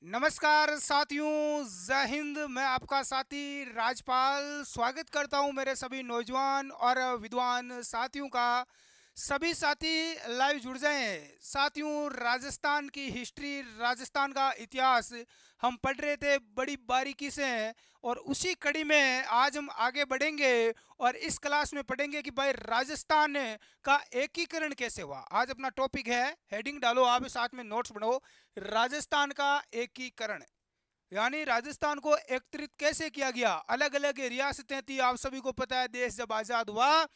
नमस्कार साथियों, जय हिंद। मैं आपका साथी राजपाल स्वागत करता हूं मेरे सभी नौजवान और विद्वान साथियों का। सभी साथी लाइव जुड़ जाएं। साथियों, राजस्थान की हिस्ट्री, राजस्थान का इतिहास हम पढ़ रहे थे बड़ी बारीकी से, और उसी कड़ी में आज हम आगे बढ़ेंगे और इस क्लास में पढ़ेंगे कि भाई राजस्थान का एकीकरण कैसे हुआ। आज अपना टॉपिक है, हेडिंग डालो आप, साथ में नोट्स बनाओ, राजस्थान का एकीकरण। यानी राजस्थान को एकत्रित कैसे किया गया। अलग अलग रियासतें थी, आप सभी को पता है। देश जब आजाद हुआ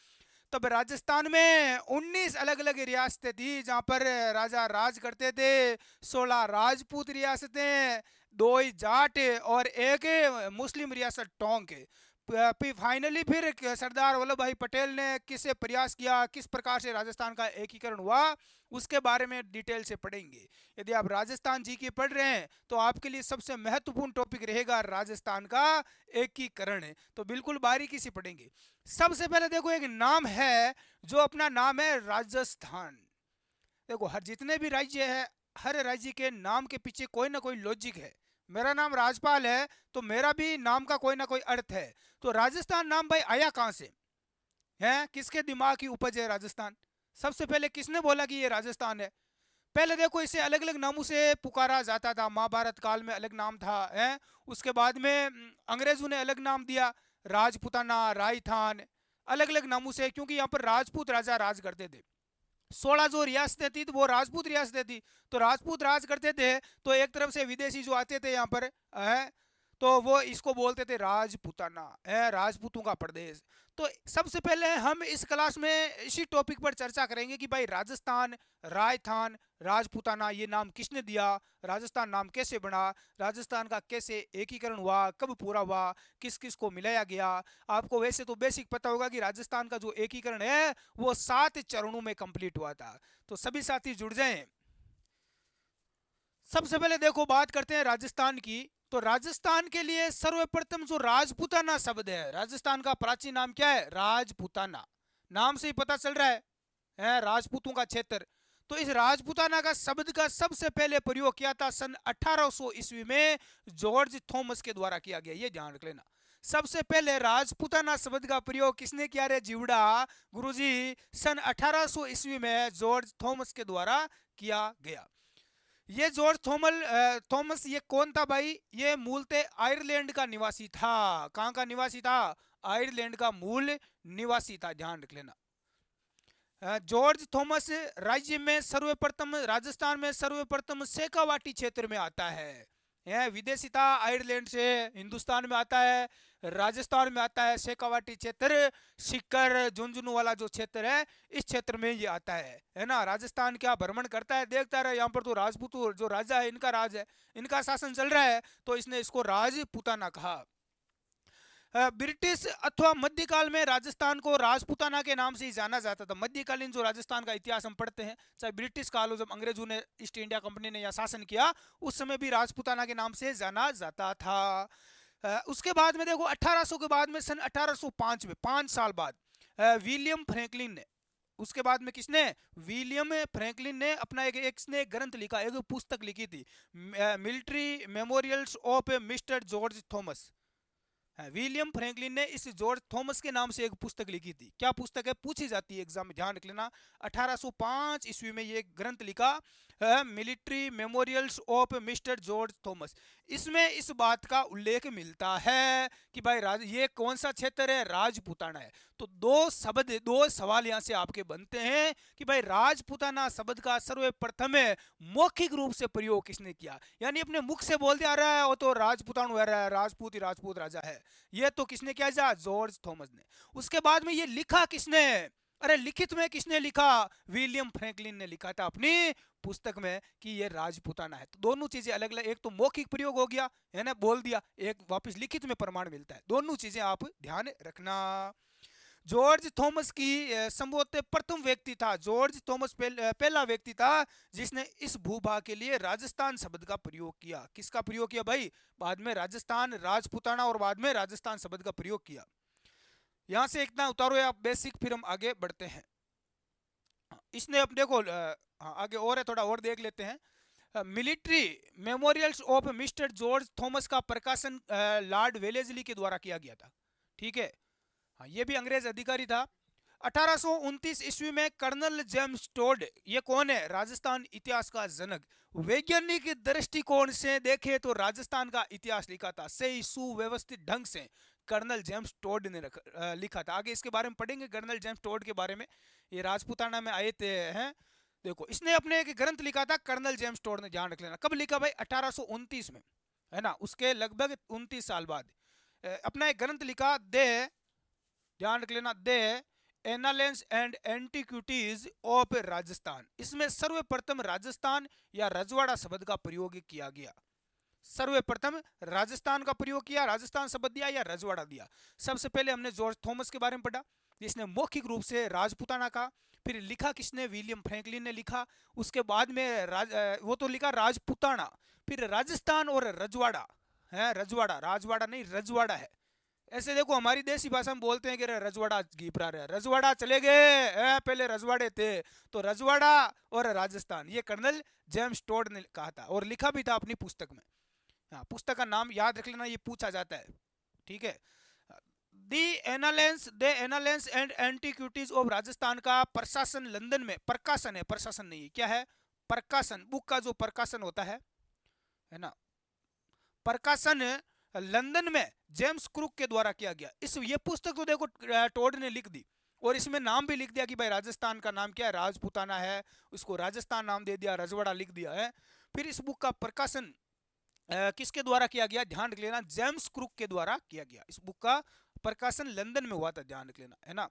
तब राजस्थान में 19 अलग अलग रियासतें थी जहां पर राजा राज करते थे। 16 राजपूत रियासतें, 2 ही जाट और एक मुस्लिम रियासत टोंक। फाइनली फिर सरदार वल्लभ भाई पटेल ने किससे प्रयास किया, किस प्रकार से राजस्थान का एकीकरण हुआ, उसके बारे में डिटेल से पढ़ेंगे। यदि आप राजस्थान जी के पढ़ रहे हैं तो आपके लिए सबसे महत्वपूर्ण टॉपिक रहेगा राजस्थान का एकीकरण। तो बिल्कुल बारीकी से पढ़ेंगे। सबसे पहले देखो, एक नाम है जो अपना नाम है राजस्थान। देखो, हर जितने भी राज्य है, हर राज्य के नाम के पीछे कोई ना कोई लॉजिक है। मेरा नाम राजपाल है तो मेरा भी नाम का कोई ना कोई अर्थ है। तो राजस्थान नाम भाई आया कहां से है, किसके दिमाग की उपज है राजस्थान? सबसे पहले किसने बोला कि ये राजस्थान है? पहले देखो, इसे अलग अलग नामों से पुकारा जाता था। महाभारत काल में अलग नाम था है। उसके बाद में अंग्रेजों ने अलग नाम दिया, राजपुताना, रायथान, अलग अलग नामों से, क्योंकि यहाँ पर राजपूत राजा राज करते थे। 16 जो रियासतें थी तो वो राजपूत रियासतें थी। तो राजपूत राज करते थे, तो एक तरफ से विदेशी जो आते थे यहाँ पर है, तो वो इसको बोलते थे राजपुताना, है राजपूतों का प्रदेश। तो सबसे पहले हम इस क्लास में इसी टॉपिक पर चर्चा करेंगे कि भाई राजस्थान, राजस्थान, राजपुताना ये नाम किसने दिया, राजस्थान नाम कैसे बना, राजस्थान का कैसे एकीकरण हुआ, कब पूरा हुआ, किस किस को मिलाया गया। आपको वैसे तो बेसिक पता होगा कि राजस्थान का जो एकीकरण है वो 7 चरणों में कंप्लीट हुआ था। तो सभी साथी जुड़ जाएं। सबसे पहले देखो, बात करते हैं राजस्थान की। तो राजस्थान के लिए सर्वप्रथम जो राजपूताना शब्द है, राजस्थान का प्राचीन नाम क्या है? राजपूताना। नाम से ही पता चल रहा है राजपूतों का क्षेत्र। तो इस राजपूताना का शब्द का सबसे पहले प्रयोग किया था सन 1800 ईस्वी में जॉर्ज थॉमस के द्वारा किया गया। ये ध्यान रख लेना। सबसे पहले राजपूताना शब्द का प्रयोग किसने किया रे जीवड़ा गुरुजी? सन 1800 ईस्वी में जॉर्ज थॉमस के द्वारा किया गया। ये जॉर्ज थॉमस ये कौन था भाई? ये मूलतः आयरलैंड का निवासी था। कहाँ का निवासी था? आयरलैंड का मूल निवासी था, ध्यान रख लेना। जॉर्ज थॉमस राज्य में सर्वप्रथम, राजस्थान में सर्वप्रथम शेखावाटी क्षेत्र में आता है। यह विदेशी था, आयरलैंड से हिंदुस्तान में आता है, राजस्थान में आता है। शेखावाटी क्षेत्र, सीकर झुंझुनू वाला जो क्षेत्र है, इस क्षेत्र में ये आता है ना। राजस्थान क्या भ्रमण करता है, देखता रहे। यहाँ पर तो राजपूत जो राजा है, इनका राज है, इनका शासन चल रहा है, तो इसने इसको राजपूताना कहा। ब्रिटिश अथवा मध्यकाल में राजस्थान को राजपूताना के नाम से ही जाना जाता था। मध्यकालीन जो राजस्थान का इतिहास हम पढ़ते हैं, चाहे ब्रिटिश काल हो, जब अंग्रेजों ने, ईस्ट इंडिया कंपनी ने यहाँ शासन किया, उस समय भी राजपूताना के नाम से जाना जाता था। उसके बाद में देखो, 1800 के बाद में सन 1805 में, 5 साल बाद, विलियम फ्रैंकलिन ने, उसके बाद में किसने? विलियम फ्रैंकलिन ने अपना एक ग्रंथ लिखा, एक पुस्तक लिखी थी, military memorials of mister George Thomas. William Franklin ने इस जॉर्ज थॉमस के नाम से एक पुस्तक लिखी थी। क्या पुस्तक है, पूछी जाती है एग्जाम में, ध्यान रख लेना। 1805 ईस्वी में ये ग्रंथ लिखा, military memorials of mister George Thomas. इसमें इस बात का उल्लेख मिलता है कि भाई ये कौन सा क्षेत्र है? राजपूताना है। तो दो सवाल यहां से आपके बनते हैं कि भाई राजपूताना शब्द का सर्वप्रथम मौखिक रूप से प्रयोग किसने किया, यानी अपने मुख से बोल दिया रहा है वो तो राजपूतान हो रहा है, राजपूत ही राजपूत राजा है। ये तो किसने किया जा? जॉर्ज थॉमस ने। उसके बाद में ये लिखा किसने? अरे लिखित में किसने लिखा? विलियम फ्रैंकलिन ने लिखा था अपनी पुस्तक में कि ये राजपूताना है। तो दोनों चीजें अलग अलग, एक तो मौखिक प्रयोग हो गया है ना, बोल दिया, एक वापस लिखित में प्रमाण मिलता है। दोनों चीजें आप ध्यान रखना। जॉर्ज थॉमस की संभवतः प्रथम व्यक्ति था, जॉर्ज थॉमस पहला व्यक्ति था जिसने इस भूभाग के लिए राजस्थान शब्द का प्रयोग किया। किसका प्रयोग किया भाई? बाद में राजस्थान, राजपूताना और बाद में राजस्थान शब्द का प्रयोग किया। यहां से इतना उतारो आप बेसिक, फिर हम आगे बढ़ते हैं। इसने अब देखो, हाँ, आगे और है, थोड़ा और देख लेते हैं। Military memorials of mister George Thomas का प्रकाशन लॉर्ड वेलेस्ली के द्वारा किया गया था। ठीक है, हाँ ये भी अंग्रेज अधिकारी था। 1829 ईस्वी में कर्नल जेम्स टोड, ये कौन है, राजस्थान इतिहास का जनक, वैज्ञानिक दृष्टिकोण से देखे तो राजस्थान का इतिहास लिखा था सही सुव्यवस्थित ढंग से कर्नल जेम्स टोड ने लिखा था। आगे इसके बारे में पढ़ेंगे कर्नल जेम्स टोड के बारे में, ये राजपूताना में आए थे हैं। देखो इसने अपने एक ग्रंथ लिखा था कर्नल जेम्स टोड ने, ध्यान रख लेना कब लिखा भाई, 1829 में, है ना, उसके लगभग 29 साल बाद अपना एक ग्रंथ लिखा दे, ध्यान रख लेना, दे एनालेंस एंड एंटीक्विटीज ऑफ राजस्थान। इसमें सर्वप्रथम राजस्थान या रजवाड़ा शब्द का प्रयोग किया गया, सर्वप्रथम राजस्थान का प्रयोग किया, राजस्थान शब्द दिया या रजवाड़ा दिया। सबसे पहले हमने जॉर्ज थॉमस के बारे में पढ़ा, जिसने मौखिक रूप से राजपूताना का, फिर लिखा किसने, विलियम फ्रैंकलिन ने लिखा। उसके बाद में वो तो लिखा राजपूताना, फिर राजस्थान और रजवाड़ा है, रजवाड़ा राजवाड़ा नहीं रजवाड़ा है। ऐसे देखो हमारी देसी भाषा में बोलते हैं कि रजवाड़ा घीपरा रहे, रजवाड़ा चले गए, पहले रजवाड़े थे, तो रजवाड़ा और राजस्थान, ये कर्नल जेम्स टोड ने कहा था और लिखा भी था अपनी पुस्तक में। हाँ पुस्तक का नाम याद रख लेना, ये पूछा जाता है। ठीक है, the annals and antiquities of Rajasthan का प्रकाशन लंदन में, प्रकाशन है प्रशासन नहीं है, क्या है, प्रकाशन, बुक का जो प्रकाशन होता है ना, प्रकाशन लंदन में जेम्स क्रुक के द्वारा किया गया। इस ये पुस्तक तो देखो टोड ने लिख दी और इसमें नाम भी लिख दिया कि भाई राजस्थान का नाम क्या है, राजपूताना है, उसको राजस्थान नाम दे दिया, रजवाड़ा लिख दिया है। फिर इस बुक का प्रकाशन किसके द्वारा किया गया, ध्यान रख लेना, जेम्स क्रुक के द्वारा किया गया। इस बुक का प्रकाशन लंदन में हुआ था, ध्यान रख लेना, है ना।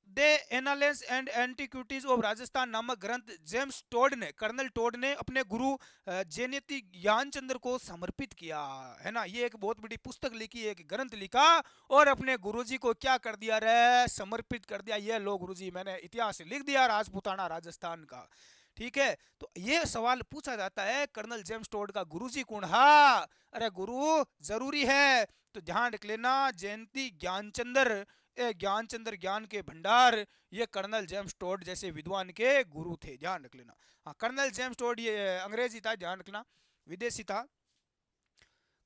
The annals and antiquities of Rajasthan नामक ग्रंथ जेम्स टोड ने, कर्नल टोड ने अपने गुरु जेनेती ज्ञानचंद्र को समर्पित किया, है ना। ये एक बहुत बड़ी पुस्तक लिखी, एक ग्रंथ लिखा और अपने गुरुजी को क्या कर दिया रे, समर्पित कर दिया। ये लो गुरुजी मैंने इतिहास लिख दिया राजपूताना राजस्थान का। ठीक है, तो ये सवाल पूछा जाता है कर्नल जेम्स टोड का गुरुजी कौन, हाँ अरे गुरु जरूरी है, तो ध्यान रख लेना जयंती ज्ञानचंद्र, ज्ञानचंद्र ज्ञान के भंडार, ये कर्नल जेम्स टोड जैसे विद्वान के गुरु थे, ध्यान रख लेना। हाँ कर्नल जेम्स टोड ये अंग्रेजी था, ध्यान रखना, विदेशी था।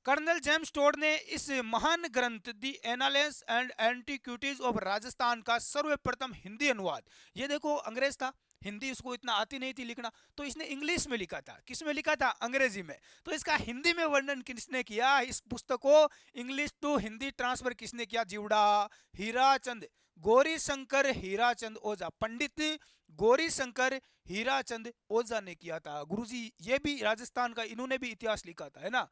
कर्नल जेम्स टोड ने इस महान ग्रंथ दी analysis and antiquities of Rajasthan का सर्वप्रथम हिंदी अनुवाद, ये देखो अंग्रेज था, हिंदी उसको इतना आती नहीं थी लिखना, तो इसने इंग्लिश में लिखा था, किस में लिखा था, अंग्रेजी में, तो इसका हिंदी में वर्णन किसने किया, इस पुस्तक को इंग्लिश टू हिंदी ट्रांसफर किसने किया, जीवड़ा हीराचंद गौरी शंकर हीराचंद ओझा, पंडित गौरी शंकर हीराचंद ओझा ने किया था। गुरुजी ये भी राजस्थान का, इन्होंने भी इतिहास लिखा था, है ना।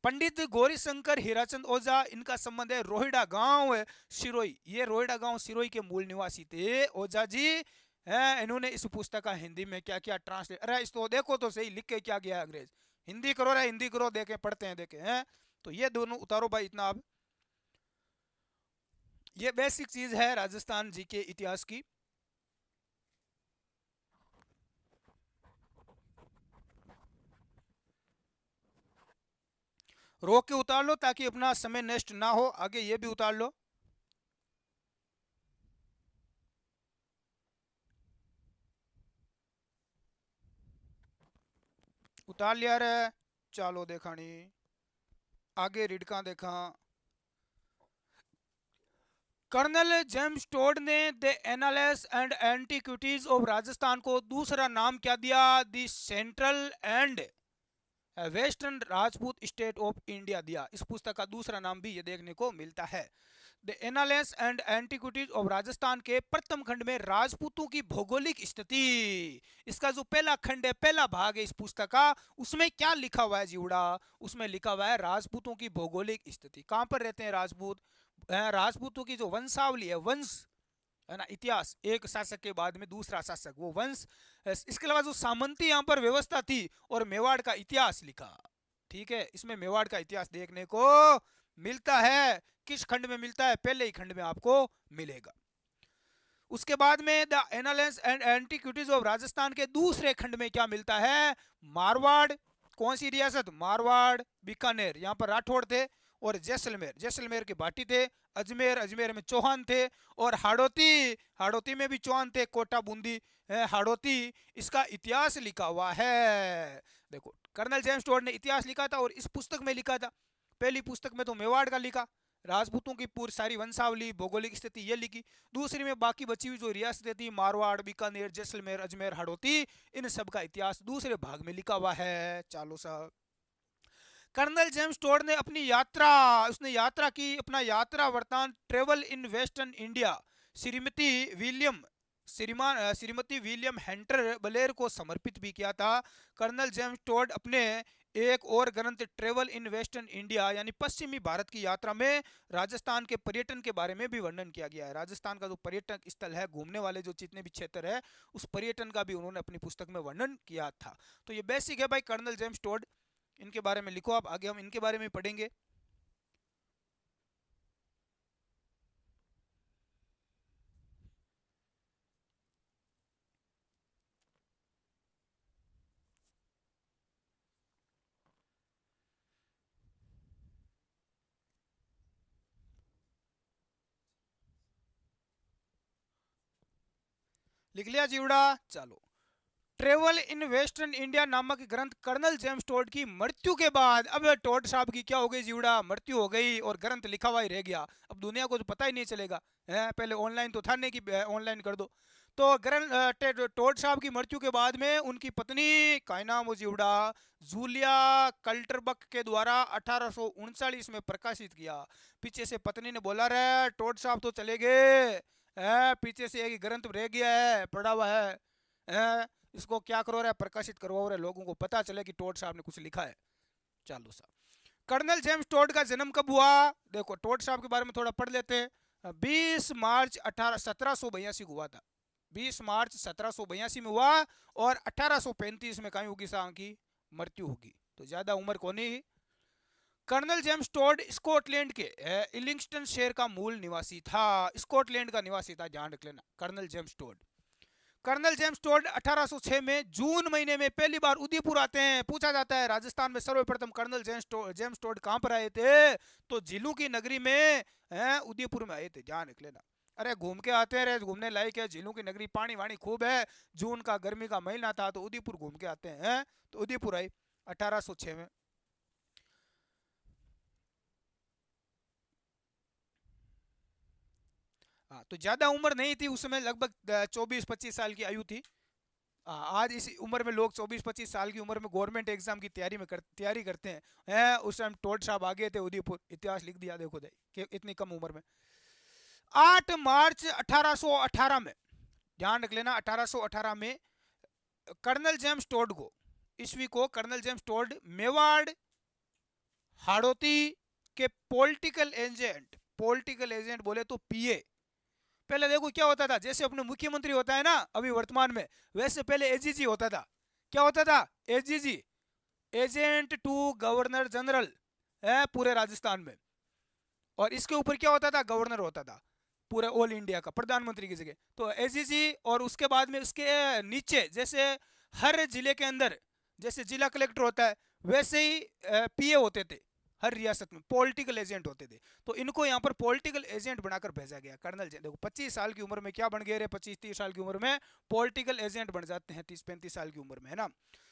पंडित गौरी शंकर हीराचंद ओझा, इनका संबंध है रोहिड़ा गांव सिरोई, ये रोहिड़ा गांव सिरोई के मूल निवासी थे ओझा जी, है। इन्होंने इस पुस्तक का हिंदी में क्या क्या ट्रांसलेट, अरे इसको देखो तो सही लिख के क्या गया अंग्रेज, हिंदी करो रे हिंदी करो, देखे पढ़ते हैं देखे हैं, तो ये दोनों उतारो भाई इतना। अब ये बेसिक चीज है राजस्थान जी के इतिहास की। रोक के उतार लो ताकि अपना समय नष्ट ना हो, आगे ये भी उतार लो। उतार लिया रे, चलो देखा नहीं, आगे रीड का देखा। कर्नल जेम्स टोड ने the analysis and antiquities of Rajasthan को दूसरा नाम क्या दिया, the central and western Rajput state of India दिया। इस पुस्तक का दूसरा नाम भी ये देखने को मिलता है। The analysis and antiquities of Rajasthan के प्रथम खंड में राजपूतों की भौगोलिक स्थिति, इसका जो पहला खंड है, पहला भाग है इस पुस्तक का, उसमें क्या लिखा हुआ है जीवड़ा, उसमें लिखा हुआ है राजपूतों की भौगोलिक स्थिति, कहां पर रहते हैं राजपूत, राजपूतों की जो वंशावली है, वंश है ना, इतिहास, एक शासक के बाद में दूसरा शासक, वो वंश, इसके अलावा जो सामंती यहाँ पर व्यवस्था थी और मेवाड़ का इतिहास लिखा। ठीक है, इसमें मेवाड़ का इतिहास देखने को मिलता है, किस खंड में मिलता है, पहले ही खंड में आपको मिलेगा। उसके बाद में the analysis and antiquities of Rajasthan के दूसरे खंड में क्या मिलता है, मारवाड़, कौन सी रियासत, मारवाड़ बीकानेर, यहाँ पर राठौड़ थे और जैसलमेर, जैसलमेर के भाटी थे, अजमेर, अजमेर में चौहान थे, और हाड़ौती, हाड़ौती में भी चौहान थे, कोटा बूंदी हाड़ौती, इसका इतिहास लिखा हुआ है। देखो कर्नल जेम्स टोड ने इतिहास लिखा था और इस पुस्तक में लिखा था। पहली पुस्तक में तो मेवाड़ का लिखा, राजपूतों की पूरी सारी वंशावली भौगोलिक स्थिति ये लिखी। दूसरी में बाकी बची हुई जो रियासतें थी, मारवाड़, बीकानेर, जैसलमेर, अजमेर, हाड़ौती, इन सब का इतिहास दूसरे भाग में लिखा हुआ है। चलो साहब, कर्नल जेम्स टोड ने अपनी यात्रा, उसने यात्रा की, अपना यात्रा वृतांत travel in western India Shrimati William, Shrimati William Hunter Blair को समर्पित भी किया था। कर्नल जेम्स टोड अपने एक और ग्रंथ ट्रेवल इन वेस्टर्न इंडिया यानी पश्चिमी भारत की यात्रा में राजस्थान के पर्यटन के बारे में भी वर्णन किया गया है। राजस्थान का जो पर्यटक स्थल है, घूमने वाले जो जितने भी क्षेत्र है, उस पर्यटन का भी उन्होंने अपनी पुस्तक में वर्णन किया था। तो ये बेसिक है भाई कर्नल जेम्स टोड, इनके बारे में लिखो आप, आगे हम इनके बारे में पढ़ेंगे। लिख लिया जीवड़ा? चलो, ट्रेवल इन वेस्टर्न इंडिया नामक ग्रंथ कर्नल जेम्स टोड की मृत्यु के बाद, अब टोड साहब की क्या हो गई जीवड़ा, मृत्यु हो गई और ग्रंथ लिखा हुआ ही रह गया। अब दुनिया को तो पता ही नहीं चलेगा है, पहले ऑनलाइन तो था नहीं कि ऑनलाइन कर दो। तो टोड साहब की मृत्यु के बाद में उनकी पत्नी का नाम वो जीवड़ा जूलिया कल्टरबक के द्वारा 1839 में प्रकाशित किया। पीछे से पत्नी ने बोला रे टोड साहब तो चले गए, पीछे से एक ग्रंथ रह गया है, पड़ा हुआ है, इसको क्या करो रहे, प्रकाशित करवाओ रहे, लोगों को पता चले कि टोड साहब ने कुछ लिखा है। चलो साहब, कर्नल जेम्स टोड का जन्म कब हुआ? देखो टोड साहब के बारे में थोड़ा पढ़ लेते हैं। 20 मार्च 1782 को हुआ था, 20 मार्च 1782 में हुआ, और 1835 में कहीं होगी साहब की मृत्यु होगी, तो ज्यादा उम्र को नहीं। कर्नल जेम्स टोड स्कॉटलैंड के इलिंगस्टन शहर का मूल निवासी था, स्कॉटलैंड का निवासी था, ध्यान रख लेना colonel James Tod. Colonel James Tod 1806 में जून महीने में पहली बार उदयपुर आते हैं। पूछा जाता है राजस्थान में सर्वप्रथम कर्नल जेम्स टोड कहां पर आए थे, तो झीलों की नगरी में उदयपुर में आए थे, ध्यान रख लेना। अरे घूम के आते रहे, घूमने लायक है, झीलों की नगरी, पानी वाणी खूब है, जून का गर्मी का महीना था तो उदयपुर घूम के आते हैं, तो उदयपुर आए 1806 में। हाँ, तो ज्यादा उम्र नहीं थी उसमें, लगभग 24-25 साल की आयु थी। आज इस उम्र में लोग 24-25 साल की उम्र में गवर्नमेंट एग्जाम की तैयारी करते हैं, उस टाइम टोड साहब आ गए थे उदयपुर, इतिहास लिख दिया देखो दे कि इतनी कम उम्र में। 8 मार्च 1818 में, ध्यान रख लेना 1818 में कर्नल जेम्स टोड को, ईस्वी को colonel James Tod Mewar Hadoti के पॉलिटिकल एजेंट बोले तो पीए। पहले देखो क्या होता था, जैसे अपने मुख्यमंत्री होता है ना अभी वर्तमान में, वैसे पहले एजीजी होता था। क्या होता था? AGG, agent to governor general है पूरे राजस्थान में, और इसके ऊपर क्या होता था, गवर्नर होता था पूरे ऑल इंडिया का, प्रधानमंत्री की जगह। तो एजीजी, और उसके बाद में उसके नीचे जैसे हर जिले के अंदर जैसे जिला कलेक्टर होता है, वैसे ही पीए होते थे हर रियासत में, पॉलिटिकल एजेंट होते थे। तो इनको यहाँ पर पॉलिटिकल एजेंट बनाकर भेजा गया। कर्नल देखो 25 साल की उम्र में क्या बन गए रे, 25-30 साल की उम्र में पॉलिटिकल एजेंट बन जाते हैं, 30-35 साल की उम्र में, है ना।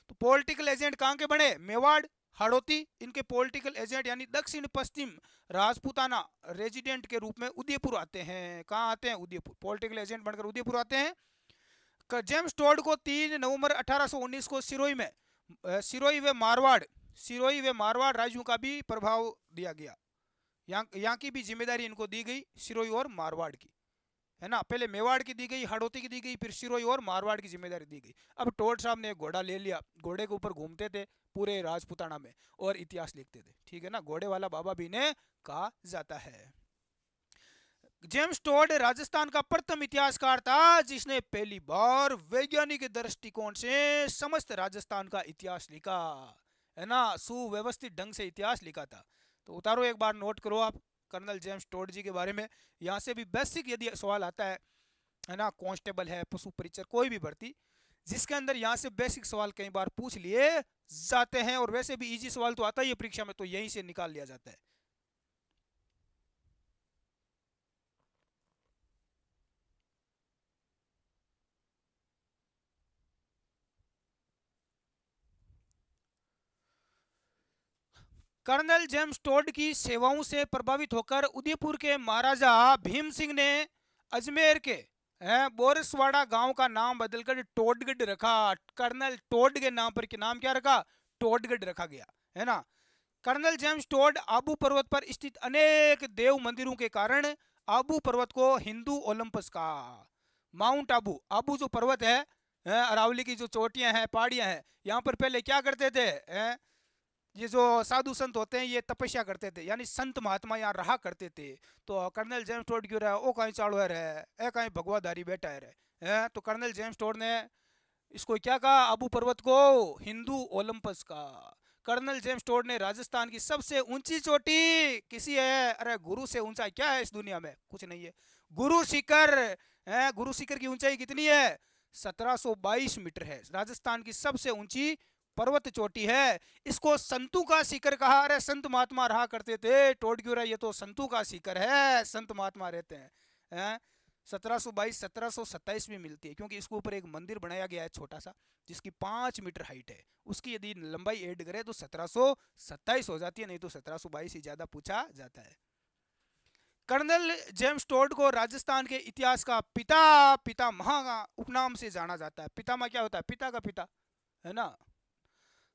तो पॉलिटिकल एजेंट कहाँ के बने? मेवाड़ हाड़ौती, इनके पॉलिटिकल एजेंट यानी दक्षिण पश्चिम राजपूताना रेजिडेंट के रूप में उदयपुर आते हैं। कहाँ आते हैं? उदयपुर, पॉलिटिकल एजेंट बनकर उदयपुर आते हैं। जेम्स टोड को 3 नवंबर 1819 को सिरोही व मारवाड़ राज्यों का भी प्रभाव दिया गया। यहाँ की भी जिम्मेदारी इनको दी गई, सिरोही और मारवाड़ की, है ना। पहले मेवाड़ की दी गई, हाड़ौती की दी गई, फिर सिरोही और मारवाड़ की जिम्मेदारी दी गई। अब टोड साहब ने एक घोड़ा ले लिया, घोड़े के ऊपर घूमते थे पूरे राजपुताना में और इतिहास लिखते थे, ठीक है ना, घोड़े वाला बाबा भी ने कहा जाता है। जेम्स टोड राजस्थान का प्रथम इतिहासकार था जिसने पहली बार वैज्ञानिक दृष्टिकोण से समस्त राजस्थान का इतिहास लिखा, है ना, सुव्यवस्थित ढंग से इतिहास लिखा था। तो उतारो एक बार, नोट करो आप कर्नल जेम्स टोड जी के बारे में। यहाँ से भी बेसिक यदि सवाल आता है ना, कांस्टेबल है, पशु परिचर, कोई भी भर्ती जिसके अंदर यहाँ से बेसिक सवाल कई बार पूछ लिए जाते हैं, और वैसे भी इजी सवाल तो आता ही है परीक्षा में, तो यहीं से निकाल लिया जाता है। कर्नल जेम्स टोड की सेवाओं से प्रभावित होकर उदयपुर के महाराजा भीम सिंह ने अजमेर के बोरसवाड़ा गांव का नाम बदलकर टोडगढ़ रखा। कर्नल टोड के नाम पर नाम क्या रखा? टोडगढ़ रखा गया, है ना। कर्नल जेम्स टोड आबू पर्वत पर स्थित अनेक देव मंदिरों के कारण आबू पर्वत को हिंदू ओलंपस का, माउंट आबू, आबू जो पर्वत है, अरावली की जो चोटियां हैं, पहाड़ियां हैं, यहाँ पर पहले क्या करते थे? ये जो साधु संत होते हैं ये तपस्या करते थे, यानी संत महात्मा यहाँ रहा करते थे। तो कर्नल जेम्स टोड क्यों रहा? ओ कहीं चाड़ो है, ए कहीं भगवाधारी बैठा है। तो कर्नल जेम्स टोड ने इसको क्या कहा? आबू पर्वत को हिंदू ओलंपस का। कर्नल जेम्स टोड ने राजस्थान की सबसे ऊंची चोटी किसी है? अरे गुरु से ऊंचा क्या है इस दुनिया में? कुछ नहीं है। गुरु शिखर है। गुरु शिखर की ऊंचाई कितनी है? 1722 मीटर है। राजस्थान की सबसे ऊंची पर्वत चोटी है। इसको संतू का शिखर कहा। अरे संत महात्मा रहा करते थे। टोड क्यों रहा? ये तो संतू का शिखर है, संत महात्मा रहते हैं। 1722 1727 में मिलती है, क्योंकि इसके ऊपर एक मंदिर बनाया गया है छोटा सा, जिसकी 5 मीटर हाइट है। उसकी यदि लंबाई ऐड करें तो 1727 हो जाती है, नहीं तो 1722 ही ज्यादा पूछा जाता है। कर्नल जेम्स टोड को राजस्थान के इतिहास का पितामह का उपनाम से जाना जाता है। पितामह क्या होता है? पिता का पिता, है ना।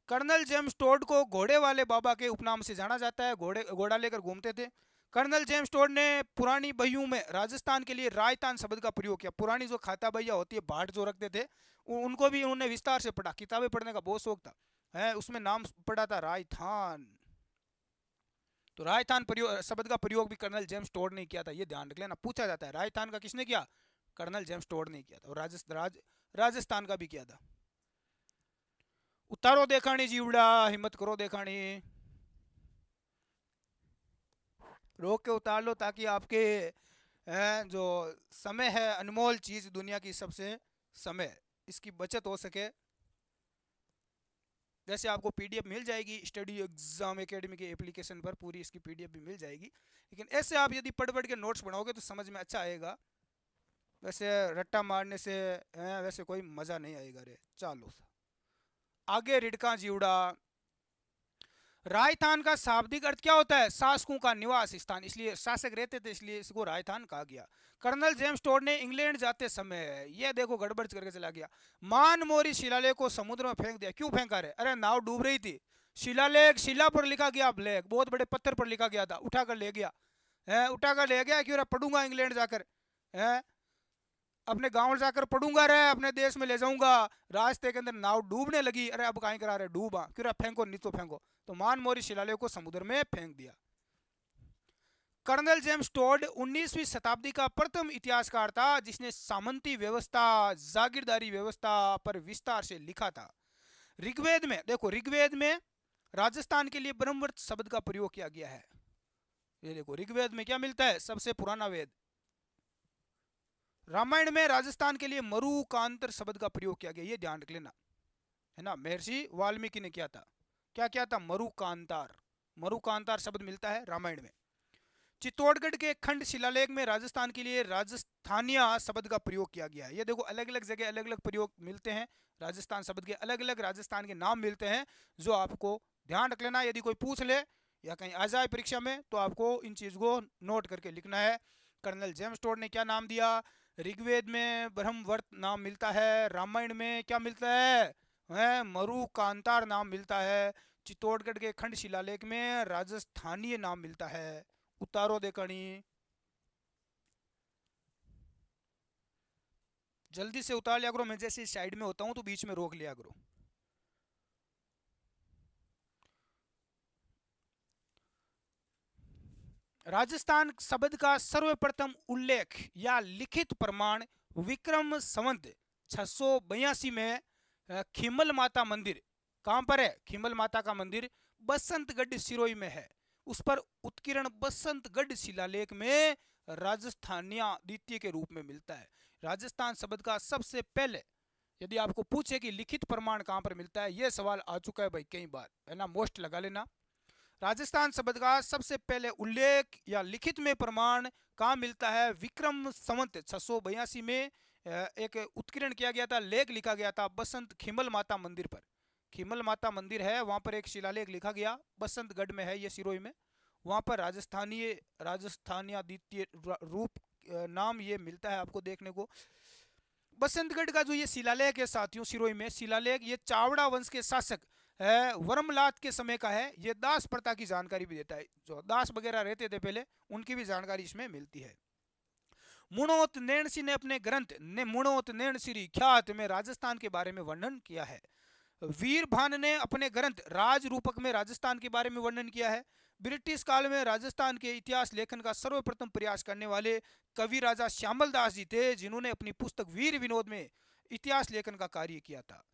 कर्नल जेम्स टोड को घोड़े वाले बाबा के उपनाम से जाना जाता है। घोड़ा लेकर घूमते थे। कर्नल जेम्स टोड ने पुरानी बहियों में राजस्थान के लिए रायतान शब्द का प्रयोग किया। पुरानी जो खाता बहिया होती है, भाट जो रखते थे, उनको भी उन्होंने विस्तार से पढ़ा। किताबें पढ़ने का बहुत शौक था, है। उसमें नाम पढ़ा था रायथान। तो रायथान शब्द का प्रयोग भी कर्नल जेम्स टोड ने किया था, ये ध्यान रख लेना। पूछा जाता है रायथान का किसने किया? कर्नल जेम्स टोड ने किया था। और राजस्थान का भी किया था। उतारो देखाणी जीवड़ा, हिम्मत करो देखाणी, रोक के उतार लो, ताकि आपके जो समय है, अनमोल चीज दुनिया की सबसे समय, इसकी बचत हो सके। वैसे आपको पीडीएफ मिल जाएगी स्टडी एग्जाम एकेडमी के एप्लीकेशन पर, पूरी इसकी पीडीएफ भी मिल जाएगी। लेकिन ऐसे आप यदि पढ़ पढ़ के नोट्स बनाओगे तो समझ में अच्छा आएगा। वैसे रट्टा मारने से वैसे कोई मजा नहीं आएगा रे। चलो आगे, रिडका जीवड़ा। राजस्थान का शाब्दिक अर्थ क्या होता है? शासकों का निवास स्थान, इसलिए शासक रहते थे, इसलिए इसको राजस्थान कहा गया। कर्नल जेम्स टोड ने इंग्लैंड जाते समय, ये देखो गड़बड़ करके चला गया, मानमोरी शिलालेख को समुद्र में फेंक दिया। क्यों फेंका रे? अरे नाव डूब रही थी। शिलालेख, शिला पर लिखा गया लेख, बहुत बड़े पत्थर पर लिखा गया था, उठाकर ले गया है। उठाकर ले गया, क्यों? पढ़ूंगा इंग्लैंड जाकर, है। अपने गांव जाकर पढ़ूंगा रे, अपने देश में ले जाऊंगा। रास्ते के अंदर नाव डूबने लगी। अरे अब कहीं करा रहे, डूबा क्यों? फेंको, नहीं तो फेंको। तो मानमोरी शिलालेख को समुद्र में फेंक दिया। कर्नल जेम्स टोड 19वीं शताब्दी का प्रथम इतिहासकार था जिसने सामंती व्यवस्था, जागीरदारी व्यवस्था पर विस्तार से लिखा था। ऋग्वेद में देखो, ऋग्वेद में राजस्थान के लिए ब्रह्मवर्त शब्द का प्रयोग किया गया है। ये देखो ऋग्वेद में क्या मिलता है? सबसे पुराना वेद। रामायण में राजस्थान के लिए मरुकांतर शब्द का प्रयोग किया गया, ये ध्यान रख लेना, है ना। महर्षि वाल्मीकि ने किया था। क्या किया था? मरुकांतार। मरुकांतार शब्द मिलता है रामायण में। चित्तौड़गढ़ के खंड शिलालेख में राजस्थान के लिए राजस्थानिया शब्द का प्रयोग किया गया है। ये देखो अलग अलग जगह अलग अलग प्रयोग मिलते हैं, राजस्थान शब्द के अलग अलग राजस्थान के नाम मिलते हैं, जो आपको ध्यान रख लेना। यदि कोई पूछ ले या कहीं आ जाए परीक्षा में तो आपको इन चीज को नोट करके लिखना है। कर्नल जेम्स टोड ने क्या नाम दिया? ऋग्वेद में ब्रह्मवर्त नाम मिलता है। रामायण में क्या मिलता है? मरुकांतार नाम मिलता है। चित्तौड़गढ़ के खंड शिलालेख में राजस्थानीय नाम मिलता है। उतारो देखनी, जल्दी से उतार लिया करो। मैं जैसे साइड में होता हूं तो बीच में रोक लिया करो। राजस्थान शब्द का सर्वप्रथम उल्लेख या लिखित प्रमाण विक्रम संवत 682 में खीमल माता मंदिर, कहां पर है? खीमल माता का मंदिर बसंतगढ़ सिरोही में है। उस पर उत्कीर्ण बसंतगढ़ शिलालेख में राजस्थानिया द्वितीय के रूप में मिलता है। राजस्थान शब्द का सबसे पहले, यदि आपको पूछे कि लिखित प्रमाण कहां पर मिलता है, यह सवाल आ चुका है भाई कई बार, है ना। मोस्ट लगा लेना। राजस्थान शब्द का सबसे पहले उल्लेख या लिखित में प्रमाण कहाँ मिलता है? विक्रम संवत 682 में एक उत्कीर्ण किया गया था, लेख लिखा गया था बसंत खीमल माता मंदिर पर। खीमल माता मंदिर है, वहां पर एक शिलालेख लिखा गया, बसंतगढ़ में है ये, सिरोही में। वहां पर राजस्थानी द्वितीय रूप नाम ये मिलता है आपको देखने को। बसंतगढ़ का जो ये शिलालेख है साथियों, सिरोही में शिलालेख, ये चावड़ा वंश के शासक है वर्मलात के समय का है। ये दास प्रथा की जानकारी भी देता है, जो दास वगैरह रहते थे पहले, उनकी भी जानकारी इसमें मिलती है। मुणोत नैणसी ने अपने ग्रंथ ने मुणोत नैणसी ख्यात में राजस्थान के बारे में वर्णन किया है। वीरभान ने अपने ग्रंथ राज रूपक में राजस्थान के बारे में वर्णन किया है। ब्रिटिश काल में राजस्थान के इतिहास लेखन का सर्वप्रथम प्रयास करने वाले कवि राजा श्यामल दास जी थे, जिन्होंने अपनी पुस्तक वीर विनोद में इतिहास लेखन का कार्य किया था।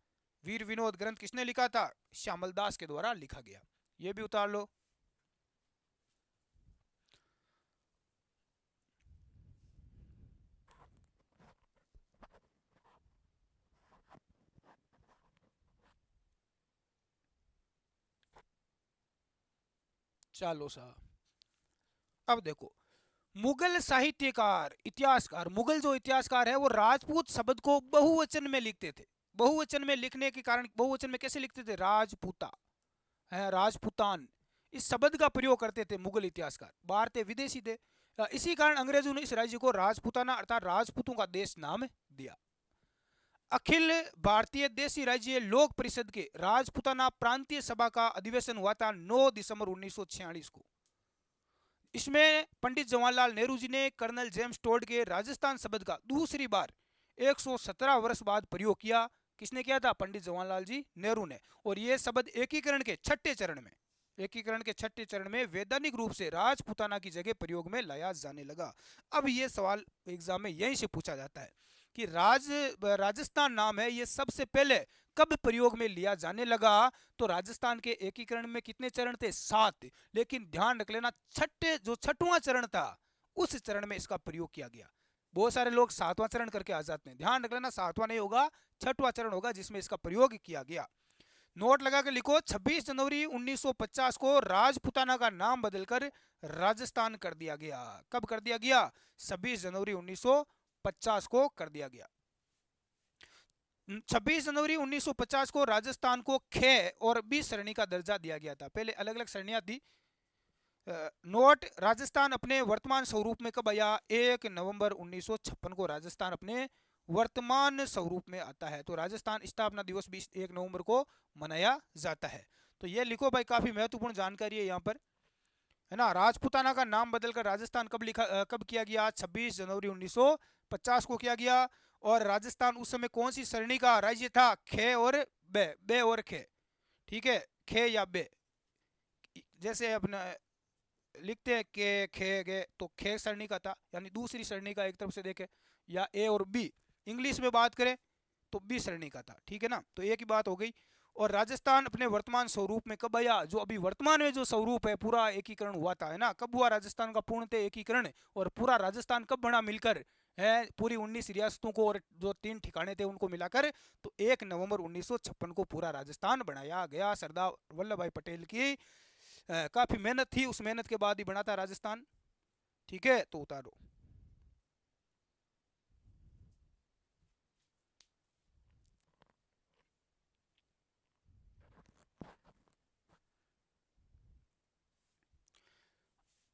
वीर विनोद ग्रंथ किसने लिखा था? श्यामल दास के द्वारा लिखा गया। ये भी उतार लो। चलो साहब, अब देखो, मुगल साहित्यकार इतिहासकार, मुगल जो इतिहासकार है वो राजपूत शब्द को बहुवचन में लिखते थे। बहुवचन में लिखने के कारण, बहुवचन में कैसे लिखते थे? राजपूता है, राजपूतान, इस शब्द का प्रयोग करते थे मुगल इतिहासकार। भारतीय विदेशी थे, इसी कारण अंग्रेजों ने इस राज्य को राजपूताना अर्थात राजपूतों का देश नाम दिया। अखिल भारतीय देशी राज्य लोक परिषद के राजपूताना प्रांतीय सभा का अधिवेशन हुआ था 9 दिसंबर 1946 को। इसमें पंडित जवाहरलाल नेहरू जी ने कर्नल जेम्स टोड के राजस्थान शब्द का दूसरी बार 117 वर्ष बाद प्रयोग किया। किसने किया था? पंडित जवाहरलाल जी नेहरू ने। और यह शब्द एकीकरण के छठे चरण में वैधानिक रूप से राजपूताना की जगह प्रयोग में लाया जाने लगा। अब यह सवाल एग्जाम में यहीं से पूछा जाता है कि राजस्थान नाम है, ये सबसे पहले कब प्रयोग में लिया जाने लगा? तो राजस्थान के एकीकरण में कितने चरण थे? 7। लेकिन ध्यान रख लेना, छठवां चरण था, उस चरण में इसका प्रयोग किया गया। बहुत सारे लोग 7वां चरण करके आ जाते हैं, ध्यान रख लेना, 7वां नहीं होगा, 6वां चरण होगा जिसमें इसका प्रयोग किया गया। नोट लगा के लिखो, 26 जनवरी 1950 को राजपूताना का नाम बदलकर राजस्थान कर दिया गया। कब कर दिया गया? 26 जनवरी 1950 को कर दिया गया। 26 जनवरी 1950 को राजस्थान को खे और बी श्रेणी का दर्जा दिया गया था। पहले अलग अलग श्रेणियां थी। नोट, राजस्थान अपने वर्तमान स्वरूप में कब आया? 1 नवंबर 1956 को राजस्थान अपने वर्तमान स्वरूप में आता है। तो राजस्थान स्थापना दिवस भी 1 नवंबर को मनाया जाता है। तो ये लिखो भाई, काफी महत्वपूर्ण जानकारी है यहाँ पर, है ना। राजपूताना का नाम बदलकर राजस्थान कब किया गया? 26 जनवरी 1950 को किया गया। और राजस्थान उस समय कौन सी श्रेणी का राज्य था? खे और बे और खे, ठीक है, खे या बे, जैसे अपना लिखते हैं के खे गे, तो खे श्रेणी का था, यानी दूसरी श्रेणी का, एक तरफ से देखे, या ए और बी, इंग्लिश में बात करें तो बी श्रेणी का था, ठीक है ना। तो एक ही बात हो गई। और राजस्थान अपने वर्तमान स्वरूप में कब आया? जो अभी वर्तमान में जो स्वरूप है, पूरा एकीकरण हुआ था, है ना, कब हुआ राजस्थान का पूर्णतः एकीकरण? और पूरा राजस्थान कब बना मिलकर? है पूरी 19 रियासतों को और जो 3 ठिकाने थे उनको मिलाकर, तो 1 नवंबर 1956 को पूरा राजस्थान बनाया गया। सरदार वल्लभ भाई पटेल की काफी मेहनत थी, उस मेहनत के बाद ही बना था राजस्थान, ठीक है। तो उतारो।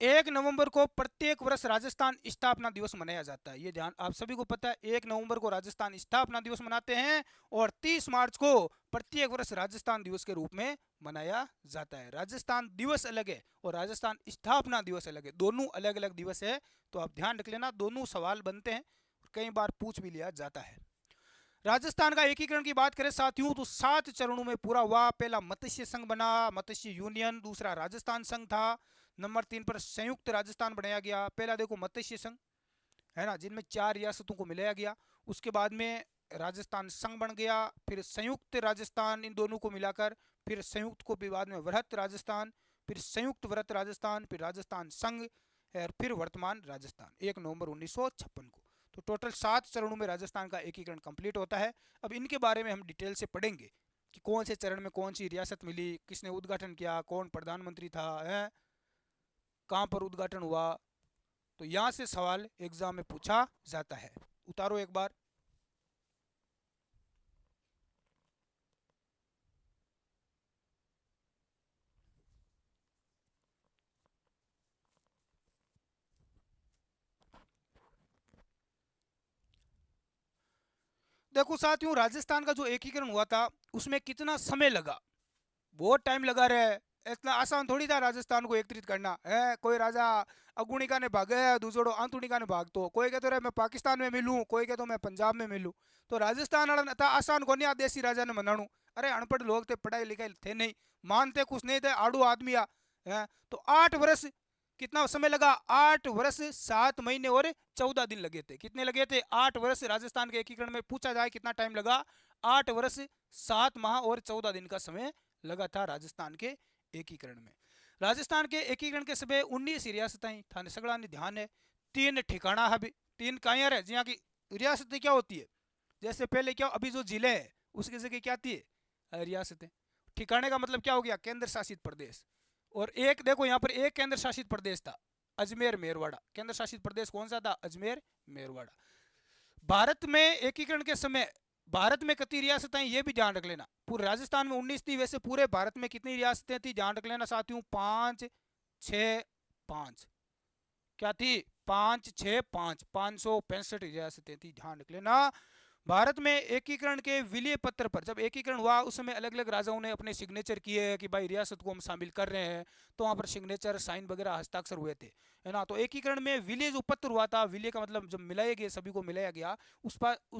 1 नवंबर को प्रत्येक वर्ष राजस्थान स्थापना दिवस मनाया जाता है, ये ध्यान आप सभी को पता है। 1 नवंबर को राजस्थान स्थापना दिवस मनाते हैं और 30 मार्च को प्रत्येक वर्ष राजस्थान दिवस के रूप में मनाया जाता है। राजस्थान दिवस अलग है और राजस्थान स्थापना दिवस अलग है, दोनों अलग अलग दिवस है। तो आप ध्यान रख लेना, दोनों सवाल बनते हैं, कई बार पूछ भी लिया जाता है। राजस्थान का एकीकरण की बात करें साथियों, तो 7 चरणों में पूरा हुआ। पहला मत्स्य संघ बना, मत्स्य यूनियन। दूसरा राजस्थान संघ था। नंबर 3 पर संयुक्त राजस्थान बनाया गया। पहला देखो मत्स्य संघ, है ना, जिनमें 4 रियासतों को मिलाया गया। उसके बाद में राजस्थान संघ बन गया, फिर संयुक्त राजस्थान, इन दोनों को मिलाकर, फिर संयुक्त को भी बाद में वृहत राजस्थान, फिर संयुक्त वृहत राजस्थान, फिर राजस्थान संघ, और फिर वर्तमान राजस्थान 1 नवंबर 1956 को। तो टोटल 7 चरणों में राजस्थान का एकीकरण कंप्लीट होता है। अब इनके बारे में हम डिटेल से पढ़ेंगे कि कौन से चरण में कौन सी रियासत मिली, किसने उद्घाटन किया, कौन प्रधानमंत्री था, है कहाँ पर उद्घाटन हुआ। तो यहाँ से सवाल एग्जाम में पूछा जाता है। उतारो एक बार। देखो साथियों, राजस्थान का जो एकीकरण हुआ था उसमें कितना समय लगा, बहुत टाइम लगा रहे। इतना आसान थोड़ी था राजस्थान को एकत्रित करना है। कोई राजा अगुणिका ने भागे, दूसरो आंतुणिका ने भाग, तो कोई कहते रहे मैं पाकिस्तान में मिलूं, कोई कहते मैं पंजाब में मिलूं। तो राजस्थान वाला था आसान को नहीं देसी राजा ने मनाणु। अरे अनपढ़ लोग थे, पढ़ाई लिखाई थे नहीं, मानते कुछ नहीं थे, आड़ू आदमी है। तो 8 वर्ष कितना समय लगा, 8 वर्ष 7 महीने और 14 दिन लगे थे। कितने लगे थे, 8 वर्ष। राजस्थान के एकीकरण में पूछा जाए कितना टाइम लगा, 8 वर्ष 7 माह और 14 दिन का समय लगा था राजस्थान के एकीकरण में। राजस्थान के एकीकरण के समय 19 रियासतें थाने सगड़ा ने ध्यान है। 3 ठिकाना है, 3 काया है जहाँ की रियासतें क्या होती है। जैसे पहले क्या, अभी जो जिले है उसकी जगह क्या थी, रियासतें। ठिकाने का मतलब क्या हो गया, केंद्र शासित प्रदेश। और एक देखो यहाँ पर एक केंद्र शासित प्रदेश था, अजमेर मेरवाड़ा। केंद्र शासित प्रदेश कौन सा था, अजमेर मेरवाड़ा। भारत में एकीकरण के समय भारत में कितनी रियासतें, ये भी ध्यान रख लेना। पूरे राजस्थान में 19 थी, वैसे पूरे भारत में कितनी रियासतें थी, ध्यान रख लेना साथियों, 5 6 5। क्या थी, 5 6 5, 565 रियासतें थी, ध्यान रख लेना। भारत में एकीकरण के विलय पत्र पर जब एकीकरण हुआ उस समय अलग अलग राजाओं ने अपने सिग्नेचर किए कि भाई रियासत को हम शामिल कर रहे हैं, तो वहां पर सिग्नेचर साइन वगैरह हस्ताक्षर हुए थे, है ना। तो एकीकरण में विलय जो पत्र हुआ था, विलय का मतलब जब मिलाया गया, सभी को मिलाया गया, उस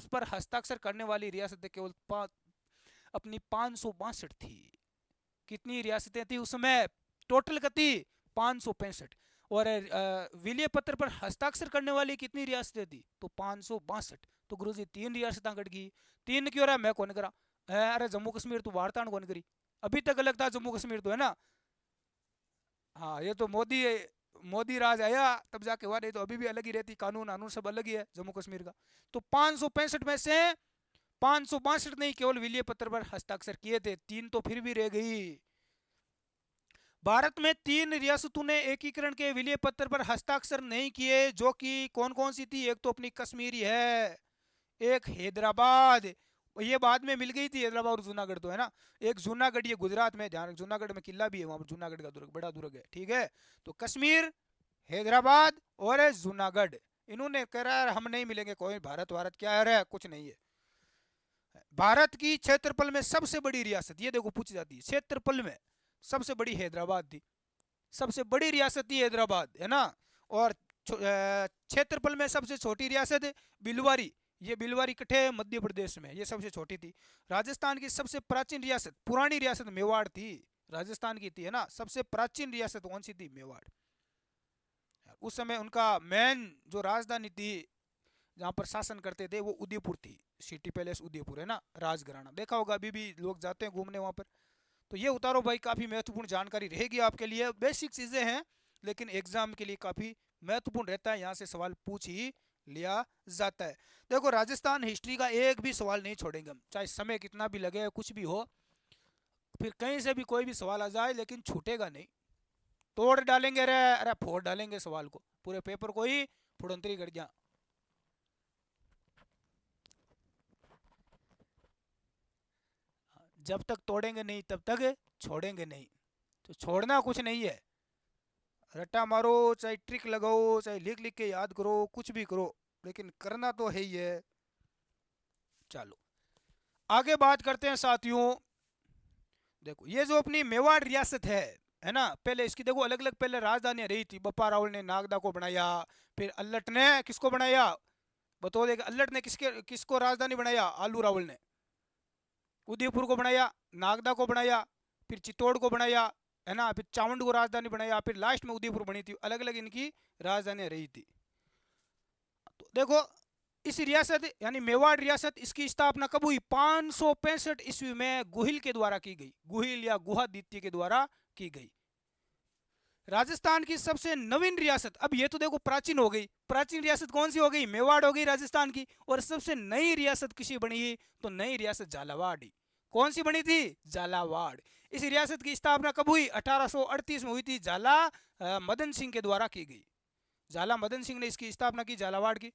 पर हस्ताक्षर करने वाली रियासतें केवल अपनी 562 थी। कितनी रियासतें थी उसमें, टोटल कितनी, 565। और विलय पत्र पर हस्ताक्षर करने वाली कितनी रियासतें थी, तो 562। तो गुरु जी 3 रियासतें कट गई। 3 क्यों रहा, मैं कौन करा, अरे जम्मू कश्मीर तो वार्ता कौन करी, अभी तक अलग था जम्मू कश्मीर तो, है ना। हाँ, ये तो मोदी मोदी राज आया तब जाके हुआ, नहीं तो अभी भी अलग ही रहती, कानून कानून सब अलग ही है जम्मू कश्मीर का। तो 565 में से 562 नहीं केवल विलय पत्र पर हस्ताक्षर किए थे, 3 तो फिर भी रह गई। भारत में 3 रियासतों ने एकीकरण के विलय पत्र पर हस्ताक्षर नहीं किए, जो कि कौन कौन सी थी, एक तो अपनी कश्मीरी है, एक हैदराबाद, ये बाद में मिल गई थी हैदराबाद और जूनागढ़, तो है ना। एक जूनागढ़, ये गुजरात में, ध्यान, जूनागढ़ में किला भी है, वहां पर जूनागढ़ का दुर्ग, बड़ा दुर्ग है, ठीक है। तो कश्मीर, हैदराबाद और जूनागढ़, इन्होंने कह रहा है हम नहीं मिलेंगे, कोई भारत भारत क्या है, कुछ नहीं है। भारत की क्षेत्रफल में सबसे बड़ी रियासत, ये देखो पूछी जाती है, क्षेत्रफल में सबसे बड़ी हैदराबाद थी, सबसे बड़ी रियासत थी हैदराबाद, है ना। और क्षेत्रफल में सबसे छोटी रियासत बिलवारी, ये बिलवारी कठे मध्य प्रदेश में, ये सबसे छोटी थी। राजस्थान की सबसे प्राचीन रियासत, पुरानी रियासत मेवाड़ थी, राजस्थान की थी, है ना। सबसे प्राचीन रियासत कौन सी थी, मेवाड़। उस समय उनका मेन जो राजधानी थी, जहाँ पर शासन करते थे, वो उदयपुर थी, सिटी पैलेस उदयपुर, है ना, राजघराना देखा होगा, अभी भी लोग जाते हैं घूमने वहाँ पर। तो ये उतारो भाई, काफ़ी महत्वपूर्ण जानकारी रहेगी आपके लिए, बेसिक चीज़ें हैं लेकिन एग्जाम के लिए काफ़ी महत्वपूर्ण रहता है, यहाँ से सवाल पूछ ही लिया जाता है। देखो राजस्थान हिस्ट्री का एक भी सवाल नहीं छोड़ेंगे हम, चाहे समय कितना भी लगे, कुछ भी हो, फिर कहीं से भी कोई भी सवाल आ जाए लेकिन छूटेगा नहीं, तोड़ डालेंगे, अरे अरे फोड़ डालेंगे सवाल को, पूरे पेपर को ही फुड़ंतरी कर दिया। जब तक तोड़ेंगे नहीं तब तक छोड़ेंगे नहीं, तो छोड़ना कुछ नहीं है, रट्टा मारो, चाहे ट्रिक लगाओ, चाहे लिख लिख के याद करो, कुछ भी करो, लेकिन करना तो है ही है। चलो आगे बात करते हैं साथियों। देखो ये जो अपनी मेवाड़ रियासत है ना, पहले इसकी देखो अलग अलग पहले राजधानियां रही थी। बप्पा रावल ने नागदा को बनाया, फिर अल्लट ने किसको बनाया, बताओ, देख अल्लट ने किसको राजधानी बनाया, आलू रावल ने उदयपुर को बनाया, नागदा को बनाया, फिर चित्तौड़ को बनाया, है ना, फिर चावंड को राजधानी बनाया, फिर लास्ट में उदयपुर बनी थी। अलग अलग इनकी राजधानियां रही थी। तो देखो इस रियासत यानी मेवाड़ रियासत, इसकी स्थापना कब हुई, 565 ईस्वी में गुहिल के द्वारा की गई, गुहिल या गुहादित्य के द्वारा की गई। राजस्थान की सबसे नवीन रियासत, अब ये तो देखो प्राचीन हो गई, प्राचीन रियासत कौन सी हो गई, मेवाड़ हो गई राजस्थान की। और सबसे नई रियासत किसी बनी, तो नई रियासत झालावाड़, कौन सी बनी थी, झालावाड़। इस रियासत की स्थापना कब हुई, 1838 में हुई थी, झाला मदन सिंह के द्वारा की गई। झाला मदन सिंह ने इसकी स्थापना की, झालावाड़ की।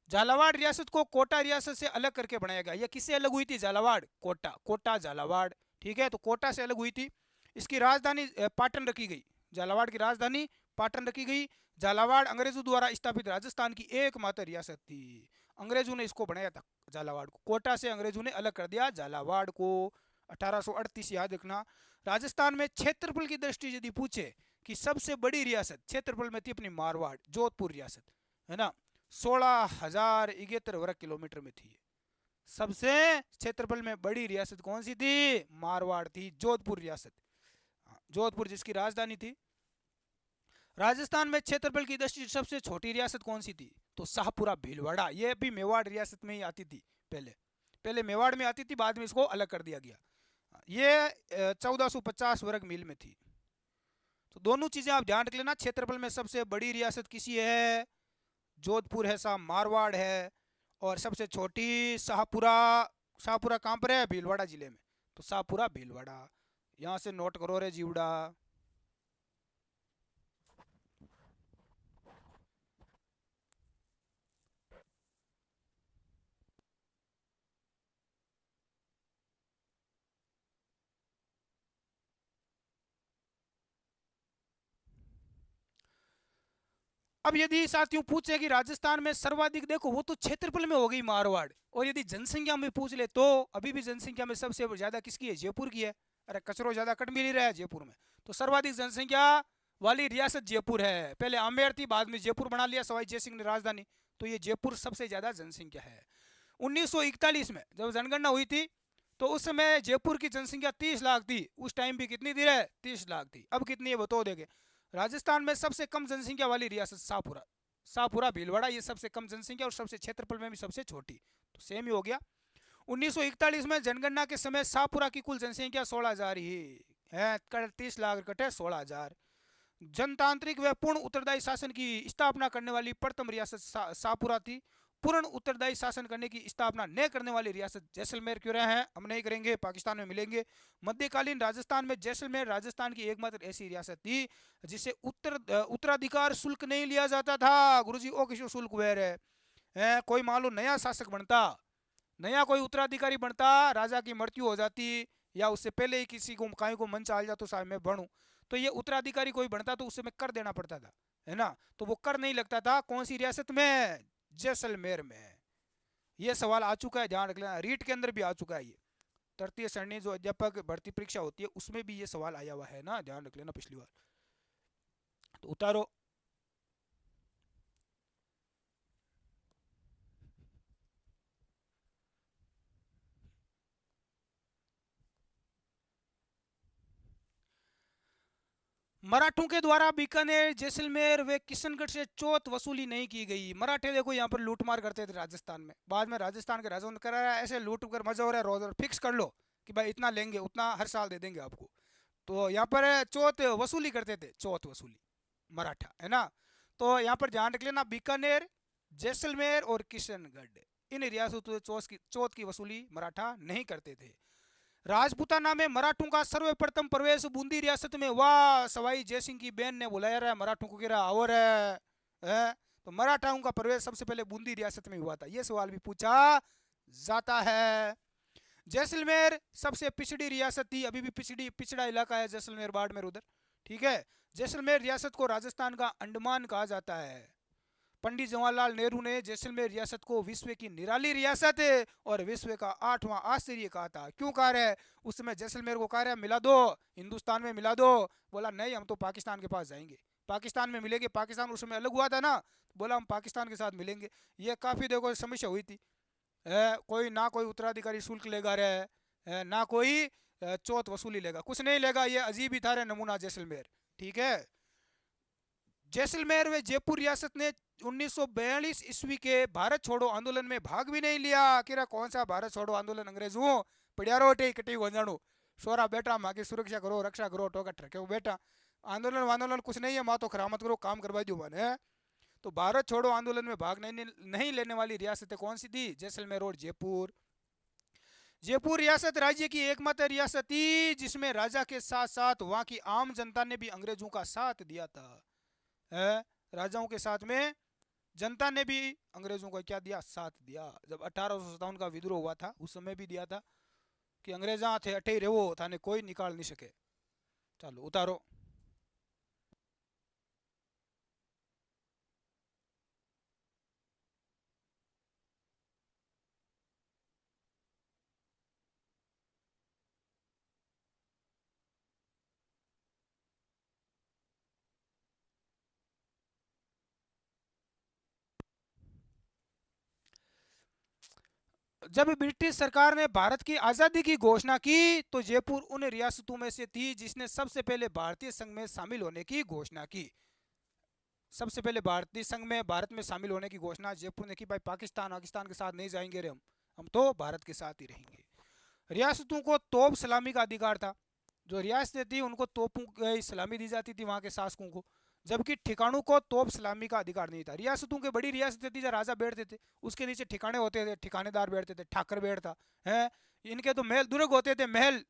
झालावाड़ रियासत को कोटा रियासत से अलग करके बनाया गया। यह किससे अलग हुई थी, झालावाड़, कोटा, कोटा झालावाड़, ठीक है। तो कोटा से अलग हुई थी। इसकी राजधानी पाटन रखी गई, झालावाड़ की राजधानी पाटन रखी गई। झालावाड़ अंग्रेजों द्वारा स्थापित राजस्थान की एकमात्र रियासत थी। अंग्रेजों ने इसको बनाया था झालावाड़ को, कोटा से अंग्रेजों ने अलग कर दिया झालावाड़ को 1838। याद रखना। राजस्थान में क्षेत्रफल की दृष्टि यदि पूछे कि सबसे बड़ी रियासत क्षेत्रफल में थी अपनी मारवाड़ जोधपुर रियासत, है ना, 16,071 वर्ग किलोमीटर में थी। सबसे क्षेत्रफल में बड़ी रियासत कौन सी थी? मारवाड़ थी, जोधपुर रियासत, जोधपुर जिसकी राजधानी थी। राजस्थान में क्षेत्रफल की दृष्टि से सबसे छोटी रियासत कौन सी थी? तो शाहपुरा भीलवाड़ा, ये भी मेवाड़ रियासत में ही आती थी। पहले पहले मेवाड़ में आती थी, बाद में इसको अलग कर दिया गया। ये 1450 वर्ग मील में थी। तो दोनों चीजें आप ध्यान रख लेना। क्षेत्रफल में सबसे बड़ी रियासत किसी है? जोधपुर है साहब, मारवाड़ है। और सबसे छोटी शाहपुरा। शाहपुरा कहाँ पर है? भीलवाड़ा जिले में। तो शाहपुरा भीलवाड़ा, यहाँ से नोट करो रे जीवड़ा। अब यदि साथियों पूछे कि राजस्थान में सर्वाधिक, देखो वो तो क्षेत्रफल में हो गई मारवाड़, और यदि जनसंख्या में पूछ ले तो अभी भी जनसंख्या में सबसे ज्यादा किसकी है? जयपुर की है। अरे कचरो ज्यादा कट मिल ही रहा है जयपुर में। तो सर्वाधिक जनसंख्या वाली रियासत जयपुर है। पहले आमेर थी, बाद में जयपुर बना लिया सवाई जय सिंह ने राजधानी। तो ये जयपुर सबसे ज्यादा जनसंख्या है। 1941 में जब जनगणना हुई थी तो उस समय जयपुर की जनसंख्या 30 लाख थी। उस टाइम भी कितनी थी रे? 30 लाख थी। अब कितनी है बताओ देंगे। राजस्थान में सबसे कम जनसंख्या वाली रियासत शाहपुरा, शाहपुरा भीलवाड़ा, ये सबसे कम जनसंख्या और सबसे क्षेत्रफल में भी सबसे छोटी। तो सेम ही हो गया। 1941 में जनगणना के समय शाहपुरा की कुल जनसंख्या 16,000 ही है। 30 लाख कटे 16,000। जनतांत्रिक व पूर्ण उत्तरदायी शासन की स्थापना करने वाली प्रथम रियासत शाहपुरा थी। पूर्ण उत्तरदायी शासन करने की स्थापना न करने वाली रियासत जैसलमेर क्यों रहे हैं? हम नहीं करेंगे, पाकिस्तान में मिलेंगे। मध्यकालीन राजस्थान में जैसलमेर राजस्थान की एकमात्र ऐसी रियासत थी जिसे उत्तराधिकार शुल्क नहीं लिया जाता था। गुरुजी ओ किशोर शुल्क वेर है। कोई मान लो नया शासक बनता, नया कोई उत्तराधिकारी बनता, राजा की मृत्यु हो जाती या उससे पहले ही किसी को कहीं को मन चाल जाता तो साहब मैं बनूं, तो ये उत्तराधिकारी कोई बनता तो उससे मैं कर देना पड़ता था, है ना। तो वो कर नहीं लगता था। कौन सी रियासत में? जैसलमेर में। ये सवाल आ चुका है, ध्यान रख लेना। रीट के अंदर भी आ चुका है ये। तृतीय श्रेणी जो अध्यापक भर्ती परीक्षा होती है उसमें भी ये सवाल आया हुआ है ना, ध्यान रख लेना पिछली बार। तो उतारो। मराठों के द्वारा बीकानेर, जैसलमेर व किशनगढ़ से चौथ वसूली नहीं की गई। मराठे देखो यहाँ पर लूटमार करते थे राजस्थान में। बाद में राजस्थान के राजाओं ने करा ऐसे लूट कर मजा हो रहा है, रोज फिक्स कर लो कि भाई इतना लेंगे, उतना हर साल दे देंगे आपको। तो यहाँ पर चौथ वसूली करते थे, चौथ वसूली मराठा, है ना। तो यहाँ पर ध्यान रख लेना, बीकानेर, जैसलमेर और किशनगढ़, इन रियासतों से चौथ की वसूली मराठा नहीं करते थे। राजपूताना में मराठों का सर्वप्रथम प्रवेश बूंदी रियासत में हुआ। सवाई जयसिंह की बहन ने बुलाया रहा मराठों को, गिरा और है। तो मराठाओं का प्रवेश सबसे पहले बूंदी रियासत में हुआ था। यह सवाल भी पूछा जाता है। जैसलमेर सबसे पिछड़ी रियासत थी, अभी भी पिछड़ा इलाका है जैसलमेर, बाड़मेर उधर, ठीक है। जैसलमेर रियासत को राजस्थान का अंडमान कहा जाता है। पंडित जवाहरलाल नेहरू ने जैसलमेर रियासत को विश्व की निराली रियासत और विश्व का 8वां आश्चर्य कहा था। क्यों कहा रहे? उस समय जैसलमेर को कहा रहे मिला दो, हिंदुस्तान में मिला दो। बोला नहीं, हम तो पाकिस्तान के पास जाएंगे, पाकिस्तान में मिलेंगे। पाकिस्तान उस समय अलग हुआ था ना, बोला हम पाकिस्तान के साथ मिलेंगे। ये काफ़ी देखो समस्या हुई थी। कोई ना कोई उत्तराधिकारी शुल्क लेगा रहे, ना कोई चौथ वसूली लेगा, कुछ नहीं लेगा। ये अजीब ही था रे नमूना जैसलमेर, ठीक है। जैसलमेर व जयपुर रियासत ने 1942 ईस्वी के भारत छोड़ो आंदोलन में भाग भी नहीं लिया। कि कौन सा भारत छोड़ो आंदोलन? अंग्रेजों पड़ियारो टे कटी वंजाणु सोरा बेटा माँ की सुरक्षा करो, रक्षा करो, टोकट रखे बेटा। आंदोलन वांदोलन कुछ नहीं है, माँ तो खरामत करो, काम करवा दो मैंने। तो भारत छोड़ो आंदोलन में भाग नहीं लेने वाली रियासतें कौन सी थी? जैसलमेर और जयपुर। जयपुर रियासत राज्य की एकमात्र रियासत थी जिसमें राजा के साथ साथ वहां की आम जनता ने भी अंग्रेजों का साथ दिया था। है, राजाओं के साथ में जनता ने भी अंग्रेजों का क्या दिया? साथ दिया। जब 1857 का विद्रोह हुआ था उस समय भी दिया था कि अंग्रेजा थे अठे रेवो थाने कोई निकाल नहीं सके। चलो उतारो। जब ब्रिटिश सरकार ने भारत की आज़ादी की घोषणा की तो जयपुर उन रियासतों में से थी जिसने सबसे पहले भारतीय संघ में शामिल होने की घोषणा की। सबसे पहले भारतीय संघ में भारत में शामिल होने की घोषणा जयपुर ने की। भाई पाकिस्तान के साथ नहीं जाएंगे रे, हम तो भारत के साथ ही रहेंगे। रियासतों को तोप सलामी का अधिकार था। जो रियासतें थी उनको तोपों की सलामी दी जाती थी वहां के शासकों को, जबकि ठिकानों को तोप सलामी का अधिकार नहीं था। रियासतों के बड़ी रियासतें थी जहाँ राजा बैठते थे, उसके नीचे ठिकाने होते थे, ठिकानेदार बैठते थे, ठाकर बैठता है। इनके तो महल दुर्ग होते थे, महल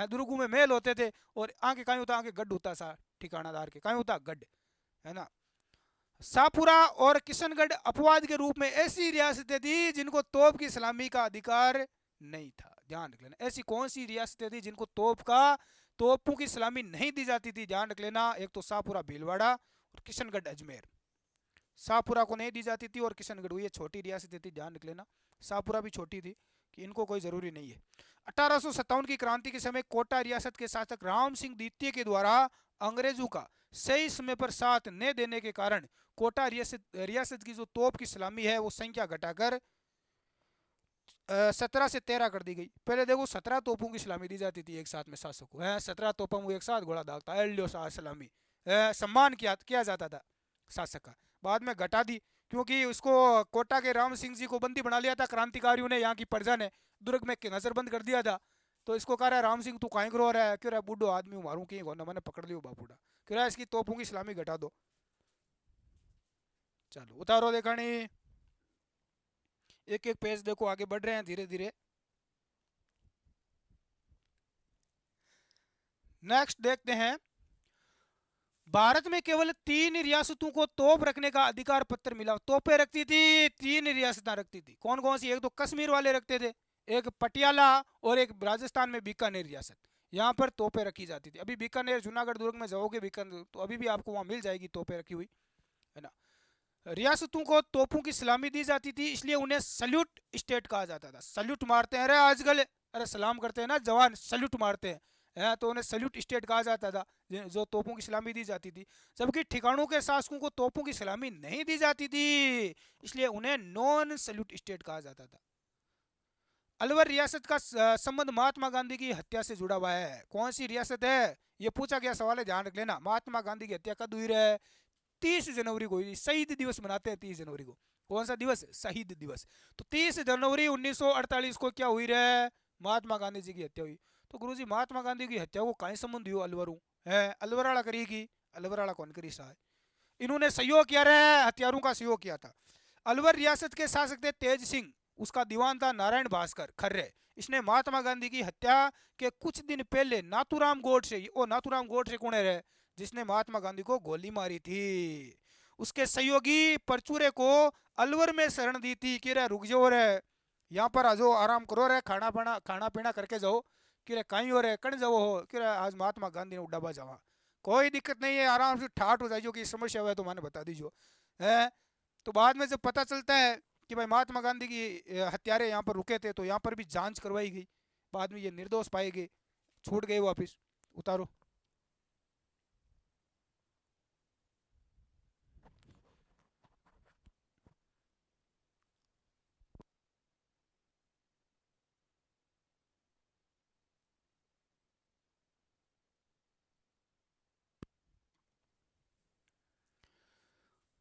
दुर्गों में महल होते थे, और आगे कहीं होता आगे गढ़ होता सा ठिकानादार के, कहीं होता गढ़, है ना। शाहपुरा और किशनगढ़ अपवाद के रूप में ऐसी रियासतें थी जिनको तोप की सलामी का अधिकार नहीं था। ध्यान रख लेना, ऐसी कौन सी रियासतें थी जिनको तोपों की सलामी नहीं दी जाती थी। ध्यान रख लेना, एक तो शाहपुरा भीलवाड़ा और किशनगढ़ अजमेर। शाहपुरा को नहीं दी जाती थी और किशनगढ़, ये छोटी रियासतें थी, ध्यान रख लेना। शाहपुरा भी छोटी थी कि इनको कोई जरूरी नहीं है। 1857 की क्रांति के समय कोटा रियासत के शासक राम सिंह द्वितीय के द्वारा अंग्रेजों का सही समय पर साथ न देने के कारण कोटा रियासत की जो तोप की सलामी है वो संख्या घटाकर 17 से 13 कर दी गई। पहले देखो 17 तोपों की सलामी दी जाती थी एक साथ में शासक को, 17 तोपों को एक साथ घोड़ा दागता एलियो सलामी, सम्मान किया जाता था शासक का। बाद में घटा दी क्योंकि उसको कोटा के राम सिंह जी को बंदी बना लिया था क्रांतिकारियों ने, यहाँ की प्रजा ने दुर्ग में नजरबंद कर दिया था। तो इसको कह रहा है राम सिंह तू काहे रो रहा है, क्यों रहा बूढ़ो आदमी मारूं की मैंने पकड़ लियो बापूडा, क्यों रहा इसकी तोपों की सलामी घटा दो। चलो उतारो देखानी, एक एक पेज देखो, आगे बढ़ रहे हैं धीरे धीरे। नेक्स्ट देखते हैं, भारत में केवल 3 रियासतों को तोप रखने का अधिकार पत्र मिला। तोपें रखती थी 3 रियासतें रखती थी, कौन कौन सी, एक तो कश्मीर वाले रखते थे, एक पटियाला, और एक राजस्थान में बीकानेर रियासत, यहाँ पर तोपें रखी जाती थी। अभी बीकानेर जूनागढ़ दुर्ग में जाओगे बीकानेर तो अभी भी आपको वहां मिल जाएगी तोपें रखी हुई, है ना। रियासतों को तोपों की सलामी दी जाती थी, इसलिए उन्हें सल्यूट स्टेट कहा जाता था। सल्यूट मारते हैं अरे आजकल, अरे सलाम करते हैं ना जवान, सल्यूट मारते हैं, तो उन्हें सल्यूट स्टेट कहा जाता था जो तोपों की सलामी दी जाती थी। जबकि ठिकानों के शासकों को तोपों की सलामी नहीं दी जाती थी, इसलिए उन्हें नॉन सल्यूट स्टेट कहा जाता था। अलवर रियासत का संबंध महात्मा गांधी की हत्या से जुड़ा हुआ है। कौन सी रियासत है, ये पूछा गया सवाल है, ध्यान रख लेना। महात्मा गांधी की हत्या कब हुई है, 30 जनवरी को हुई। शहीद दिवस मनाते हैं 30 जनवरी को। कौन सा दिवस, शहीद दिवस। तो 30 जनवरी 1948 को क्या हुई रे, महात्मा गांधी जी की हत्या हुई। तो गुरुजी महात्मा गांधी की हत्या को कहीं संबंध हुआ अलवरू है, अलवराला करी की, अलवराला कौन करी सा, इन्होंने सहयोग किया रे, हत्यारों का सहयोग किया था। अलवर रियासत के शासक थे तेज सिंह, उसका दीवान था नारायण भास्कर खर्रे। इसने महात्मा गांधी की हत्या के कुछ दिन पहले नाथूराम गोडसे, ओ नाथूराम गोडसे कौन है रे, जिसने महात्मा गांधी को गोली मारी थी, उसके सहयोगी परचूरे को अलवर में शरण दी थी कि रे रुक जाओ रे, यहाँ पर आ जाओ, आराम करो रे, खाना पीना करके जाओ, कि रे कहीं हो रे कण जाओ हो, कि रे आज महात्मा गांधी ने उड़ाबा जावा, कोई दिक्कत नहीं है, आराम से ठाट हो जाइए कि समस्या है तो मैंने बता दीजिए, है। तो बाद में जब पता चलता है कि भाई महात्मा गांधी की हत्यारे यहाँ पर रुके थे तो यहाँ पर भी जांच करवाई गई, बाद में ये निर्दोष पाए गए, छूट गए वापिस। उतारो।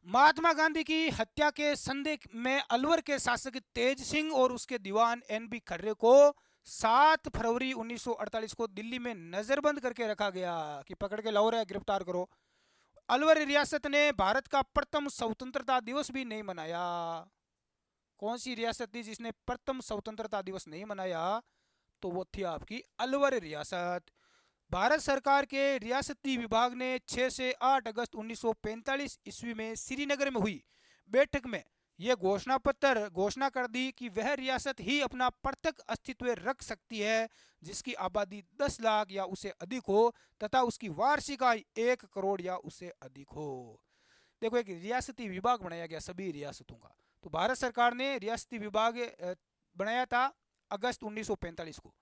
महात्मा गांधी की हत्या के संदेह में अलवर के शासक तेज सिंह और उसके दीवान एन बी खर्रे को 7 फरवरी 1948 को दिल्ली में नजरबंद करके रखा गया कि पकड़ के लाओ रे, गिरफ्तार करो। अलवर रियासत ने भारत का प्रथम स्वतंत्रता दिवस भी नहीं मनाया। कौन सी रियासत थी जिसने प्रथम स्वतंत्रता दिवस नहीं मनाया, तो वो थी आपकी अलवर रियासत। भारत सरकार के रियासती विभाग ने 6 से 8 अगस्त 1945 ईस्वी में श्रीनगर में हुई बैठक में यह घोषणा कर दी कि वह रियासत ही अपना पृथक अस्तित्व रख सकती है जिसकी आबादी 10 लाख या उससे अधिक हो तथा उसकी वार्षिक आय 1 करोड़ या उससे अधिक हो। देखो एक रियासती विभाग बनाया गया सभी रियासतों का। तो भारत सरकार ने रियासती विभाग बनाया था अगस्त 1945 को।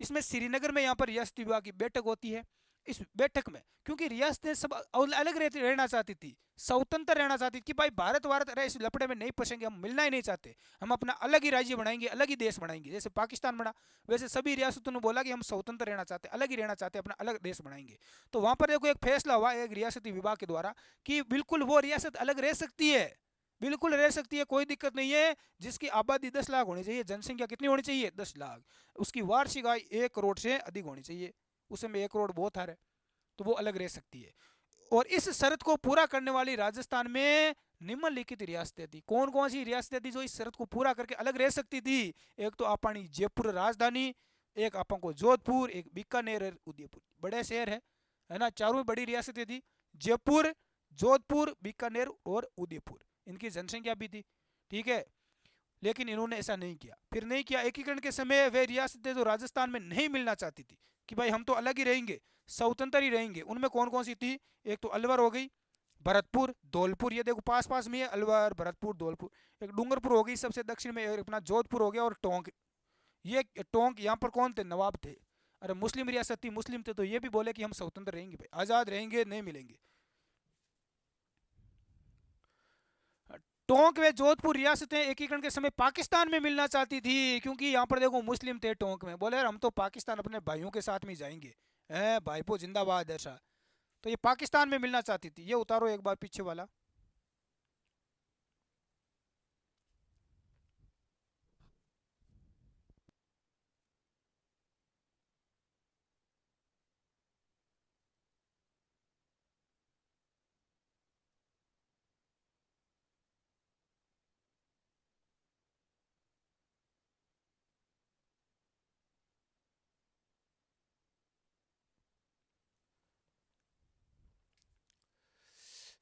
इसमें श्रीनगर में यहाँ पर रियासती विभाग की बैठक होती है। इस बैठक में क्योंकि रियासतें सब अलग रहना चाहती थी, स्वतंत्र रहना चाहती थी कि भाई भारत भारत अरे इस लपड़े में नहीं फंसेंगे, हम मिलना ही नहीं चाहते, हम अपना अलग ही राज्य बनाएंगे, अलग ही देश बनाएंगे। जैसे पाकिस्तान बना वैसे सभी रियासतों ने बोला कि हम स्वतंत्र रहना चाहते, अलग ही रहना चाहते, अपना अलग देश बनाएंगे। तो वहां पर देखो एक फैसला हुआ एक रियासती विभाग के द्वारा कि बिल्कुल वो रियासत अलग रह सकती है, बिल्कुल रह सकती है, कोई दिक्कत नहीं है। जिसकी आबादी 10 लाख होनी चाहिए, जनसंख्या कितनी होनी चाहिए 10 लाख, उसकी वार्षिक आय 1 करोड़ से अधिक होनी चाहिए, उसमें 1 करोड़ बहुत है, तो वो अलग रह सकती है। और इस शर्त को पूरा करने वाली राजस्थान में निम्नलिखित रियासतें थी। कौन कौन सी रियासतें थी जो इस शर्त को पूरा करके अलग रह सकती थी? एक तो अपनी जयपुर राजधानी, एक अपन को जोधपुर, एक बीकानेर और उदयपुर, बड़े शहर है ना, चारों बड़ी रियासतें थी, जयपुर, जोधपुर, बीकानेर और उदयपुर, इनकी जनसंख्या भी थी, ठीक है। लेकिन इन्होंने ऐसा नहीं किया। फिर नहीं किया, एकीकरण के समय वे रियासतें जो राजस्थान में नहीं मिलना चाहती थी कि भाई हम तो अलग ही रहेंगे, स्वतंत्र ही रहेंगे, उनमें कौन कौन सी थी? एक तो अलवर हो गई, भरतपुर, धौलपुर, ये देखो पास पास में है, अलवर, भरतपुर, धौलपुर। एक डूंगरपुर हो गई सबसे दक्षिण में, और अपना जोधपुर हो गया, और टोंक। ये टोंक यहाँ पर कौन थे? नवाब थे। अरे मुस्लिम रियासत थी, मुस्लिम थे, तो ये भी बोले कि हम स्वतंत्र रहेंगे भाई, आज़ाद रहेंगे, नहीं मिलेंगे। टोंक व जोधपुर रियासतें एकीकरण के समय पाकिस्तान में मिलना चाहती थी, क्योंकि यहाँ पर देखो मुस्लिम थे टोंक में, बोले यार हम तो पाकिस्तान अपने भाइयों के साथ में जाएंगे, है भाईपो जिंदाबाद ऐसा। तो ये पाकिस्तान में मिलना चाहती थी। ये उतारो एक बार पीछे वाला।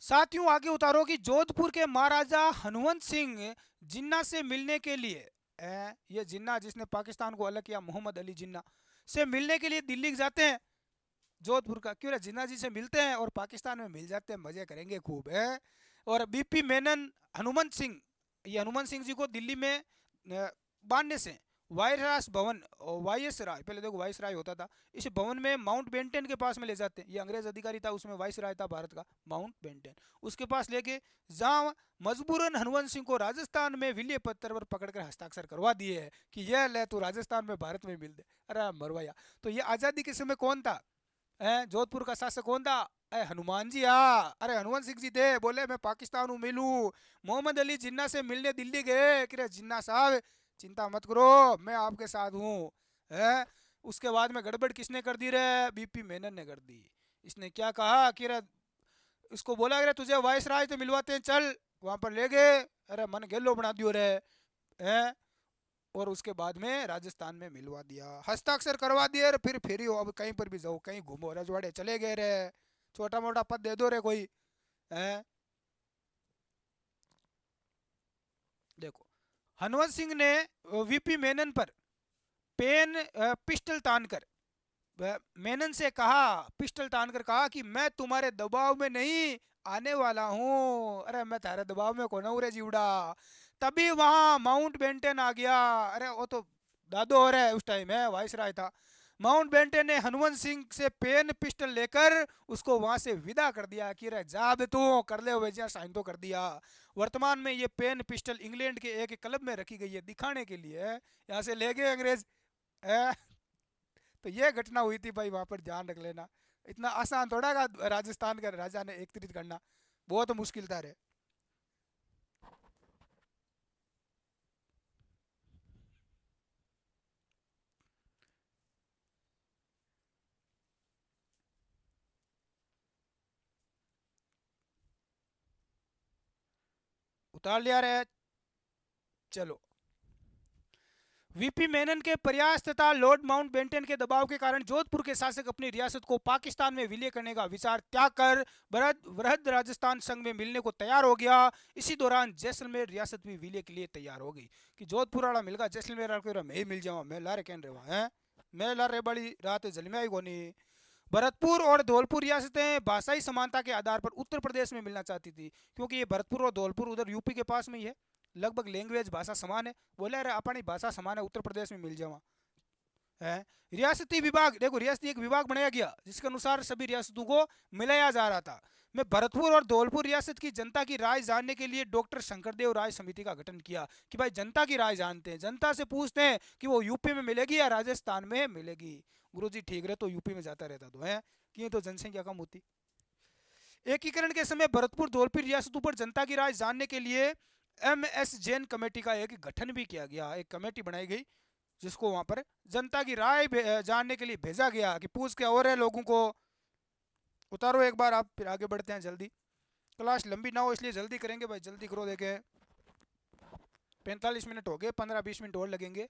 साथियों आगे उतारो कि जोधपुर के महाराजा हनुमंत सिंह जिन्ना से मिलने के लिए, ये जिन्ना जिसने पाकिस्तान को अलग किया, मोहम्मद अली जिन्ना से मिलने के लिए दिल्ली जाते हैं। जोधपुर का क्यों, जिन्ना जी से मिलते हैं और पाकिस्तान में मिल जाते हैं, मजे करेंगे खूब है। और बीपी मेनन, हनुमंत सिंह, ये हनुमंत सिंह जी को दिल्ली में बांधने से वायसराय भवन, वायसराय, पहले देखो वायसराय होता था, इस भवन में माउंट बेंटन के पास में ले जाते हैं। ये अंग्रेज अधिकारी था, उसमें वायसराय था भारत का, माउंट बेंटन, उसके पास लेके जहाँ मजबूरन हनुमंत सिंह को राजस्थान में विलय पत्र पर पकड़कर हस्ताक्षर करवा दिए है कि यह ले तू राजस्थान में भारत में मिल दे। अरे मरवाया। तो ये आज़ादी के समय कौन था? जोधपुर का शासक कौन था? हनुमान जी। हाँ, अरे हनुमान सिंह जी थे, बोले मैं पाकिस्तान हूँ मिलू। मोहम्मद अली जिन्ना से मिलने दिल्ली गए कि जिन्ना साहब चिंता मत करो, मैं आपके साथ हूँ। है उसके बाद में गड़बड़ किसने कर दी रे? बीपी मेनन ने कर दी। इसने क्या कहा कि रे, इसको बोला अरे तुझे वाइस राय तो मिलवाते हैं, चल वहां पर ले गए, अरे मन गेलो बना दियो रे। है और उसके बाद में राजस्थान में मिलवा दिया, हस्ताक्षर करवा दिए रे, फिर हो अब कहीं पर भी जाओ, कहीं घूमो, रजवाड़े चले गए रे, छोटा मोटा पद दे दो रे कोई। है देखो, हनुमंत सिंह ने वीपी मेनन पर पेन पिस्टल तानकर, मेनन से कहा, पिस्टल तानकर कहा कि मैं तुम्हारे दबाव में नहीं आने वाला हूँ। अरे मैं तारे दबाव में कौन हूँ रे जीवड़ा। तभी वहां माउंट बेंटन आ गया। अरे वो तो दादो हो रहा है, उस टाइम है वाइस राय था। माउंट बेंटन ने हनुमंत सिंह से पेन पिस्टल लेकर उसको वहां से विदा कर दिया कि रे जा बे तू, कर ले हुए साइन तो कर दिया। वर्तमान में ये पेन पिस्टल इंग्लैंड के एक क्लब में रखी गई है दिखाने के लिए, यहाँ से ले गए अंग्रेज। तो ये घटना हुई थी भाई, वहां पर ध्यान रख लेना। इतना आसान थोड़ा का राजस्थान का राजा ने एकत्रित करना, बहुत मुश्किल था रे। उतार लिया रे। चलो, वीपी मेनन के प्रयास तथा लॉर्ड माउंटबेटन के दबाव के कारण जोधपुर के शासक अपनी रियासत को पाकिस्तान में विलय करने का विचार त्याग कर वृहद राजस्थान संघ में मिलने को तैयार हो गया। इसी दौरान जैसलमेर रियासत भी विलय के लिए तैयार हो गई कि जोधपुर वाला मिल गया, जैसलमेर वाला मैं ही मिल जाऊँ, मैं लारे कहन रहा है, मैं ला रे बड़ी रात जलमे आई गोनी। भरतपुर और धौलपुर रियासतें भाषाई समानता के आधार पर उत्तर प्रदेश में मिलना चाहती थी, क्योंकि ये भरतपुर और धौलपुर उधर यूपी के पास में ही है, लगभग लैंग्वेज भाषा समान है। बोले अरे अपनी भाषा समान है, उत्तर प्रदेश में मिल जावा। है। रियासती विभाग, देखो रियासती एक विभाग बनाया गया जिसके अनुसार सभी रियासतों को मिलाया जा रहा था। मैं भरतपुर और धौलपुर रियासत की जनता की राय जानने के लिए डॉक्टर शंकरदेव राय समिति का गठन किया कि भाई जनता की राय जानते हैं, जनता से पूछते हैं कि वो यूपी में मिलेगी या राजस्थान में मिलेगी। गुरुजी ठीक रहे तो यूपी में जाता रहता तो है कि तो जनसंख्या कम होती। एकीकरण के समय भरतपुर धौलपुर रियासतों पर जनता की राय जानने के लिए MS जैन कमेटी का एक गठन भी किया गया, एक कमेटी बनाई गई जिसको वहां पर जनता की राय जानने के लिए भेजा गया कि पूछ के और है लोगों को। उतारो एक बार आप, फिर आगे बढ़ते हैं जल्दी। क्लास लंबी ना हो इसलिए जल्दी करेंगे भाई, जल्दी करो। देखे 45 मिनट हो गए, 15-20 मिनट और लगेंगे।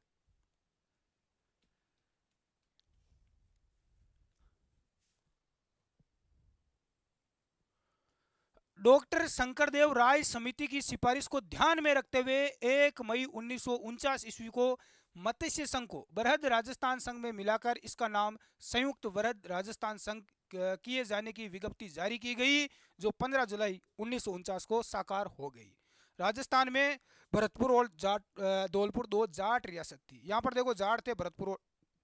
डॉक्टर शंकरदेव राय समिति की सिफारिश को ध्यान में रखते हुए 1 मई 1949 ईस्वी को मत्स्य संघ को बृहद राजस्थान संघ में मिलाकर इसका नाम संयुक्त वृहद राजस्थान संघ किए जाने की विज्ञप्ति जारी की गई, जो 15 जुलाई 1949 को साकार हो गई। राजस्थान में भरतपुर और जाट धौलपुर दो जाट रियासत थी। यहाँ पर देखो जाट थे भरतपुर और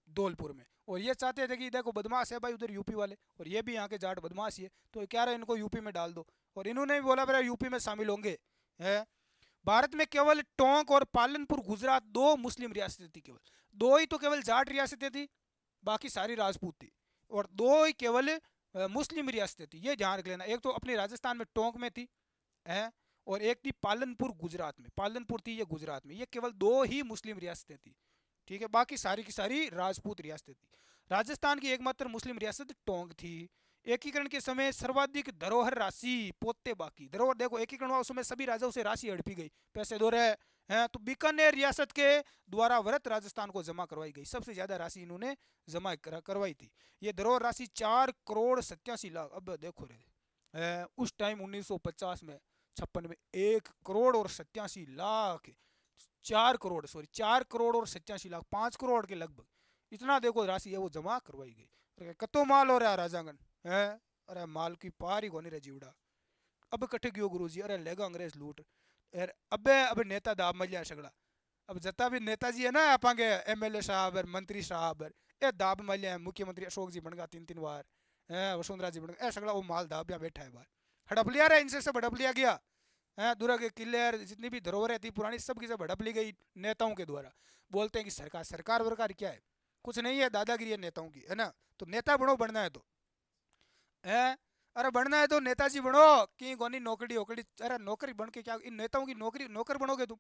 धौलपुर में, और ये चाहते थे कि देखो बदमाश है भाई उधर यूपी वाले, और ये भी यहाँ के जाट बदमाश ही है, तो क्या रहा इनको यूपी में डाल दो, और इन्होंने भी बोला मेरा यूपी में शामिल होंगे। है भारत में केवल टोंक और पालनपुर गुजरात दो मुस्लिम रियासतें थी, केवल दो ही तो केवल जाट रियासतें थी, बाकी सारी राजपूत थी, और दो ही केवल मुस्लिम रियासतें थी। ये ध्यान रख लेना, एक तो अपने राजस्थान में टोंक में थी, है, और एक थी पालनपुर गुजरात में, पालनपुर थी ये गुजरात में, ये केवल दो ही मुस्लिम रियासतें थी। ठीक है, बाकी सारी की सारी राजपूत रियासतें थी। राजस्थान की एकमात्र मुस्लिम रियासत टोंक थी। एकीकरण के समय सर्वाधिक धरोहर राशि पोते बाकी, धरोहर देखो एकीकरण हुआ उस समय सभी राजाओं से राशि हड़पी गई, पैसे दो रहे हैं, तो बीकानेर रियासत के द्वारा वरत राजस्थान को जमा करवाई गई, सबसे ज्यादा राशि इन्होंने जमा करवाई थी। ये धरोहर राशि 4 करोड़ 87 लाख। अब देखो रे उस टाइम 1950 में 56 में 1 करोड़ और 87 लाख, 4 करोड़ सॉरी 4 करोड़ और 87 लाख, 5 करोड़ के लगभग, इतना देखो राशि है वो जमा करवाई गई। कतो माल हो रहा राजागण है, अरे माल की पार ही कोनी रे जीवड़ा। अब कटे गयो गुरुजी, अरे लेगा अंग्रेज लूट, यार अब नेता दाब मलिया सगड़ा। अब जता भी नेताजी है ना आपांगे MLA साहब और मंत्री साहब ए दाब मलिया, मुख्यमंत्री अशोक जी बन गया 3-3 बार, वसुंधरा जी बन गया, सगड़ा वो माल दाब बैठा है बार, हड़प लिया रे इनसे, सब हड़प लिया गया है। दूरा के किले जितनी भी धरोहरें थी पुरानी सब की सब हड़प ली गई नेताओं के द्वारा। बोलते हैं कि सरकार सरकार वरकार क्या है, कुछ नहीं है, दादागिरी है नेताओं की, है ना। तो नेता बनो, बनना है तो है, अरे बनना है तो नेताजी बनो, कि गोनी नौकरी ओकड़ी, अरे नौकरी बन के क्या, इन नेताओं की नौकरी नौकर बनोगे तुम।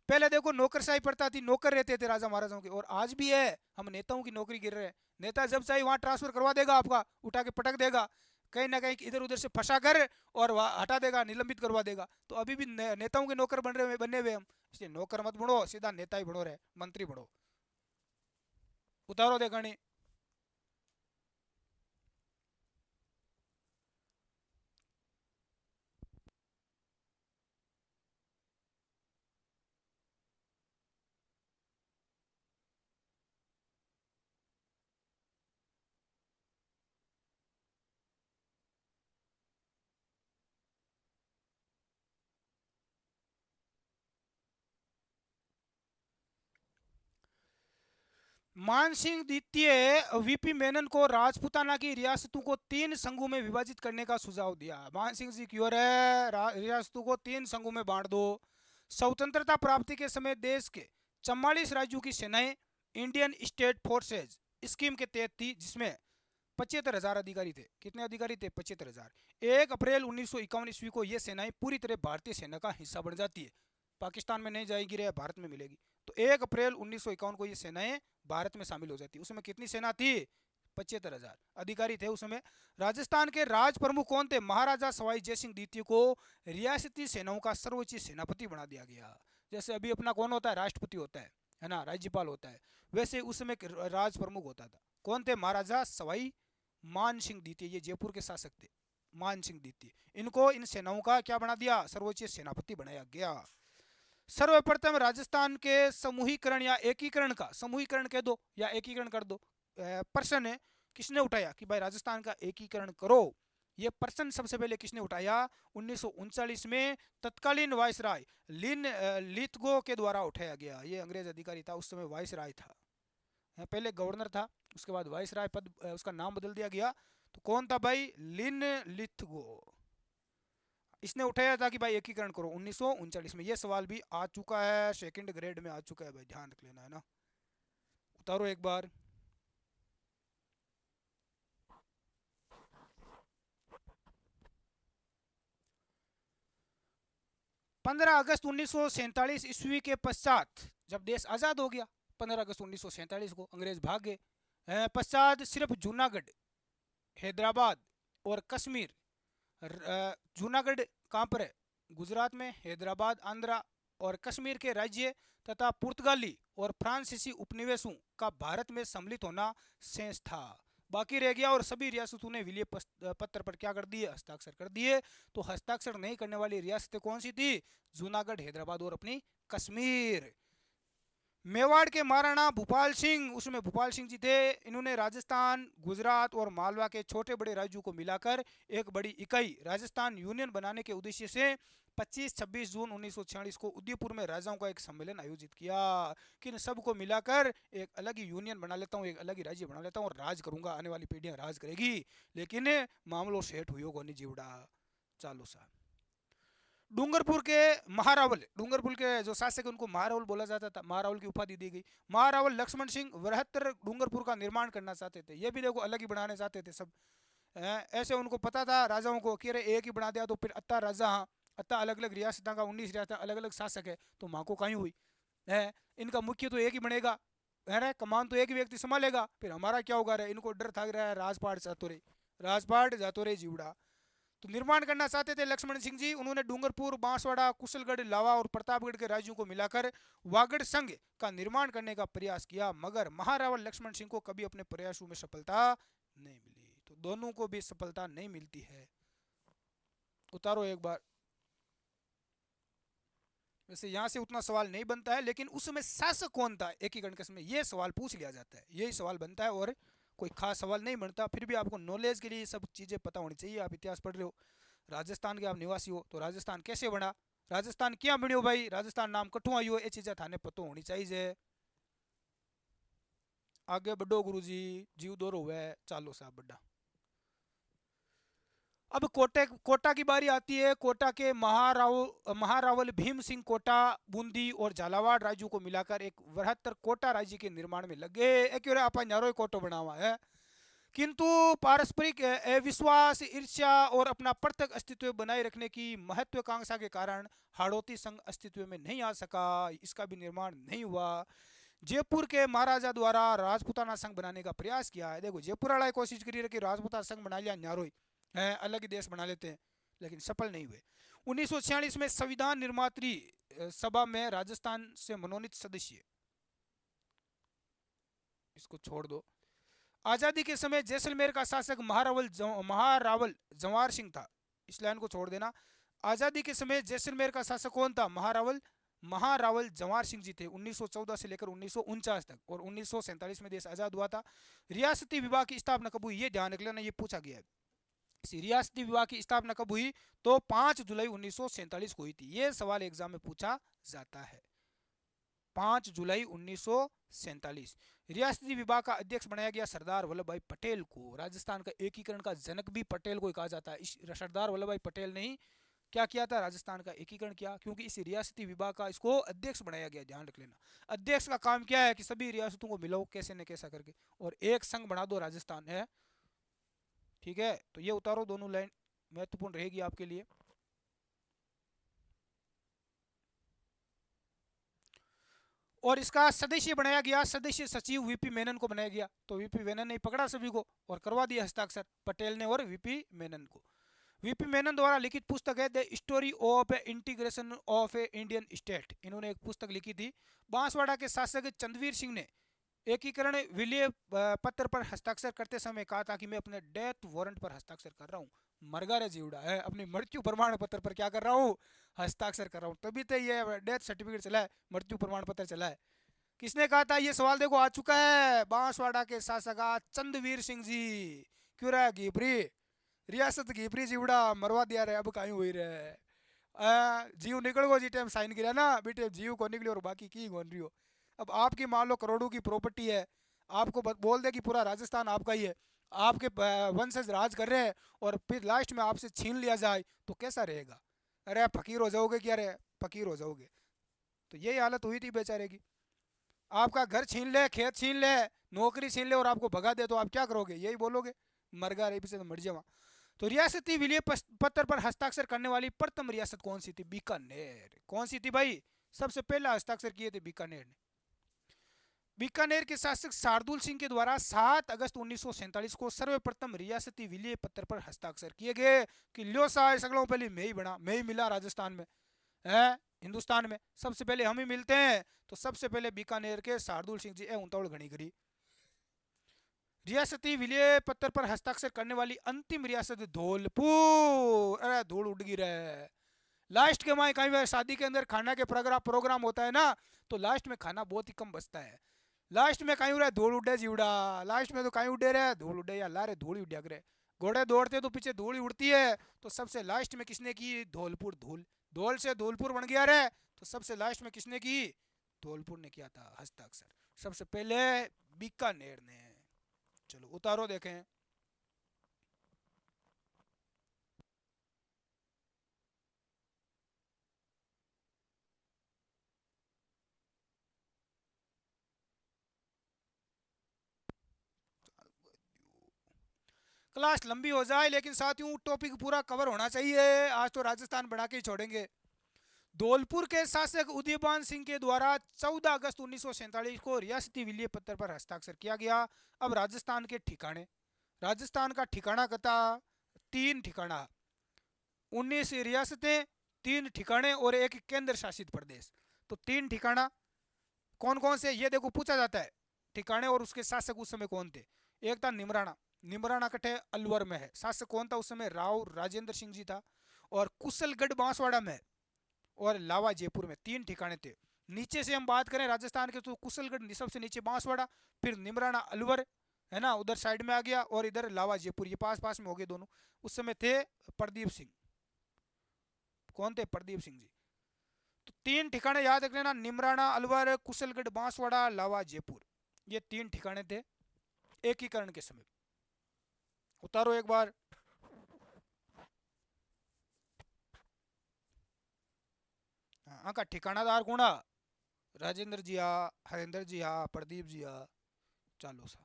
पहले देखो नौकरशाही प्रथा थी, नौकर रहते थे राजा महाराजाओं के, और आज भी है, हम नेताओं की नौकरी गिर रहे हैं। नेता जब चाहे वहां ट्रांसफर करवा देगा, आपका उठा के पटक देगा, कहीं ना कहीं इधर उधर से फंसा कर और हटा देगा, निलंबित करवा देगा। तो अभी भी नेताओं के नौकर बन रहे बने हुए हम, इसलिए नौकर मत बनो, सीधा नेता ही बनो, रहे मंत्री बनो। उतारो दे गणी। मानसिंह द्वितीय VP मेनन को राजपुताना की रियासतों को 3 संघों में विभाजित करने का सुझाव दिया। मानसिंह जी क्यों रियासतों को 3 संघों में बांट दो। स्वतंत्रता प्राप्ति के समय देश के 44 राज्यों की सेनाएं इंडियन स्टेट फोर्सेज स्कीम के तहत थी, जिसमें 75,000 अधिकारी थे। कितने अधिकारी थे? 75,000। 1 अप्रैल 1951 ईस्वी को ये सेनाएं पूरी तरह भारतीय सेना का हिस्सा बन जाती है, पाकिस्तान में नहीं जाएगी रे, भारत में मिलेगी। तो 1 अप्रैल 1951 को ये सेनाएं भारत में शामिल हो जाती है। उसमें कितनी सेना थी? 75,000 अधिकारी थे उसमें। राजस्थान के राज प्रमुख कौन थे? महाराजा सवाई जयसिंह द्वितीय को रियासती सेनाओं का सर्वोच्च सेनापति बना दिया गया। जैसे अभी अपना कौन होता है? राष्ट्रपति होता है ना, राज्यपाल होता है, वैसे उस समय राज प्रमुख होता था। कौन थे? महाराजा सवाई मान सिंह द्वितीय, ये जयपुर के शासक थे, मान सिंह द्वितीय। इनको इन सेनाओं का क्या बना दिया? सर्वोच्च सेनापति बनाया गया। सर्वप्रथम राजस्थान के समूहीकरण या एकीकरण का, समूहीकरण कह दो या एकीकरण कर दो, प्रश्न है किसने उठाया कि भाई राजस्थान का एकीकरण करो? ये प्रश्न सबसे पहले किसने उठाया? 1939 में तत्कालीन वायसराय लिन लिथगो के द्वारा उठाया गया। ये अंग्रेज अधिकारी था, उस समय वायसराय था, पहले गवर्नर था, उसके बाद वाइस राय पद उसका नाम बदल दिया गया। तो कौन था भाई? लिन लिथगो। इसने उठाया था कि भाई एकीकरण करो 1939 में। ये सवाल भी आ चुका है, सेकंड ग्रेड में आ चुका है भाई, ध्यान रख लेना है ना। उतारो एक बार। 15 अगस्त 1947 ईस्वी के पश्चात जब देश आज़ाद हो गया, 15 अगस्त 1947 को अंग्रेज भाग गए, पश्चात सिर्फ जूनागढ़, हैदराबाद और कश्मीर, जूनागढ़ कहाँ पर है? गुजरात में, हैदराबाद आंध्रा और कश्मीर के राज्य तथा पुर्तगाली और फ्रांसीसी उपनिवेशों का भारत में सम्मिलित होना शेष था। बाकी रह गया और सभी रियासतों ने विलय पत्र पर क्या कर दिए? हस्ताक्षर कर दिए। तो हस्ताक्षर नहीं करने वाली रियासतें कौन सी थी? जूनागढ़, हैदराबाद और अपनी कश्मीर। मेवाड़ के महाराणा भूपाल सिंह, उसमें भूपाल सिंह जी थे, इन्होंने राजस्थान, गुजरात और मालवा के छोटे बड़े राज्यों को मिलाकर एक बड़ी इकाई राजस्थान यूनियन बनाने के उद्देश्य से 25-26 जून 1946 को उदयपुर में राजाओं का एक सम्मेलन आयोजित किया कि इन सबको मिलाकर एक अलग ही यूनियन बना लेता हूँ, एक अलग ही राज्य बना लेता हूँ और राज करूंगा, आने वाली पीढ़ियां राज करेगी। लेकिन मामलो सेठ हुई को नहीं जीवड़ा। चालो सा डूंगरपुर के महारावल, डूंगरपुर के जो शासक उनको महारावल बोला जाता था, महारावल की उपाधि दी गई। महारावल लक्ष्मण सिंह बृहत्तर डूंगरपुर का निर्माण करना चाहते थे। ये भी देखो अलग ही बनाने चाहते थे सब। ऐसे उनको पता था राजाओं को कि अरे एक ही बना दिया तो फिर अत्ता राजा, हाँ अत्ता अलग अलग रियासत का 19 रियासत अलग अलग शासक है, तो माँ को कहीं हुई है। इनका मुख्य तो एक ही बनेगा, है ना, कमान तो एक ही व्यक्ति संभालेगा, फिर हमारा क्या होगा? रे इनको डर था रहा है राजपाट जातो रे, राजपाट जातो रे जीवड़ा। तो निर्माण करना चाहते थे लक्ष्मण सिंह जी। उन्होंने डूंगरपुर, बांसवाड़ा, कुशलगढ़, लावा और प्रतापगढ़ के राज्यों को मिलाकर वागड़ संघ का निर्माण करने का प्रयास किया, मगर महारावल लक्ष्मण सिंह को कभी अपने प्रयासों में सफलता नहीं मिली। तो दोनों को भी सफलता नहीं मिलती है। उतारो एक बार। वैसे यहाँ से उतना सवाल नहीं बनता है, लेकिन उस समय शासक कौन था एकीकरण के समय, ये सवाल पूछ लिया जाता है, यही सवाल बनता है और कोई खास सवाल नहीं बनता। फिर भी आपको नॉलेज के लिए सब चीज़ें पता होनी चाहिए। आप इतिहास पढ़ रहे हो, राजस्थान के आप निवासी हो, तो राजस्थान कैसे बना, राजस्थान क्या बनो भाई, राजस्थान नाम कठू आई हो, ये चीज़ें थाने पता होनी चाहिए। आगे बढ़ो गुरु जी, जीव दौर हुआ चालो साहब बड़ा। अब कोटा की बारी आती है। कोटा के महारावल भीम सिंह कोटा बूंदी और झालावाड़ राज्यों को मिलाकर एक बृहत्तर कोटा राज्य के निर्माण में लगे। एक आप कोटो बनावा है, किंतु पारस्परिक विश्वास, ईर्ष्या और अपना पृथक अस्तित्व बनाए रखने की महत्वाकांक्षा के कारण हाड़ौती संघ अस्तित्व में नहीं आ सका, इसका भी निर्माण नहीं हुआ। जयपुर के महाराजा द्वारा राजपूताना संघ बनाने का प्रयास किया है। देखो जयपुर वाला कोशिश करी कि राजपूताना संघ बना लिया, न्यारोई है अलग ही देश बना लेते हैं, लेकिन सफल नहीं हुए। 1946 में संविधान निर्मात्री सभा में राजस्थान से मनोनीत सदस्य, इसको छोड़ दो। आजादी के समय जैसलमेर का शासक महारावल जवाहर सिंह था, इस लाइन को छोड़ देना। आजादी के समय जैसलमेर का शासक कौन था? महारावल जवाहर सिंह जी थे, 1914 से लेकर 1949 तक, और 1947 में देश आजाद हुआ था। रियासती विभाग की स्थापना कब हुई, ये ध्यान रख लेना, ये पूछा गया है। रियासती विभाग की स्थापना कब हुई? तो 5 जुलाई 1947 को हुई थी। ये सवाल एग्जाम में पूछा जाता है। 5 जुलाई 1947 रियासती विभाग का अध्यक्ष बनाया गया सरदार वल्लभ भाई पटेल को। राजस्थान का एकीकरण का जनक भी पटेल को कहा जाता है। सरदार वल्लभ भाई पटेल ने ही क्या किया था? राजस्थान का एकीकरण किया, क्योंकि इस रियासती विभाग का इसको अध्यक्ष बनाया गया। ध्यान रख लेना, अध्यक्ष का काम क्या है कि सभी रियासतों को मिलाओ कैसे न कैसा करके और एक संघ बना दो राजस्थान है। ठीक है, तो ये उतारो, दोनों लाइन महत्वपूर्ण रहेगी आपके लिए। और इसका सदस्य बनाया गया, सदस्य सचिव वीपी मेनन को बनाया गया। तो वीपी मेनन ने पकड़ा सभी को और करवा दिया हस्ताक्षर, पटेल ने और वीपी मेनन को। वीपी मेनन द्वारा लिखित पुस्तक है the story of integration of A Indian state, इन्होंने एक पुस्तक लिखी थी। बांसवाड़ा के शासक चंद्रवीर सिंह ने एकीकरण विलय पत्र पर हस्ताक्षर करते समय कहा था कि मैं अपने डेथ वारंट पर हस्ताक्षर कर रहा हूँ। मरगा रे जीवड़ा है, अपनी मृत्यु प्रमाण पत्र पर क्या कर रहा हूँ? हस्ताक्षर कर रहा हूँ। तभी तो ये डेथ सर्टिफिकेट चला है, मृत्यु प्रमाण पत्र चला है। किसने कहा था? ये सवाल देखो आ चुका है, बांसवाड़ा के शासक चंद्रवीर सिंह जी। क्यों रहा घीपरी, रियासत घीपरी जीवड़ा मरवा दिया रे, अब कहीं हुई रे। जीव निकल गो जी टाइम साइन किया ना बेटे, जीव को निकली और बाकी की गोन रही हो। अब आपकी मान लो करोड़ों की प्रॉपर्टी है, आपको बोल दे कि पूरा राजस्थान आपका ही है, आपके वंशज राज कर रहे हैं, और फिर लास्ट में आपसे छीन लिया जाए तो कैसा रहेगा? अरे आप फकीर हो जाओगे क्या? अरे फकीर हो जाओगे। तो यही हालत हुई थी बेचारे की। आपका घर छीन ले, खेत छीन ले, नौकरी छीन ले और आपको भगा दे तो आप क्या करोगे? यही बोलोगे, मर गया रे से तो मर जावा। तो रियासती विलय पत्र पर हस्ताक्षर करने वाली प्रथम रियासत कौन सी थी? बीकानेर। कौन सी थी भाई? सबसे पहला हस्ताक्षर किए थे बीकानेर ने। बीकानेर के शासक शार्दुल सिंह के द्वारा 7 अगस्त 1947 को सर्वप्रथम रियासती विलय पत्र पर हस्ताक्षर किए गए कि लो साहब सगलों पहले मैं ही बना, मैं ही मिला राजस्थान में है, हिंदुस्तान में सबसे पहले हम ही मिलते हैं। तो सबसे पहले बीकानेर के शार्दुल सिंह जी ए उतावल घनी करी। रियासती विलय पत्र पर हस्ताक्षर करने वाली अंतिम रियासत धौलपुर। अरे धूल उड़ गिर है। लास्ट के माए कहीं शादी के अंदर खाना के प्रोग्राम होता है ना, तो लास्ट में खाना बहुत ही कम बचता है। लास्ट में कहीं उड़ा धूल उड़े जीवड़ा, लास्ट में तो कहीं उड़े रहे धूल उड़े या लारे धूल ही उड़ा करे। घोड़े दौड़ते तो पीछे धूल ही उड़ती है। तो सबसे लास्ट में किसने की? धौलपुर। धूल धौल से धौलपुर बन गया रे। तो सबसे लास्ट में किसने की? धौलपुर ने किया था हस्ताक्षर, सबसे पहले बीकानेर ने। चलो उतारो देखें। क्लास लंबी हो जाए लेकिन साथियों टॉपिक पूरा कवर होना चाहिए। आज तो राजस्थान बना के ही छोड़ेंगे। धौलपुर के शासक उदयभान सिंह के द्वारा 14 अगस्त 1947 को रियासती विलय पत्र पर हस्ताक्षर किया गया। अब राजस्थान के ठिकाने। राजस्थान का ठिकाना कता 3 ठिकाना, 19 रियासतें, 3 ठिकाने और एक केंद्र शासित प्रदेश। तो 3 ठिकाना कौन कौन से ये देखो पूछा जाता है। ठिकाने और उसके शासक उस समय कौन थे? एक था निमराना। निमराना कटे अलवर में है। शासक कौन था उस समय? राव राजेंद्र सिंह जी था। और कुशलगढ़ बांसवाड़ा में और लावा जयपुर में 3 ठिकाने थे। नीचे से हम बात करें राजस्थान के तो कुशलगढ़ सबसे नीचे, बांसवाड़ा, फिर निमराना अलवर है ना उधर साइड में आ गया, और इधर लावा जयपुर, ये पास पास में हो गए दोनों। उस समय थे प्रदीप सिंह। कौन थे? प्रदीप सिंह जी। तो 3 ठिकाने याद रख लेना, निमराना अलवर, कुशलगढ़ बांसवाड़ा, लावा जयपुर, ये 3 ठिकाने थे एकीकरण के समय। उतारो एक बार। हाँ का ठिकानादार कौन? राजेंद्र जी आ, हरेंद्र जी आ, प्रदीप जी आ। चालो सा।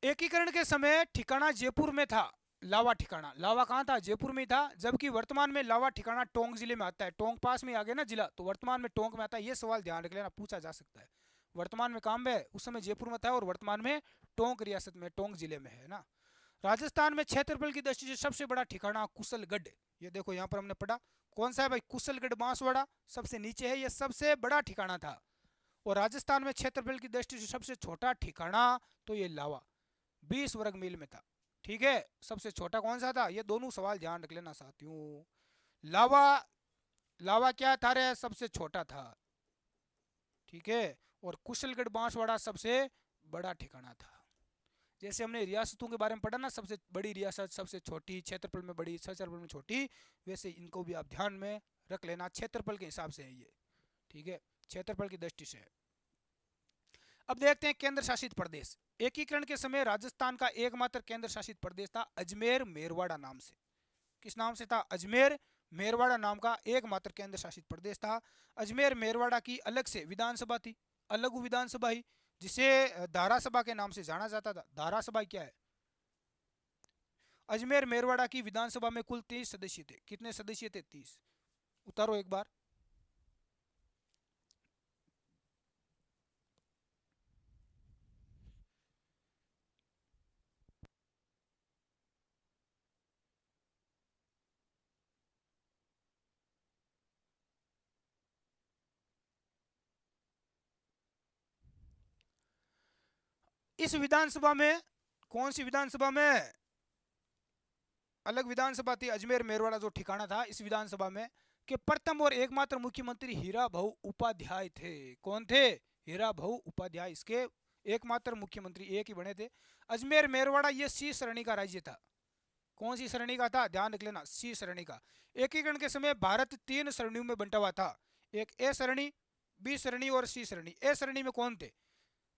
एकीकरण के समय ठिकाना जयपुर में था। लावा ठिकाना, लावा कहाँ था? जयपुर में ही था। जबकि वर्तमान में लावा ठिकाना टोंक जिले में आता है। टोंक पास में आ गया ना जिला, तो वर्तमान में टोंक में आता है। ये सवाल ध्यान रख लेना, पूछा जा सकता है। वर्तमान में काम है, उस समय जयपुर में था और वर्तमान में टोंक रियासत में, टोंक जिले में है ना। राजस्थान में क्षेत्रफल की दृष्टि से सबसे बड़ा ठिकाना कुशलगढ़। ये देखो यहाँ पर हमने पढ़ा कौन सा है भाई? कुशलगढ़ बांसवाड़ा सबसे नीचे है, ये सबसे बड़ा ठिकाना था। और राजस्थान में क्षेत्रफल की दृष्टि से सबसे छोटा ठिकाना तो ये लावा 20 वर्ग मील में था। ठीक है, सबसे छोटा कौन सा था? ये दोनों सवाल ध्यान रख लेना साथियों। लावा, लावा क्या था रे? सबसे छोटा था। ठीक है, और कुशलगढ़ बांसवाड़ा सबसे बड़ा ठिकाना था। जैसे हमने रियासतों के बारे में पढ़ा ना, सबसे बड़ी रियासत, सबसे छोटी, क्षेत्रफल में बड़ी, क्षेत्रफल में छोटी, वैसे इनको भी आप ध्यान में रख लेना, क्षेत्रफल के हिसाब से है ये। ठीक है, क्षेत्रफल की दृष्टि से। अब देखते हैं केंद्र शासित प्रदेश। एकीकरण के समय राजस्थान का एकमात्र केंद्र शासित प्रदेश था अजमेर मेरवाड़ा नाम से। किस नाम से था? अजमेर मेरवाड़ा नाम का एकमात्र केंद्र शासित प्रदेश था। अजमेर मेरवाड़ा की अलग से विधानसभा थी, अलग विधानसभा ही, जिसे धारा सभा के नाम से जाना जाता था। धारा सभा क्या है? अजमेर मेरवाड़ा की विधानसभा में कुल 30 सदस्य थे। कितने सदस्य थे? 30। उतारो एक बार। इस विधानसभा में, कौन सी विधानसभा में? अलग विधानसभा थी अजमेर मेरवाड़ा जो ठिकाना था, इस विधानसभा में के प्रथम और एकमात्र मुख्यमंत्री हीरा भाऊ उपाध्याय थे। कौन थे? हीरा भाऊ उपाध्याय इसके एकमात्र मुख्यमंत्री, एक ही बने थे। अजमेर मेरवाड़ा ये सी श्रेणी का राज्य था। कौन सी श्रेणी का था? ध्यान रख लेना, सी श्रेणी का। एकीकरण के समय भारत 3 श्रेणियों में बंटा हुआ था, एक ए श्रेणी, बी श्रेणी और सी श्रेणी। ए श्रेणी में कौन थे?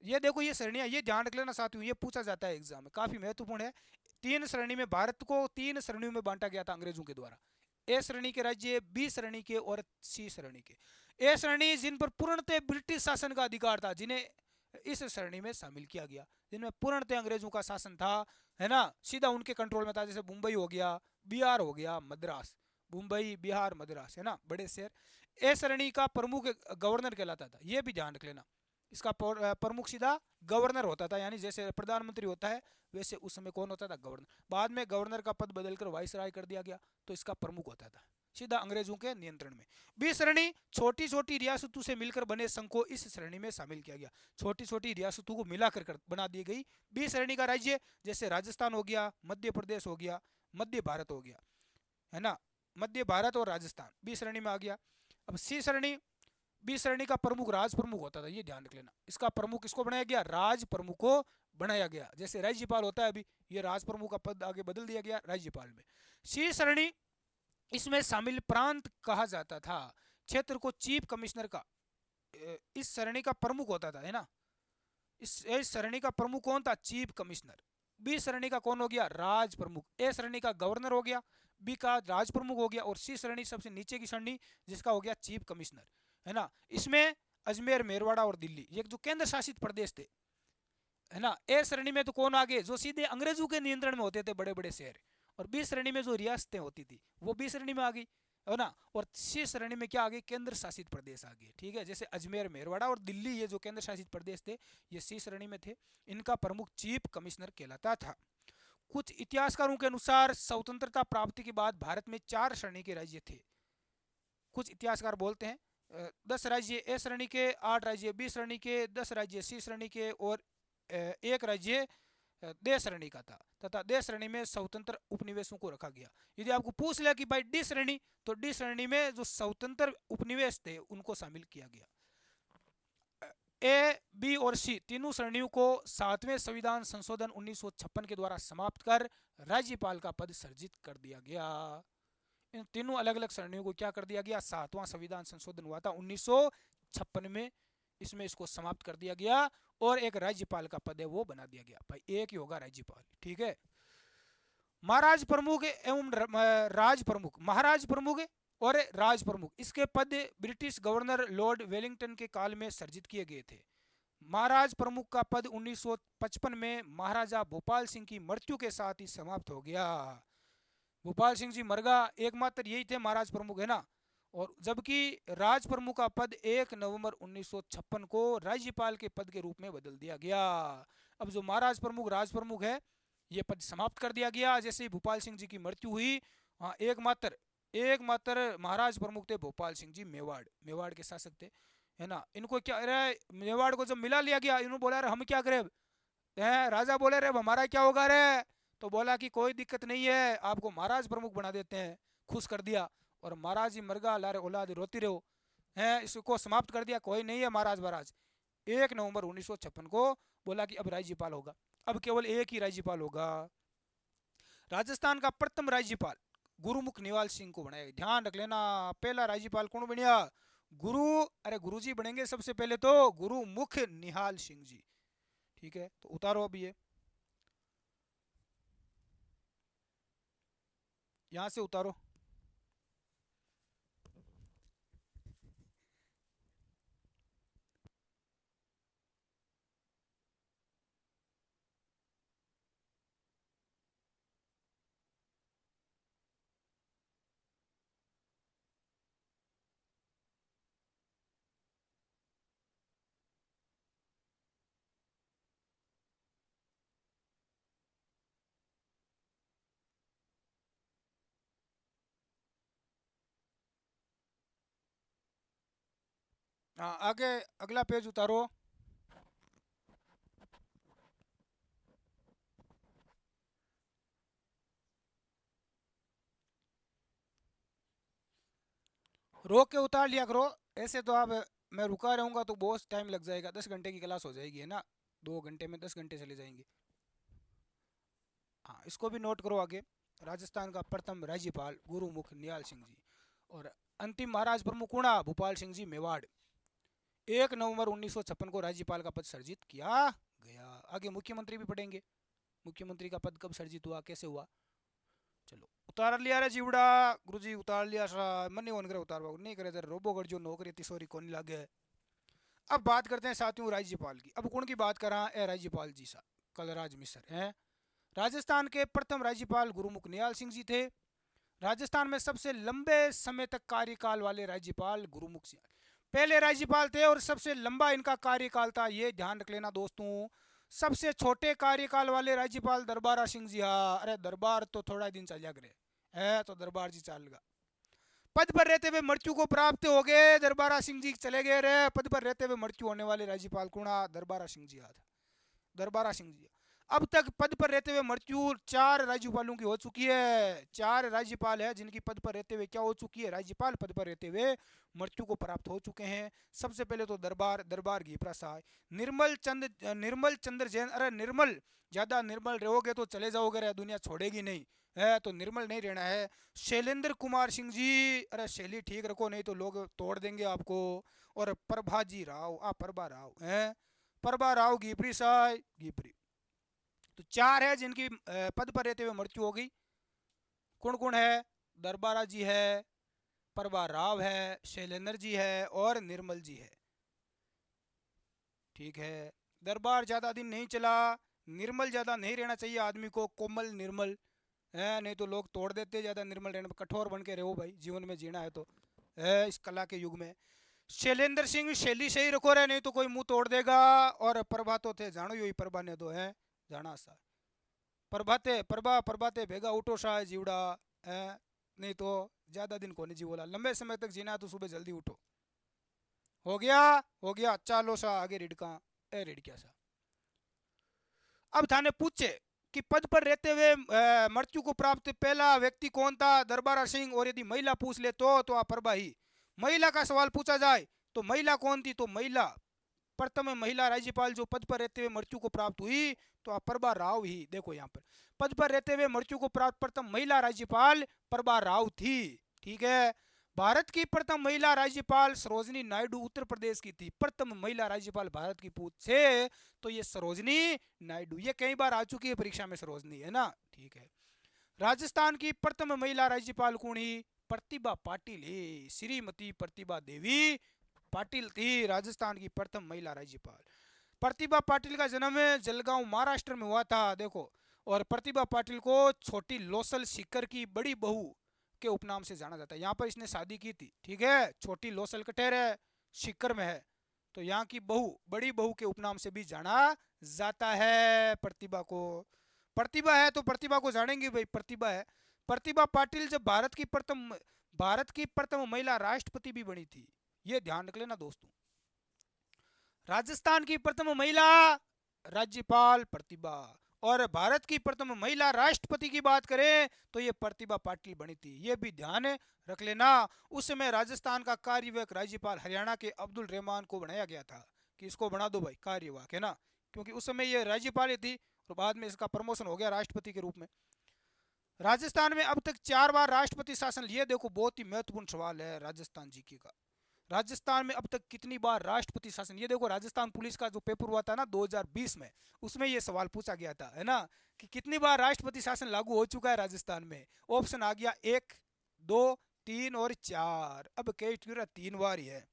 ये देखो ये सरणियाँ, ये ध्यान रख लेना साथियों, ये पूछा जाता है एग्जाम में, काफी महत्वपूर्ण है। तीन श्रेणी में, भारत को तीन श्रेणियों में बांटा गया था अंग्रेजों के द्वारा। ए श्रेणी के राज्य, बी श्रेणी के और सी श्रेणी के। ए श्रेणी जिन पर पूर्णतः ब्रिटिश शासन का अधिकार था, जिन्हें इस श्रेणी में शामिल किया गया, जिनमें पूर्णतः अंग्रेजों का शासन था, है ना, सीधा उनके कंट्रोल में था। जैसे मुंबई हो गया, बिहार हो गया, मद्रास, मुंबई, बिहार, मद्रास, है ना, बड़े शहर। ए श्रेणी का प्रमुख गवर्नर कहलाता था, ये भी ध्यान रख लेना। इसका प्रमुख सीधा गवर्नर होता था, यानी जैसे प्रधानमंत्री होता है वैसे उस समय कौन होता था, गवर्नर। बाद में गवर्नर का पद बदलकर वाइसराय कर दिया गया, तो इसका प्रमुख होता था, सीधा अंग्रेजों के नियंत्रण में। बी श्रेणी, छोटी छोटी रियासतों से मिलकर बने संघ को इस श्रेणी में शामिल किया गया, छोटी छोटी रियासतों को मिलाकर बना दी गई बी श्रेणी का राज्य। जैसे राजस्थान हो गया, मध्य प्रदेश हो गया, मध्य भारत हो गया, है ना, मध्य भारत और राजस्थान बी श्रेणी में आ गया। अब सी श्रेणी, बी श्रेणी का प्रमुख राज प्रमुख होता था, ये ध्यान रख लेना। इसका प्रमुख किसको बनाया गया, राज प्रमुख को बनाया गया। जैसे राज्यपाल होता है अभी, ये राज प्रमुख का पद आगे बदल दिया गया राज्यपाल में। सी श्रेणी, इसमें शामिल प्रांत कहा जाता था क्षेत्र को चीफ कमिश्नर का, इस श्रेणी का प्रमुख होता था, है ना। इस श्रेणी का प्रमुख कौन था, चीफ कमिश्नर। बी श्रेणी का कौन हो गया, राज प्रमुख। ए श्रेणी का गवर्नर हो गया, बी का राज प्रमुख हो गया, और सी श्रेणी सबसे नीचे की श्रेणी जिसका हो गया चीफ कमिश्नर, है ना। इसमें अजमेर, मेरवाड़ा और दिल्ली, ये जो केंद्र शासित प्रदेश थे, है ना। ए श्रेणी में तो कौन आ गए, जो सीधे अंग्रेजों के नियंत्रण में होते थे बड़े बड़े शहर। और बी श्रेणी में जो रियासतें होती थी वो बी श्रेणी में आ गई, है ना। और सी श्रेणी में क्या आ गए, केंद्र शासित प्रदेश आ गए, ठीक है। जैसे अजमेर, मेरवाड़ा और दिल्ली, ये जो केंद्र शासित प्रदेश थे, ये सी श्रेणी में थे। इनका प्रमुख चीफ कमिश्नर कहलाता था। कुछ इतिहासकारों के अनुसार स्वतंत्रता प्राप्ति के बाद भारत में 4 श्रेणी के राज्य थे। कुछ इतिहासकार बोलते हैं 10 राज्य ए श्रेणी के, 8 राज्य बी श्रेणी के, 10 राज्य सी श्रेणी के, और एक राज्य दे श्रेणी का था, तथा दे श्रेणी में स्वतंत्र उपनिवेशों को रखा गया। यदि आपको पूछ लिया कि भाई डी श्रेणी, तो डी श्रेणी में जो स्वतंत्र उपनिवेश थे उनको शामिल किया गया। ए, बी और सी तीनों श्रेणियों को 7वें संविधान संशोधन 1956 के द्वारा समाप्त कर राज्यपाल का पद सर्जित कर दिया गया। इन तीनों अलग अलग श्रेणियों को क्या कर दिया गया, 7वां संविधान संशोधन हुआ था 1956 में, इसमें इसको समाप्त कर दिया गया, और एक राज्यपाल का पद है वो बना दिया गया। भाई एक ही होगा राज्यपाल, ठीक है। महाराज प्रमुख एवं राज प्रमुख, महाराज प्रमुख और राज प्रमुख, इसके पद ब्रिटिश गवर्नर लॉर्ड वेलिंगटन के काल में सर्जित किए गए थे। महाराज प्रमुख का पद 1955 में महाराजा भोपाल सिंह की मृत्यु के साथ ही समाप्त हो गया। भोपाल सिंह जी मर गया, एकमात्र यही थे महाराज प्रमुख, है ना। और जबकि राज प्रमुख का पद 1 नवंबर 1956 को राज्यपाल के पद के रूप में बदल दिया गया। अब जो महाराज प्रमुख, राज प्रमुख है, ये पद समाप्त कर दिया गया जैसे ही भोपाल सिंह जी की मृत्यु हुई। हाँ, एकमात्र महाराज प्रमुख थे भोपाल सिंह जी, मेवाड़, मेवाड़ के शासक थे, है ना। इनको क्या अरे, मेवाड़ को जब मिला लिया गया, इन्होंने बोला अरे हम क्या करें, राजा बोले रे हमारा क्या होगा रे, तो बोला कि कोई दिक्कत नहीं है, आपको महाराज प्रमुख बना देते हैं, खुश कर दिया। और महाराज जी मरगा लारे औलाद रोती रहो, हैं, इसको समाप्त कर दिया, कोई नहीं है महाराज। महाराज 1 नवंबर 1956 को बोला कि अब राज्यपाल होगा, अब केवल एक ही राज्यपाल होगा। राजस्थान का प्रथम राज्यपाल गुरुमुख निवाल सिंह को बनाया। ध्यान रख लेना, पहला राज्यपाल कौन बनिया, गुरु, अरे गुरुजी बनेंगे सबसे पहले तो, गुरुमुख निहाल सिंह जी, ठीक है। तो उतारो अभी ये, यहां से उतारो। हाँ, आगे अगला पेज उतारो। रोक के उतार लिया करो, ऐसे तो आप, मैं रुका रहूंगा तो बहुत टाइम लग जाएगा, 10 घंटे की क्लास हो जाएगी, है ना, 2 घंटे में 10 घंटे चले जाएंगे। हाँ, इसको भी नोट करो आगे। राजस्थान का प्रथम राज्यपाल गुरुमुख निहाल सिंह जी, और अंतिम महाराज प्रमुख कौन, भोपाल सिंह जी मेवाड़। 1 नवंबर 1956 को राज्यपाल का पद सर्जित किया गया। आगे मुख्यमंत्री भी पढ़ेंगे, मुख्यमंत्री का पद कब सर्जित हुआ, कैसे हुआ। चलो उतार लिया रे जीवड़ा, गुरुजी उतार लिया सा, मन नहीं करे उतार नहीं करे तेरे रोबो कर जो नौकरी तिसोरी कौन लागे। अब बात करते हैं साथियों राज्यपाल की। अब कौन की बात कर रहा है, राज्यपाल जी सा कलराज मिश्र हैं। राजस्थान के प्रथम राज्यपाल गुरुमुख निहाल सिंह जी थे। राजस्थान में सबसे लंबे समय तक कार्यकाल वाले राज्यपाल गुरुमुख सिंह पहले राज्यपाल थे और सबसे लंबा इनका कार्यकाल था, ये ध्यान रख लेना दोस्तों। सबसे छोटे कार्यकाल वाले राज्यपाल दरबारा सिंह जी। हाँ अरे दरबार तो थोड़ा दिन चल जाए है तो दरबार जी चलेगा। पद पर रहते हुए मृत्यु को प्राप्त हो गए, दरबारा सिंह जी चले गए रे। पद पर रहते हुए मृत्यु होने वाले राज्यपाल कौन? दरबारा सिंह जी था, दरबारा सिंह जी। अब तक पद पर रहते हुए मृत्यु 4 राज्यपालों की हो चुकी है। 4 राज्यपाल है जिनकी पद पर रहते हुए क्या हो चुकी है, राज्यपाल पद पर रहते हुए मृत्यु को प्राप्त हो चुके हैं। सबसे पहले तो दरबार घीपरा साहब, निर्मल चंद्र जैन। अरे निर्मल, ज्यादा निर्मल रहोगे तो चले जाओगे रे, दुनिया छोड़ेगी नहीं है, तो निर्मल नहीं रहना है। शैलेंद्र कुमार सिंह जी, अरे शैली ठीक रखो नहीं तो लोग तोड़ देंगे आपको। और प्रभाजी राव, प्रभा राव है, प्रभा राव घीपरी साहब घीपरी। तो 4 है जिनकी पद पर रहते हुए मृत्यु हो गई। कौन कौन है? दरबारा जी है, प्रभा राव है, शैलेंद्र जी है और निर्मल जी है। ठीक है, दरबार ज्यादा दिन नहीं चला। निर्मल ज्यादा नहीं रहना चाहिए आदमी को, कोमल निर्मल है, नहीं तो लोग तोड़ देते ज्यादा निर्मल रहने में। कठोर बन के रहो भाई, जीवन में जीना है तो है इस कला के युग में। शैलेंद्र सिंह शैली सही रखो रहे, नहीं तो कोई मुंह तोड़ देगा। और प्रभा तो थे जानो ही, प्रभा ने तो है जाना सा। प्रभाते भेगा उठो सा जीवड़ा है, नहीं तो ज्यादा दिन को नहीं जीवोला। लंबे समय तक जीना तो सुबह जल्दी उठो। हो गया, हो गया, चलो सा आगे रिडका ए रिडकिया सा। अब थाने पूछे कि पद पर रहते हुए मृत्यु को प्राप्त पहला व्यक्ति कौन था, दरबारा सिंह। और यदि महिला पूछ ले तो आप प्रभा ही। महिला का सवाल पूछा जाए तो महिला कौन थी, तो महिला प्रथम महिला राज्यपाल जो पद पर रहते हुए मृत्यु को प्राप्त हुई तो आप प्रभा राव ही। देखो यहाँ पर पद पर रहते हुए मृत्यु को प्राप्त प्रथम महिला राज्यपाल प्रभा राव थी। ठीक है, भारत की प्रथम महिला राज्यपाल सरोजनी नायडू उत्तर प्रदेश की थी। प्रथम महिला राज्यपाल भारत की पूछे तो ये सरोजनी नायडू, ये कई बार आ चुकी है परीक्षा में सरोजनी, है ना। ठीक है, राजस्थान की प्रथम महिला राज्यपाल कौन ही? प्रतिभा पाटिल ही, श्रीमती प्रतिभा देवी पाटिल थी राजस्थान की प्रथम महिला राज्यपाल। प्रतिभा पाटिल का जन्म जलगांव महाराष्ट्र में हुआ था। देखो, और प्रतिभा पाटिल को छोटी लोसल सीकर की बड़ी बहू के उपनाम से जाना जाता है। यहाँ पर इसने शादी की थी। ठीक है, छोटी लोसल कटेर है, सीकर में है, तो यहाँ की बहू बड़ी बहू के उपनाम से भी जाना जाता है प्रतिभा को। प्रतिभा है तो प्रतिभा को जानेंगे भाई, प्रतिभा है। प्रतिभा पाटिल जब भारत की प्रथम महिला राष्ट्रपति भी बनी थी, ये ध्यान रख लेना दोस्तों। राजस्थान की प्रथम महिला राज्यपाल प्रतिभा, और भारत की प्रथम महिला राष्ट्रपति की बात करें तो ये प्रतिभा पाटिल बनी थी, ये भी ध्यान रख लेना। उस समय राजस्थान का कार्यवाहक राज्यपाल हरियाणा के अब्दुल रहमान को बनाया गया था कि इसको बना दो भाई कार्यवाहक, है ना, क्योंकि उस समय ये राज्यपाल थी और बाद में इसका प्रमोशन हो गया राष्ट्रपति के रूप में। राजस्थान में अब तक 4 बार राष्ट्रपति शासन लिए। देखो बहुत ही महत्वपूर्ण सवाल है राजस्थान जीके का, राजस्थान में अब तक कितनी बार राष्ट्रपति शासन। ये देखो राजस्थान पुलिस का जो पेपर हुआ था ना 2020 में, उसमें ये सवाल पूछा गया था, है ना, कि कितनी बार राष्ट्रपति शासन लागू हो चुका है राजस्थान में। ऑप्शन आ गया 1, 2, 3 और 4। अब कई 3 बार ही है,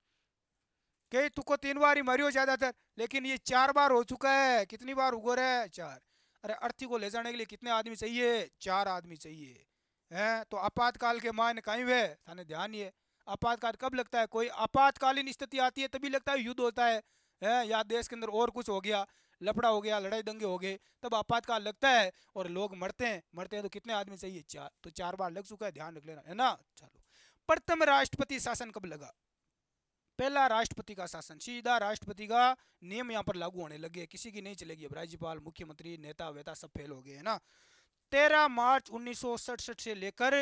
कई तुको 3 बार ही मारियो ज्यादातर, लेकिन ये 4 बार हो चुका है। कितनी बार उगो रहा है? 4। अरे अर्थी को ले जाने के लिए कितने आदमी चाहिए? 4 आदमी चाहिए, है। तो आपातकाल के मान कहीं वे थाने ध्यान ये, आपातकाल कब लगता है? कोई आपातकालीन स्थिति आती है तभी लगता है, युद्ध होता है या देश के अंदर और कुछ हो गया, लफड़ा हो गया, लड़ाई दंगे हो गए, तब आपातकाल लगता है और लोग मरते हैं तो कितने आदमी चाहिए? 4। तो 4 बार लग चुका है, ध्यान रख लेना, है ना। चलो, प्रथम राष्ट्रपति शासन कब लगा? पहला राष्ट्रपति का शासन, सीधा राष्ट्रपति का नियम यहाँ पर लागू होने लगे, किसी की नहीं चलेगी अब। राज्यपाल, मुख्यमंत्री, नेता वेता सब फेल हो गए, है ना। 13 मार्च 1967 से लेकर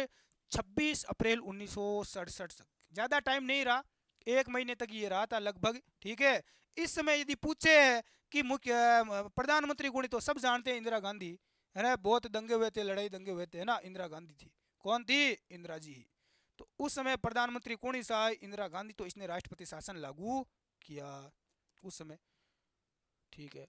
26 अप्रैल 1967 तक, ज्यादा टाइम नहीं रहा, 1 महीने तक ये रहा था लगभग। ठीक है, इस समय यदि पूछे कि मुख्य प्रधानमंत्री कौन, तो सब जानते हैं इंदिरा गांधी, है ना। बहुत दंगे हुए थे, लड़ाई दंगे हुए थे, है ना। इंदिरा गांधी थी, कौन थी? इंदिरा जी। तो उस समय प्रधानमंत्री कौन सा? इंदिरा गांधी। तो इसने राष्ट्रपति शासन लागू किया उस समय, ठीक है।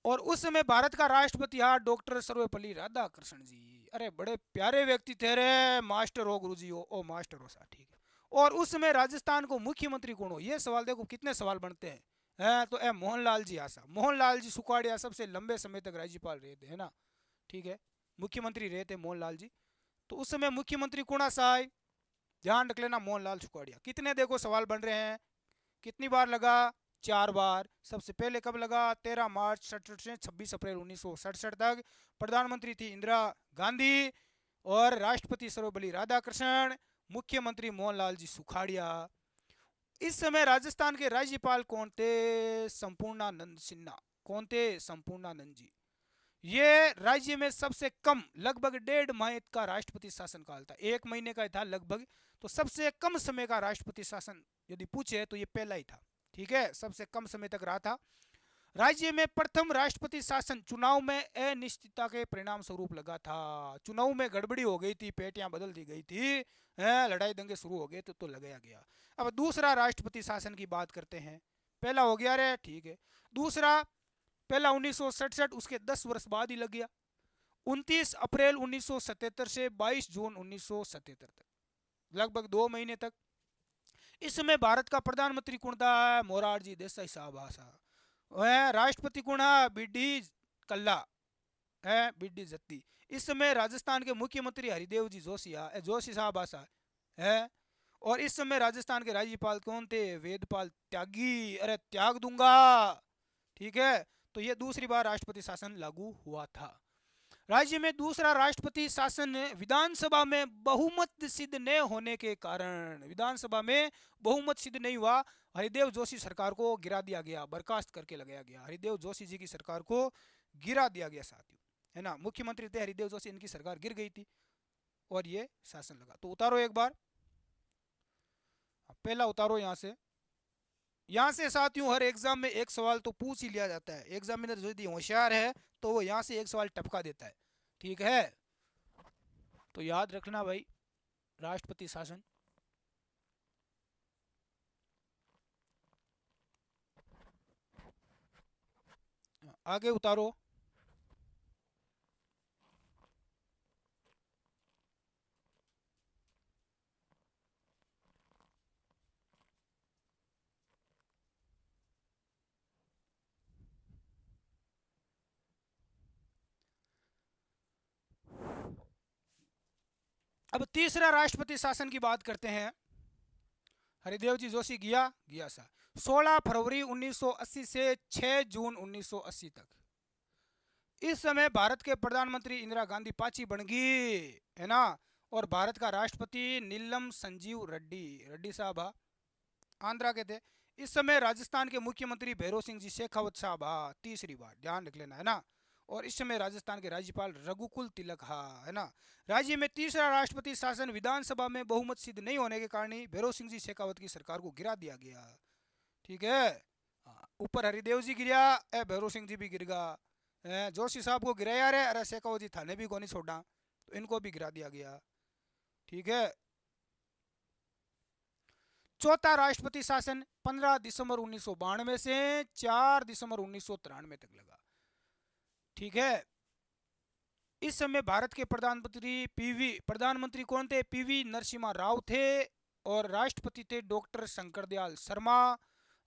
और उस समय भारत का राष्ट्रपति था डॉक्टर सर्वपल्ली राधाकृष्णन जी। अरे बड़े प्यारे व्यक्ति थे रे, मास्टर हो गुरु जी हो, ओ मास्टर हो सा, ठीक है। और उस समय राजस्थान को मुख्यमंत्री कौन हो, ये सवाल देखो कितने सवाल बनते हैं। तो ए मोहनलाल जी आसा, मोहनलाल जी सुखाड़िया सबसे लंबे समय तक राज्यपाल रहे थे, है ना, ठीक है। मुख्यमंत्री रहे थे मोहनलाल जी। तो उस समय मुख्यमंत्री कौन सा है, ध्यान रख लेना, मोहनलाल सुखाड़िया। कितने देखो सवाल बन रहे हैं, कितनी बार लगा, 4 बार। सबसे पहले कब लगा, 13 मार्च 67 से 26 अप्रैल 1967 तक। प्रधानमंत्री थी इंदिरा गांधी और राष्ट्रपति सर्वपल्ली राधाकृष्णन, मुख्यमंत्री मोहनलाल जी सुखाड़िया। इस समय राजस्थान के राज्यपाल कौन थे, संपूर्णानंद सिन्हा। कौन थे, संपूर्णानंद जी। ये राज्य में सबसे कम, लगभग 1.5 माह का राष्ट्रपति शासन काल था, 1 महीने का था लगभग। तो सबसे कम समय का राष्ट्रपति शासन यदि पूछे तो ये पहला ही था, ठीक है, सबसे कम समय तक रहा था। राज्य में प्रथम राष्ट्रपति शासन चुनाव में अनिश्चितता के परिणाम स्वरूप लगा था। चुनाव में गड़बड़ी हो गई थी, पेटियां बदल दी गई थी, लड़ाई दंगे शुरू हो गए तो लगाया गया। अब दूसरा राष्ट्रपति शासन की बात करते हैं। पहला हो गया रे, ठीक है। दूसरा, पहला 1967, उसके 10 वर्ष बाद ही लग गया, 29 अप्रैल 1977 से 22 जून 1977 तक, लगभग 2 महीने तक। इस समय भारत का प्रधानमंत्री कौन था, मोरारजी देसाई साहब आसा। वह राष्ट्रपति कौन है, बीडी कल्ला है, बीडी जत्ती। इस समय राजस्थान के मुख्यमंत्री हरिदेव जी जोशी जोशी साहब आसा है। और इस समय राजस्थान के राज्यपाल कौन थे, वेदपाल त्यागी। अरे त्याग दूंगा, ठीक है। तो ये दूसरी बार राष्ट्रपति शासन लागू हुआ था। राज्य में दूसरा राष्ट्रपति शासन विधानसभा में बहुमत सिद्ध न होने के कारण, विधानसभा में बहुमत सिद्ध नहीं हुआ, हरिदेव जोशी सरकार को गिरा दिया गया, बर्खास्त करके लगाया गया। हरिदेव जोशी जी की सरकार को गिरा दिया गया साथियों, है ना। मुख्यमंत्री थे हरिदेव जोशी, इनकी सरकार गिर गई थी और ये शासन लगा। तो उतारो एक बार, पहला उतारो यहाँ से साथियों हर एग्जाम में एक सवाल तो पूछ ही लिया जाता है। एग्जामिनर यदि होशियार है तो वो यहाँ से एक सवाल टपका देता है, ठीक है। तो याद रखना भाई, राष्ट्रपति शासन। आगे उतारो। अब तीसरा राष्ट्रपति शासन की बात करते हैं। हरिदेव जी जोशी गया गया सा 16 फरवरी 1980 से 6 जून 1980 तक। इस समय भारत के प्रधानमंत्री इंदिरा गांधी पाची बन गई, है ना। और भारत का राष्ट्रपति नीलम संजीव रेड्डी, रेड्डी साहब आंध्रा के थे। इस समय राजस्थान के मुख्यमंत्री भैरव सिंह जी शेखावत साहब तीसरी बार, ध्यान रख लेना, है ना। और इस समय राजस्थान के राज्यपाल रघुकुल तिलक है ना। राज्य में तीसरा राष्ट्रपति शासन विधानसभा में बहुमत सिद्ध नहीं होने के कारण ही भैरव सिंह जी शेखावत की सरकार को गिरा दिया गया, ठीक है। ऊपर हरिदेव जी गिरा, भैरव सिंह जी भी गिर गया। जोशी साहब को गिराया रे, अरे शेखावत जी थाने भी को नहीं छोड़ा, तो इनको भी गिरा दिया गया, ठीक है। चौथा राष्ट्रपति शासन 15 दिसंबर 1992 से 4 दिसंबर 1993 तक लगा, ठीक है। इस समय भारत के प्रधानमंत्री कौन थे, पीवी नरसिम्हा राव थे। और राष्ट्रपति थे डॉक्टर शंकर दयाल शर्मा।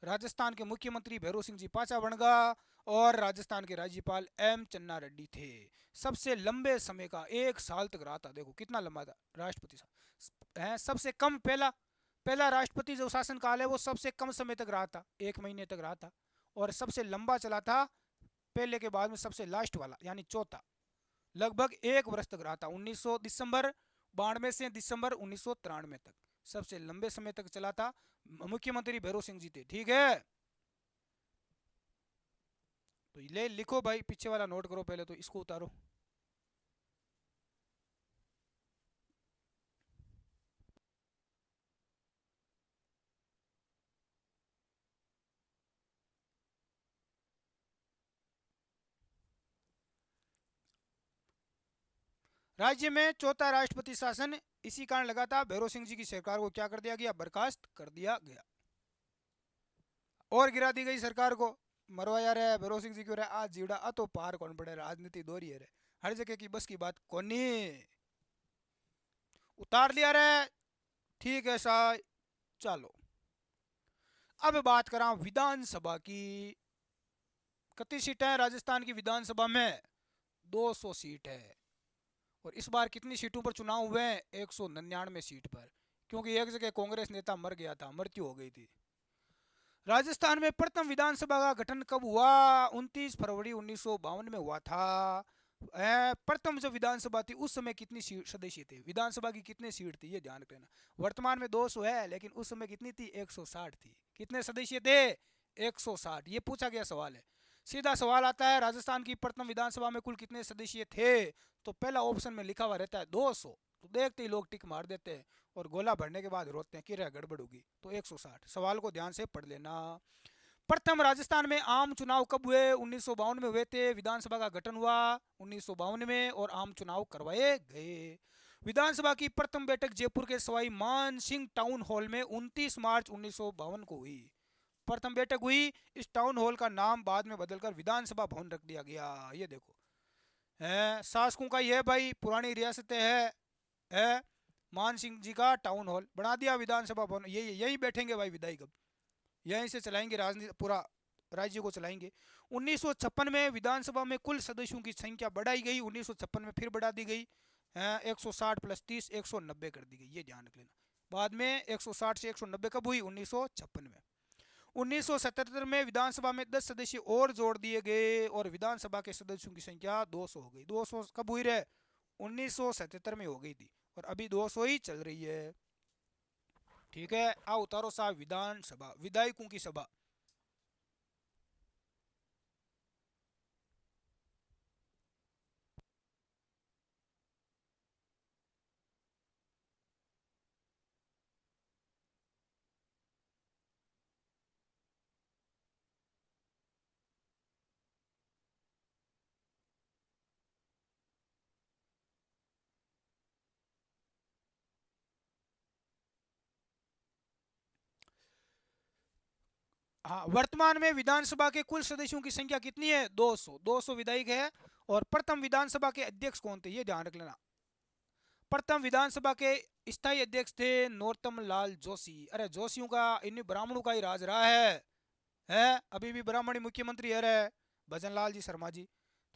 राजस्थान के मुख्यमंत्री भैरव सिंह जी पाचा बन गया। और राजस्थान के राज्यपाल एम चन्ना रेड्डी थे। सबसे लंबे समय का 1 साल तक रहा था, देखो कितना लंबा था राष्ट्रपति है। सबसे कम, पहला राष्ट्रपति जो शासन काल है वो सबसे कम समय तक रहा था, 1 महीने तक रहा था। और सबसे लंबा चला था पहले के बाद में सबसे लास्ट वाला, यानी चौथा, लगभग 1 वर्ष तक रहा था, 1900 दिसंबर 92 से दिसंबर 1993 तक, सबसे लंबे समय तक चला था। मुख्यमंत्री भैरव सिंह जी थे, ठीक है। तो ले लिखो भाई, पीछे वाला नोट करो पहले, तो इसको उतारो। राज्य में चौथा राष्ट्रपति शासन इसी कारण लगा था, भैरव सिंह जी की सरकार को क्या कर दिया गया, बर्खास्त कर दिया गया। और गिरा दी गई सरकार को। मरवाया रे भैरव सिंह जी क्यों रे आज जीवड़ा आ तो पार कौन पड़े राजनीति दोहरी है रे। हर जगह की बस की बात कोनी। उतार लिया रे। ठीक है सा। चलो अब बात करा विधानसभा की। कितनी सीटें हैं राजस्थान की विधानसभा में? 200 सीट है। और इस बार कितनी सीटों पर चुनाव हुए हैं? 199 सीट पर। क्योंकि एक जगह कांग्रेस नेता मर गया था, मृत्यु हो गई थी। राजस्थान में प्रथम विधानसभा का गठन कब हुआ? 29 फरवरी 1952 में हुआ था। प्रथम जो विधानसभा थी उस समय कितनी सदस्य थे? विधानसभा की कितनी सीट थी ये ध्यान रखना। वर्तमान में 200 है लेकिन उस समय कितनी थी? 160 थी। कितने सदस्य थे? 160। ये पूछा गया सवाल है। सीधा सवाल आता है राजस्थान की प्रथम विधानसभा में कुल कितने सदस्य थे? तो पहला ऑप्शन में लिखा हुआ रहता है 200। तो देखते ही लोग टिक मार देते हैं और गोला भरने के बाद रोते हैं कि रे गड़बड़ होगी। तो 160। सवाल को ध्यान से पढ़ लेना। प्रथम राजस्थान में आम चुनाव कब हुए? 1952 में हुए थे। विधानसभा का गठन हुआ 1952 में और आम चुनाव करवाए गए। विधानसभा की प्रथम बैठक जयपुर के सवाई मान सिंह टाउन हॉल में 29 मार्च 1952 को हुई। प्रथम बैठक हुई। इस टाउन हॉल का नाम बाद में बदलकर विधानसभा भवन रख दिया गया। ये देखो है शासकों का ये भाई पुरानी रियासतें है मान सिंह जी का टाउन हॉल बना दिया विधानसभा भवन। ये यही बैठेंगे भाई विधायक। अब यहीं से चलाएंगे राजनीति, पूरा राज्य को चलाएंगे। 1956 में विधानसभा में कुल सदस्यों की संख्या बढ़ाई गई। 1956 में फिर बढ़ा दी गई। 160 + 30 190 कर दी गई। ये ध्यान रख लेना। बाद में 160 से 190 कब हुई? 1956 में। 1977 में विधानसभा में 10 सदस्य और जोड़ दिए गए और विधानसभा के सदस्यों की संख्या 200 हो गई। 200 कब हुई रे? 1977 में हो गई थी और अभी 200 ही चल रही है। ठीक है आ उतारो साहब विधानसभा विधायकों की सभा। हाँ वर्तमान में विधानसभा के कुल सदस्यों की संख्या कितनी है? 200। 200 विधायक है। और प्रथम विधानसभा के अध्यक्ष कौन थे ये ध्यान रख लेना। प्रथम विधानसभा के स्थायी अध्यक्ष थे नरोत्तम लाल जोशी। अरे जोशियों का इन ब्राह्मणों का ही राज रहा है अभी भी ब्राह्मण ही मुख्यमंत्री है रे भजन लाल जी शर्मा जी।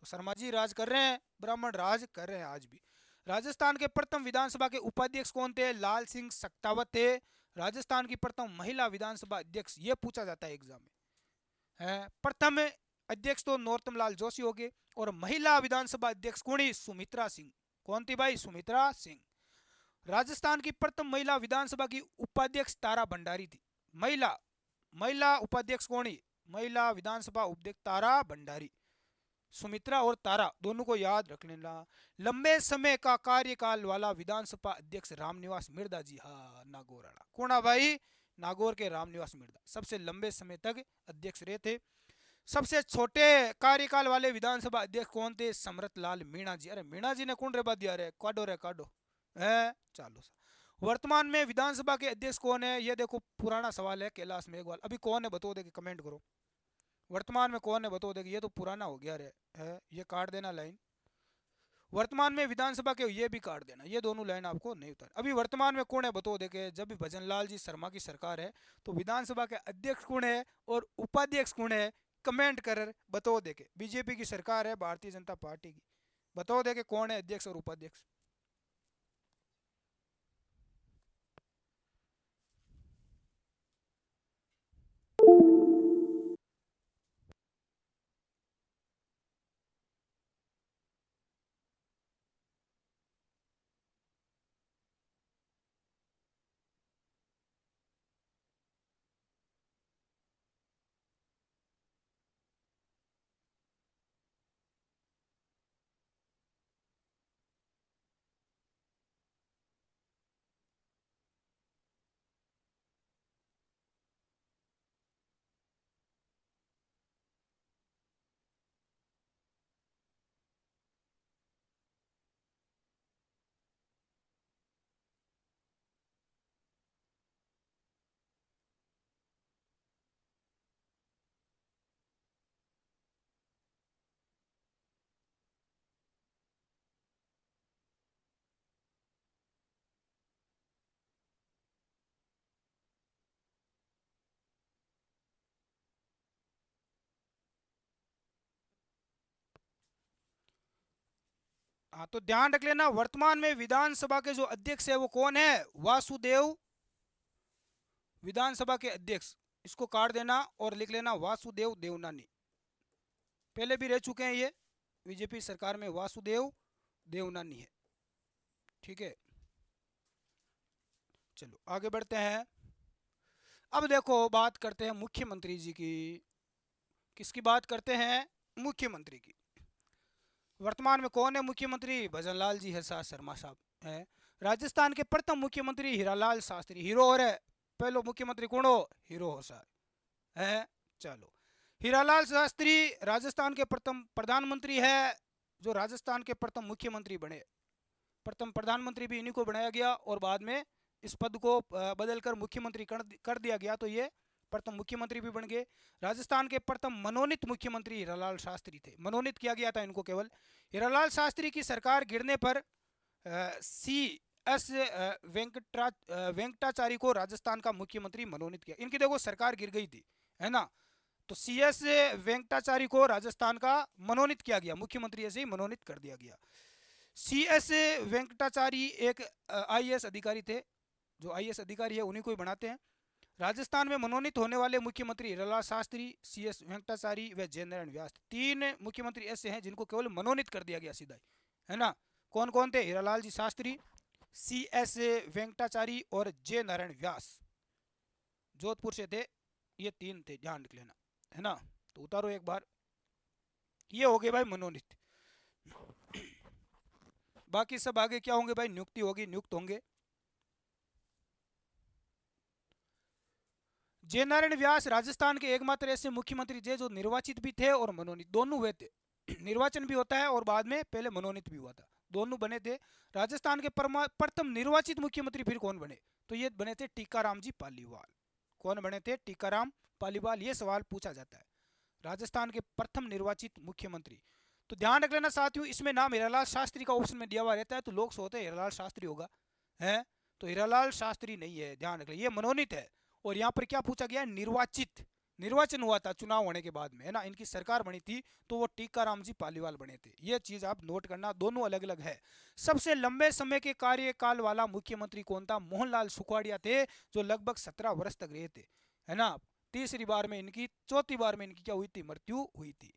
तो शर्मा जी राज कर रहे हैं, ब्राह्मण राज कर रहे हैं आज भी। राजस्थान के प्रथम विधानसभा के उपाध्यक्ष कौन थे? लाल सिंह सक्तावत थे। राजस्थान की प्रथम महिला विधानसभा अध्यक्ष ये पूछा जाता है एग्जाम में। है प्रथम अध्यक्ष तो नरोत्तम लाल जोशी हो गए और महिला विधानसभा अध्यक्ष कौन ही? सुमित्रा सिंह। कौन थी भाई? सुमित्रा सिंह। राजस्थान की प्रथम महिला विधानसभा की उपाध्यक्ष तारा भंडारी थी। महिला महिला उपाध्यक्ष कौन ही? महिला विधानसभा उपाध्यक्ष तारा भंडारी। सुमित्रा और तारा दोनों को याद रख लेना। लंबे समय का कार्यकाल वाला विधानसभा अध्यक्ष रामनिवास मिर्धा जी। हाँ नागौर वाला कौन है भाई? नागौर के रामनिवास मिर्धा सबसे लंबे समय तक अध्यक्ष रहे थे। सबसे छोटे कार्यकाल वाले विधानसभा अध्यक्ष कौन थे? समरत लाल मीणा जी। अरे मीणा जी ने कौन रेबा दिया रे काडो रे काडो है। चलो वर्तमान में विधानसभा के अध्यक्ष कौन है? ये देखो पुराना सवाल है कैलाश मेघवाल। अभी कौन है बता दे कि कमेंट करो। वर्तमान में कौन है बता दे कि ये तो पुराना हो गया रे है। ये काट देना लाइन। वर्तमान में विधानसभा के ये भी काट देना। ये दोनों लाइन आपको नहीं उतार। अभी वर्तमान में कौन है बता दे के जब भी भजन लाल जी शर्मा की सरकार है तो विधानसभा के अध्यक्ष कौन है और उपाध्यक्ष कौन है? कमेंट कर बता दे के। बीजेपी की सरकार है भारतीय जनता पार्टी की। बताओ दे के कौन है अध्यक्ष और उपाध्यक्ष। हाँ, तो ध्यान रख लेना, वर्तमान में विधानसभा के जो अध्यक्ष है वो कौन है? वासुदेव, विधानसभा के अध्यक्ष। इसको काट देना और लिख लेना वासुदेव देवनानी। पहले भी रह चुके हैं ये बीजेपी सरकार में, वासुदेव देवनानी है। ठीक है, चलो आगे बढ़ते हैं। अब देखो बात करते हैं मुख्यमंत्री जी की। किसकी बात करते हैं? मुख्यमंत्री की। वर्तमान में कौन है मुख्यमंत्री? भजनलाल जी है शर्मा साहब है। राजस्थान के प्रथम मुख्यमंत्री हीरालाल शास्त्री। हीरो हो रहे पहलो मुख्यमंत्री कौन हो? हीरो हो साहब है। चलो, हीरालाल शास्त्री राजस्थान के प्रथम प्रधानमंत्री है, जो राजस्थान के प्रथम मुख्यमंत्री बने। प्रथम प्रधानमंत्री भी इन्हीं को बनाया गया और बाद में इस पद को बदलकर मुख्यमंत्री कर दिया गया, तो ये प्रथम मुख्यमंत्री भी बन गए। राजस्थान के प्रथम मनोनीत मुख्यमंत्री हीरालाल शास्त्री थे। मनोनीत किया गया था इनको केवल। हीरालाल शास्त्री की सरकार गिरने पर सी एस वेंकटाचारी को राजस्थान का मुख्यमंत्री मनोनीत किया। इनकी देखो सरकार गिर गई थी, है ना, तो सी एस वेंकटाचारी को राजस्थान का मनोनीत किया गया, मुख्यमंत्री ऐसे ही मनोनीत कर दिया गया। सी एस वेंकटाचारी एक आईएएस अधिकारी थे, जो आईएएस अधिकारी है उन्हीं को ही बनाते हैं। राजस्थान में मनोनीत होने वाले मुख्यमंत्री हीरालाल शास्त्री, सी एस वेंकटाचारी व जयनारायण व्यास। तीन मुख्यमंत्री ऐसे हैं जिनको केवल मनोनीत कर दिया गया सीधा ही, है ना। कौन कौन थे? हीरालाल जी शास्त्री, सी एस वेंकटाचारी और जय नारायण व्यास, जोधपुर से थे। ये तीन थे, ध्यान रख लेना, है ना। तो उतारो एक बार, ये हो गए भाई मनोनीत। बाकी सब आगे क्या होंगे भाई? नियुक्ति होगी, नियुक्त होंगे। जयनारायण व्यास राजस्थान के एकमात्र ऐसे मुख्यमंत्री थे जो निर्वाचित भी थे और मनोनीत दोनों हुए थे। निर्वाचन भी होता है और बाद में पहले मनोनीत भी हुआ था, दोनों बने थे। राजस्थान के प्रथम निर्वाचित मुख्यमंत्री फिर कौन बने? तो ये बने थे टीकाराम जी पालीवाल। कौन बने थे? टीकाराम पालीवाल। ये सवाल पूछा जाता है, राजस्थान के प्रथम निर्वाचित मुख्यमंत्री। तो ध्यान रख लेना साथियों, इसमें नाम हीरालाल शास्त्री का ऑप्शन में दिया हुआ रहता है, तो लोग सोचते हैं हीरालाल शास्त्री होगा, है, तो हीरालाल शास्त्री नहीं है, ध्यान रख ले, ये मनोनीत है। और यहाँ पर क्या पूछा गया? निर्वाचित, निर्वाचन हुआ था चुनाव होने के बाद में, है ना, इनकी सरकार बनी थी, तो वो टीकाराम जी पालीवाल बने थे। ये चीज आप नोट करना, दोनों अलग अलग है। सबसे लंबे समय के कार्यकाल वाला मुख्यमंत्री कौन था? मोहनलाल सुखाड़िया थे, जो लगभग 17 वर्ष तक रहे थे, है ना। तीसरी बार में इनकी, चौथी बार में इनकी क्या हुई थी? मृत्यु हुई थी।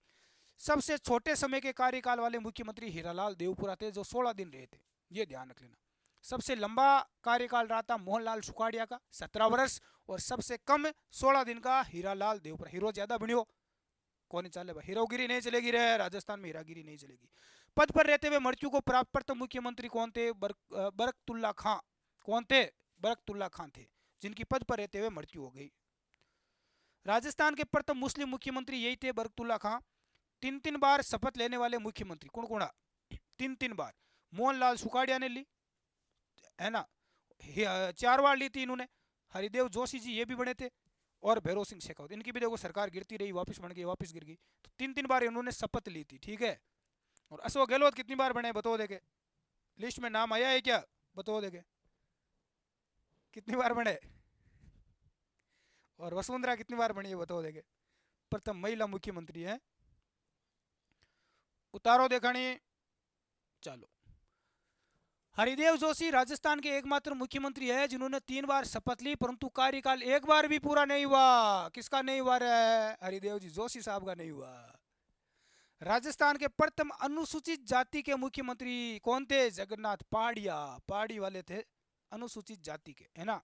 सबसे छोटे समय के कार्यकाल वाले मुख्यमंत्री हीरालाल देवपुरा थे, जो 16 दिन रहे थे, ये ध्यान रख लेना। सबसे लंबा कार्यकाल रहा था मोहनलाल सुखाड़िया का 17 वर्ष, और सबसे कम 16 दिन का हीरालाल देवपुरा। हीरो ज्यादा बनियो कौन नहीं चले, हीरोगिरी नहीं चलेगी रे, राजस्थान में हीरागिरी नहीं चलेगी। पद पर रहते हुए मृत्यु को प्राप्त प्रथम मुख्यमंत्री कौन थे? बरकतुल्ला खां। कौन थे? बरकतुल्ला खां थे, जिनकी पद पर रहते हुए मृत्यु हो गई। राजस्थान के प्रथम मुस्लिम मुख्यमंत्री यही थे, बरकतुल्ला खां। 3 बार शपथ लेने वाले मुख्यमंत्री कौन कौन? 3 बार। मोहनलाल सुखाड़िया ने ली, है ना, 4 बार ली थी इन्होंने। हरिदेव जोशी जी ये भी बने थे, और भैरव सिंह शेखावत, इनकी भी देखो सरकार गिरती रही, वापस बन गई, वापस गिर गई, तो 3 बार इन्होंने शपथ ली थी, ठीक है। और अशोक गहलोत कितनी बार बने बताओ देखे? लिस्ट में नाम आया है क्या? बताओ देखे कितनी बार बने? और वसुंधरा कितनी बार बनी है बताओ देखे? प्रथम महिला मुख्यमंत्री है। उतारो देखानी। चलो, हरिदेव जोशी राजस्थान के एकमात्र मुख्यमंत्री है जिन्होंने 3 बार शपथ ली, परंतु कार्यकाल एक बार भी पूरा नहीं हुआ। किसका नहीं हुआ रे? हरिदेव जी जोशी साहब का नहीं हुआ। राजस्थान के प्रथम अनुसूचित जाति के मुख्यमंत्री कौन थे? जगन्नाथ पहाड़िया, पहाड़ी वाले थे, अनुसूचित जाति के, है ना।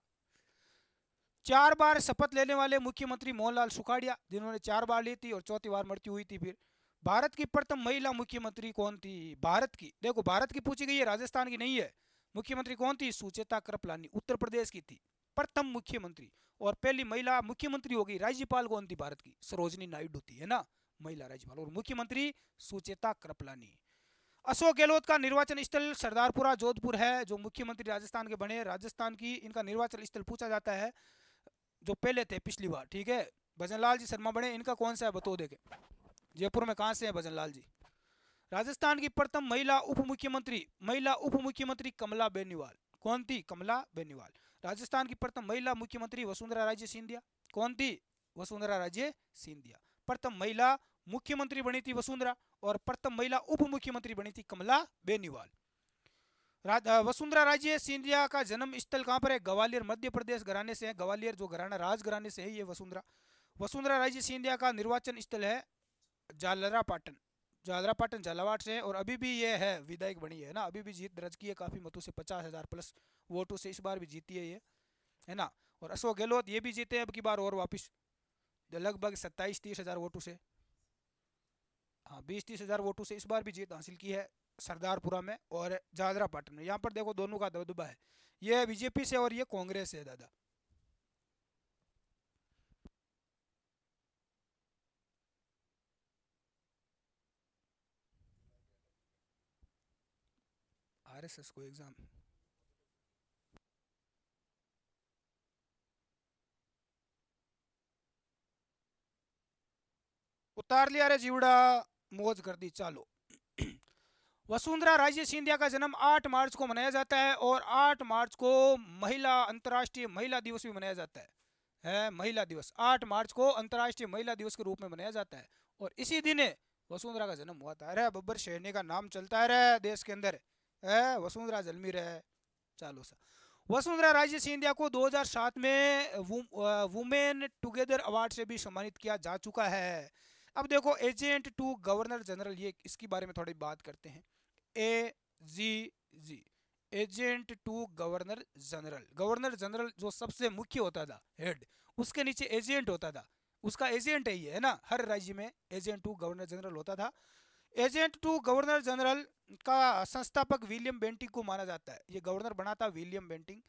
4 बार शपथ लेने वाले मुख्यमंत्री मोहनलाल सुखाड़िया, जिन्होंने 4 बार ली थी और चौथी बार मृत्यु हुई थी। फिर भारत की प्रथम महिला मुख्यमंत्री कौन थी? भारत की, देखो भारत की पूछी गई है, राजस्थान की नहीं है। मुख्यमंत्री कौन थी? सुचेता कृपलानी, उत्तर प्रदेश की थी, प्रथम मुख्यमंत्री। और पहली महिला मुख्यमंत्री हो गई। राज्यपाल कौन थी भारत की? सरोजनी नायडू थी, है ना, महिला राज्यपाल। और मुख्यमंत्री सुचेता कृपलानी। अशोक गहलोत का निर्वाचन स्थल सरदारपुरा जोधपुर है, जो मुख्यमंत्री राजस्थान के बने। राजस्थान की इनका निर्वाचन स्थल पूछा जाता है, जो पहले थे पिछली बार, ठीक है। भजनलाल जी शर्मा बने, इनका कौन सा है बताओ देखे? जयपुर में कहाँ से है भजनलाल जी? राजस्थान की प्रथम महिला उप मुख्यमंत्री, महिला उप मुख्यमंत्री कमला बेनीवाल। कौन थी? कमला बेनीवाल। राजस्थान की प्रथम महिला मुख्यमंत्री वसुंधरा राजे सिंधिया। कौन थी? वसुंधरा राजे सिंधिया। प्रथम महिला मुख्यमंत्री बनी थी वसुंधरा, और प्रथम महिला उप मुख्यमंत्री बनी थी कमला बेनीवाल। वसुंधरा राजे सिंधिया का जन्म स्थल कहाँ पर है? ग्वालियर मध्य प्रदेश घराने से है। ग्वालियर जो घराना राज घराने से है ये वसुंधरा। वसुंधरा राजे सिंधिया का निर्वाचन स्थल है झालरापाटन। झालरापाटन झालावाड़ से है और अभी भी ये है विधायक बनी है ना, अभी भी जीत दर्ज की है काफी मतों से, 50,000 प्लस वोटों से इस बार भी जीती है ये, है ना। और अशोक गहलोत ये भी जीते अब की बार और वापिस लगभग 27-30 हजार वोटों से, हाँ 20-30 हजार वोटों से इस बार भी जीत हासिल की है सरदारपुरा में और झालरापाटन में। यहाँ पर देखो दोनों का दबदबा है, ये बीजेपी से और ये कांग्रेस से दादा। आरएसएस को एग्जाम उतार लिया रे जीवड़ा, मौज कर दी चालो। वसुंधरा राजे सिंधिया का जन्म 8 मार्च को मनाया जाता है और 8 मार्च को महिला अंतर्राष्ट्रीय महिला दिवस भी मनाया जाता है महिला दिवस 8 मार्च को अंतर्राष्ट्रीय महिला दिवस के रूप में मनाया जाता है। और इसी दिन वसुंधरा का जन्म हुआ था। अरे बब्बर शहरने का नाम चलता है रे देश के अंदर है, वसुंधरा जन्मी रहे चालो सा। वसुंधरा राजे सिंधिया को 2007 में वुमेन टुगेदर अवार्ड से भी सम्मानित किया जा चुका है। अब देखो एजेंट टू गवर्नर जनरल, ये इसकी बारे में थोड़ी बात करते हैं। AGG agent to governor general. Governor general जो सबसे मुख्य होता था हेड, उसके नीचे एजेंट होता था, उसका एजेंट है ये, है ना। हर राज्य में एजेंट टू गवर्नर जनरल होता था। एजेंट टू गवर्नर जनरल का संस्थापक विलियम बेंटिंग को माना जाता है। ये गवर्नर बना था विलियम बेंटिंग,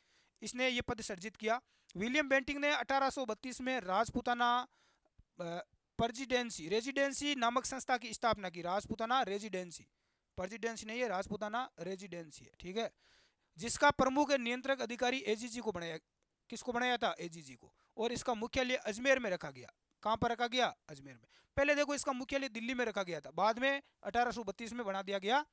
इसने ये पद सर्जित किया। विलियम बेंटिंग ने 1832 में राजपुताना प्रेसिडेंसी रेजिडेंसी नामक संस्था की स्थापना की। राजपुताना रेजिडेंसी, प्रेसिडेंसी नहीं है, राजपुताना रेजिडेंसी है, ठीक है। जिसका प्रमुख नियंत्रक अधिकारी एजीजी को बनाया। किसको बनाया था? एजीजी को। और इसका मुख्यालय अजमेर में रखा गया। कहाँ पर रखा गया? अजमेर में। पहले देखो इसका मुख्यालय दिल्ली में रखा गया था, बाद में 1832 में बना दिया गया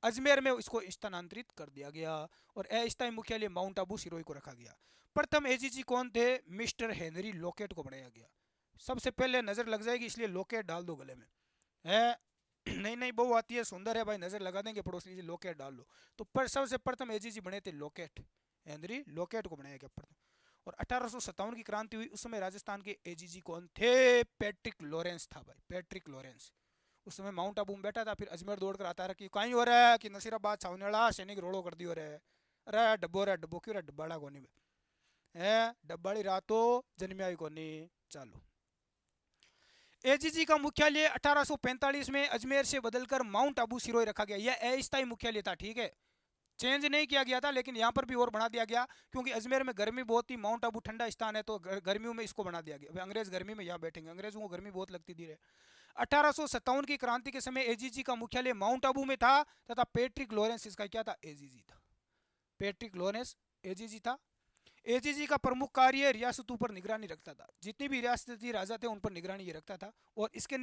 अजमेर में, इसको स्थानांतरित कर दिया गया और अस्थायी मुख्यालय माउंट आबू सिरोही को रखा गया। प्रथम एजीजी कौन थे? मिस्टर हेनरी लॉकेट को बनाया गया। सबसे पहले नजर लग जाएगी इसलिए लॉकेट डाल दो गले में, है नहीं नहीं बहू आती है सुंदर है भाई, नजर लगा देंगे पड़ोसी जी, लॉकेट डाल लो। तो पर सबसे प्रथम एजीजी बने थे लॉकेट, हेनरी लॉकेट को बनाया गया प्रथम। और 1857 की क्रांति हुई, उस समय राजस्थान के एजीजी कौन थे? पैट्रिक लॉरेंस था भाई, पैट्रिक लॉरेंस। उस समय माउंट आबू में बैठा था, फिर अजमेर दौड़ कर आता रहा कि कहीं हो रहा है कि नसीराबाद छावने वाला सैनिक रोड़ो कर दियो रे, अरे डब्बो रे डब्बो क्यों रे डब्बाड़ा कोनी में है, डब्बाड़ी रातो जन्मिया कोनी। चलो एजीजी का मुख्यालय 1845 में अजमेर से बदलकर माउंट आबू सिरोही रखा गया। यह अस्थायी मुख्यालय था, ठीक है, चेंज नहीं किया गया था, लेकिन यहाँ पर भी और बना दिया गया क्योंकि अजमेर में गर्मी बहुत थी, माउंट आबू ठंडा स्थान है तो गर्मियों में इसको बना दिया गया। अंग्रेज गर्मी में यहाँ बैठेंगे, अंग्रेजों को गर्मी बहुत लगती थी। 1857 की क्रांति के समय एजीजी का मुख्यालय माउंट आबू में था तथा पैट्रिक लॉरेंस इसका क्या था? एजीजी था। पैट्रिक लॉरेंस एजीजी था। एजीजी का प्रमुख कार्य रियासतों पर निगरानी रखता था, जितनी भी रियासती राजा थे उन पर निगरानी ये रखता था। और इसके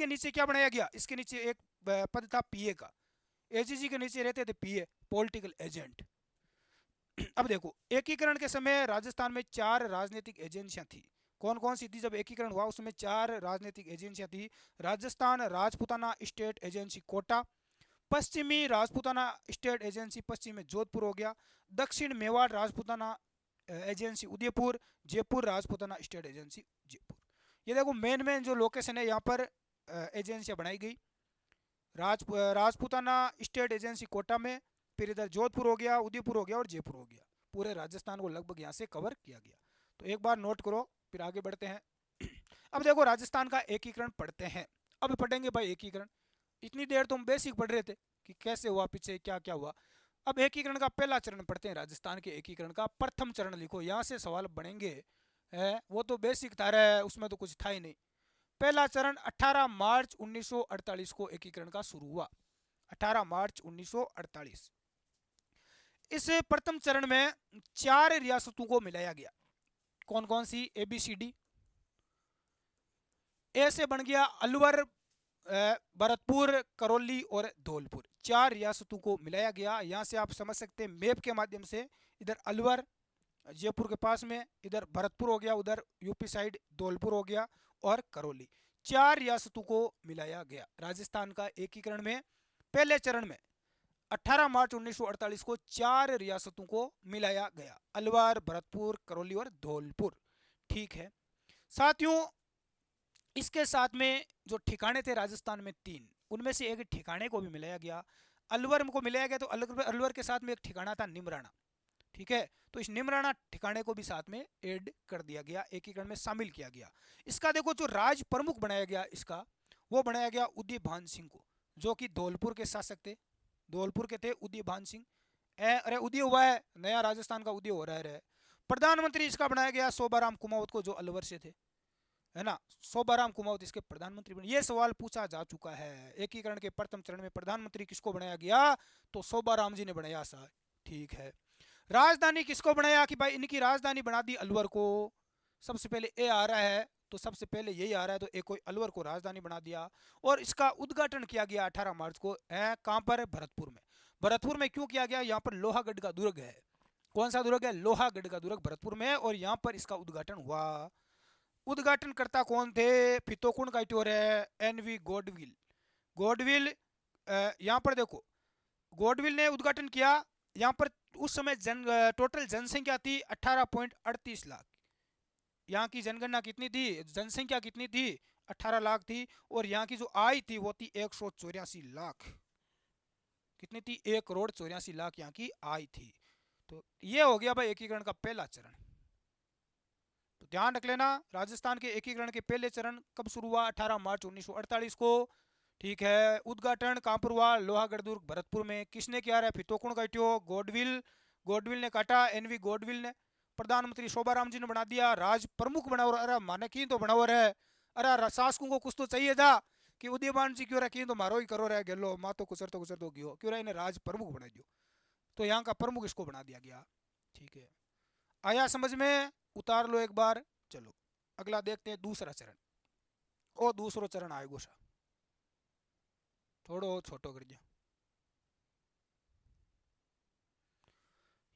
नीचे क्या बनाया गया? इसके नीचे एक पद था पीए का। एजीजी के नीचे रहते थे पीए, पॉलिटिकल एजेंट। अब देखो एकीकरण के समय राजस्थान में 4 राजनीतिक एजेंसियां थी। कौन कौन सी थी? जब एकीकरण हुआ उसमें 4 राजनीतिक एजेंसियां थी। राजस्थान राजपूताना स्टेट एजेंसी कोटा, पश्चिमी राजपूताना स्टेट एजेंसी पश्चिम में जोधपुर हो गया, दक्षिण Mewar Rajputana agency Udaipur, Jaipur Rajputana state agency Jaipur. ये देखो मेन मेन जो लोकेशन है यहाँ पर एजेंसियां बनाई गई। राजपूताना स्टेट एजेंसी कोटा में, फिर इधर जोधपुर हो गया, उदयपुर हो गया और जयपुर हो गया। पूरे राजस्थान को लगभग यहाँ से कवर किया गया। तो एक बार नोट करो, फिर आगे बढ़ते हैं। अब देखो राजस्थान का एकीकरण पढ़ते हैं। अब पढ़ेंगे भाई एकीकरण। इतनी देर तुम बेसिक पढ़ रहे थे कि कैसे हुआ, पीछे क्या क्या हुआ। अब एकीकरण का पहला चरण पढ़ते हैं। राजस्थान के एकीकरण का प्रथम चरण लिखो, यहाँ से सवाल बनेंगे। है वो तो बेसिक था रे, उसमें तो कुछ था ही नहीं। पहला चरण 18 मार्च 1948 को एकीकरण का शुरू हुआ। 18 मार्च 1948। इस प्रथम चरण में 4 रियासतों को मिलाया गया। कौन कौन सी? ABCD। ए से बन गया अलवर, भरतपुर, करौली और धौलपुर। 4 रियासतों को मिलाया गया। यहाँ से आप समझ सकते हैं मैप के माध्यम से, इधर अलवर जयपुर के पास में, इधर भरतपुर हो गया, उधर यूपी साइड धौलपुर हो गया और करौली। 4 रियासतों को मिलाया गया राजस्थान का एकीकरण में। पहले चरण में 18 मार्च 1948 को 4 रियासतों को मिलाया गया, अलवार, भरतपुर, करौली और धौलपुर। ठीक है साथियों, इसके साथ में जो ठिकाने थे राजस्थान में 3, उनमें से एक ठिकाने को भी मिलाया गया। अलवर को मिलाया गया, तो अलवर के साथ में एक ठिकाना था निमराना। ठीक है, तो इस निमराना ठिकाने को भी साथ में ऐड कर दिया गया, एकीकरण में शामिल किया गया। इसका देखो जो राज प्रमुख बनाया गया इसका, वो बनाया गया उदय भान सिंह को, जो कि धौलपुर के शासक थे। धौलपुर के थे उदय भान सिंह। अरे उदय हुआ है, नया राजस्थान का उदय हो रहा है। प्रधानमंत्री इसका बनाया गया शोभाराम कुमावत को, जो अलवर से थे, है ना। शोभाराम कुमावत इसके प्रधानमंत्री बने। ये सवाल पूछा जा चुका है, एकीकरण के प्रथम चरण में प्रधानमंत्री किसको बनाया गया, तो शोभाराम जी ने बनाया सा। ठीक है, राजधानी किसको बनाया कि भाई इनकी राजधानी बना दी अलवर को। सबसे पहले ए आ रहा है, तो सबसे पहले यही आ रहा है, तो एक कोई अलवर को राजधानी बना दिया। और इसका उद्घाटन किया गया 18 मार्च को है, कहां पर, भरतपुर में। भरतपुर में क्यों किया गया, यहाँ पर लोहागढ़ का दुर्ग है। कौन सा दुर्ग है, लोहागढ़ का दुर्ग भरतपुर में, और यहाँ पर इसका उद्घाटन हुआ। उद्घाटनकर्ता कौन थे, फितोकुण का इटोर है, एनवी गॉडविल। गॉडविल यहाँ पर देखो, गॉडविल ने उद्घाटन किया। यहाँ पर उस समय टोटल जनसंख्या थी 18.38 लाख। यहाँ की जनगणना कितनी थी, जनसंख्या कितनी थी, 18 लाख थी। और यहाँ की जो आय थी वो थी 184 लाख। कितनी थी, 1 करोड़ 84 लाख यहाँ की आय थी। तो ये हो गया भाई एकीकरण का पहला चरण। तो ध्यान रख लेना, राजस्थान के एकीकरण के पहले चरण कब शुरू हुआ, 18 मार्च 1948 को। ठीक है, उद्घाटन कहां पर हुआ, लोहागढ़ दुर्ग भरतपुर में। किसने किया है, फितोकुण काट्यो, गॉडविल। गॉडविल ने काटा, एनवी गॉडविल ने। प्रधानमंत्री शोभाराम जी ने बना दिया, राज प्रमुख बना। अरे माने की तो बना है, अरे शासकों को कुछ तो चाहिए था कि उदयमान जी क्यों रखी, तो मारो ही करो रह गेलो, मा तो कुसर तो क्यों क्यों इन्हें राज प्रमुख बना दियो। तो यहाँ का प्रमुख इसको बना दिया गया। ठीक है, आया समझ में, उतार लो एक बार। चलो अगला देखते हैं दूसरा चरण। ओ दूसरो चरण आएगो सा, थोड़ो छोटो कर दिया।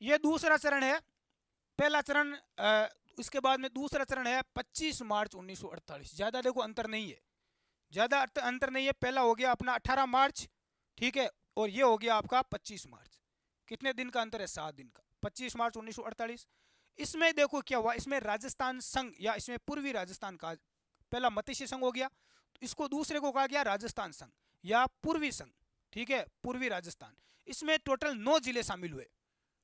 ये दूसरा चरण है। पहला चरण इसके बाद में दूसरा चरण है 25 मार्च 1948। ज्यादा देखो अंतर नहीं है, ज्यादा अंतर नहीं है। पहला हो गया अपना 18 मार्च, ठीक है, और ये हो गया आपका 25 मार्च। कितने दिन का अंतर है, 7 दिन का। 25 मार्च 1948। इसमें देखो क्या हुआ, इसमें राजस्थान संघ या इसमें पूर्वी राजस्थान का पहला मत्स्य संघ हो गया, तो इसको दूसरे को कहा गया राजस्थान संघ या पूर्वी संघ। ठीक है, पूर्वी राजस्थान। इसमें टोटल 9 जिले शामिल हुए,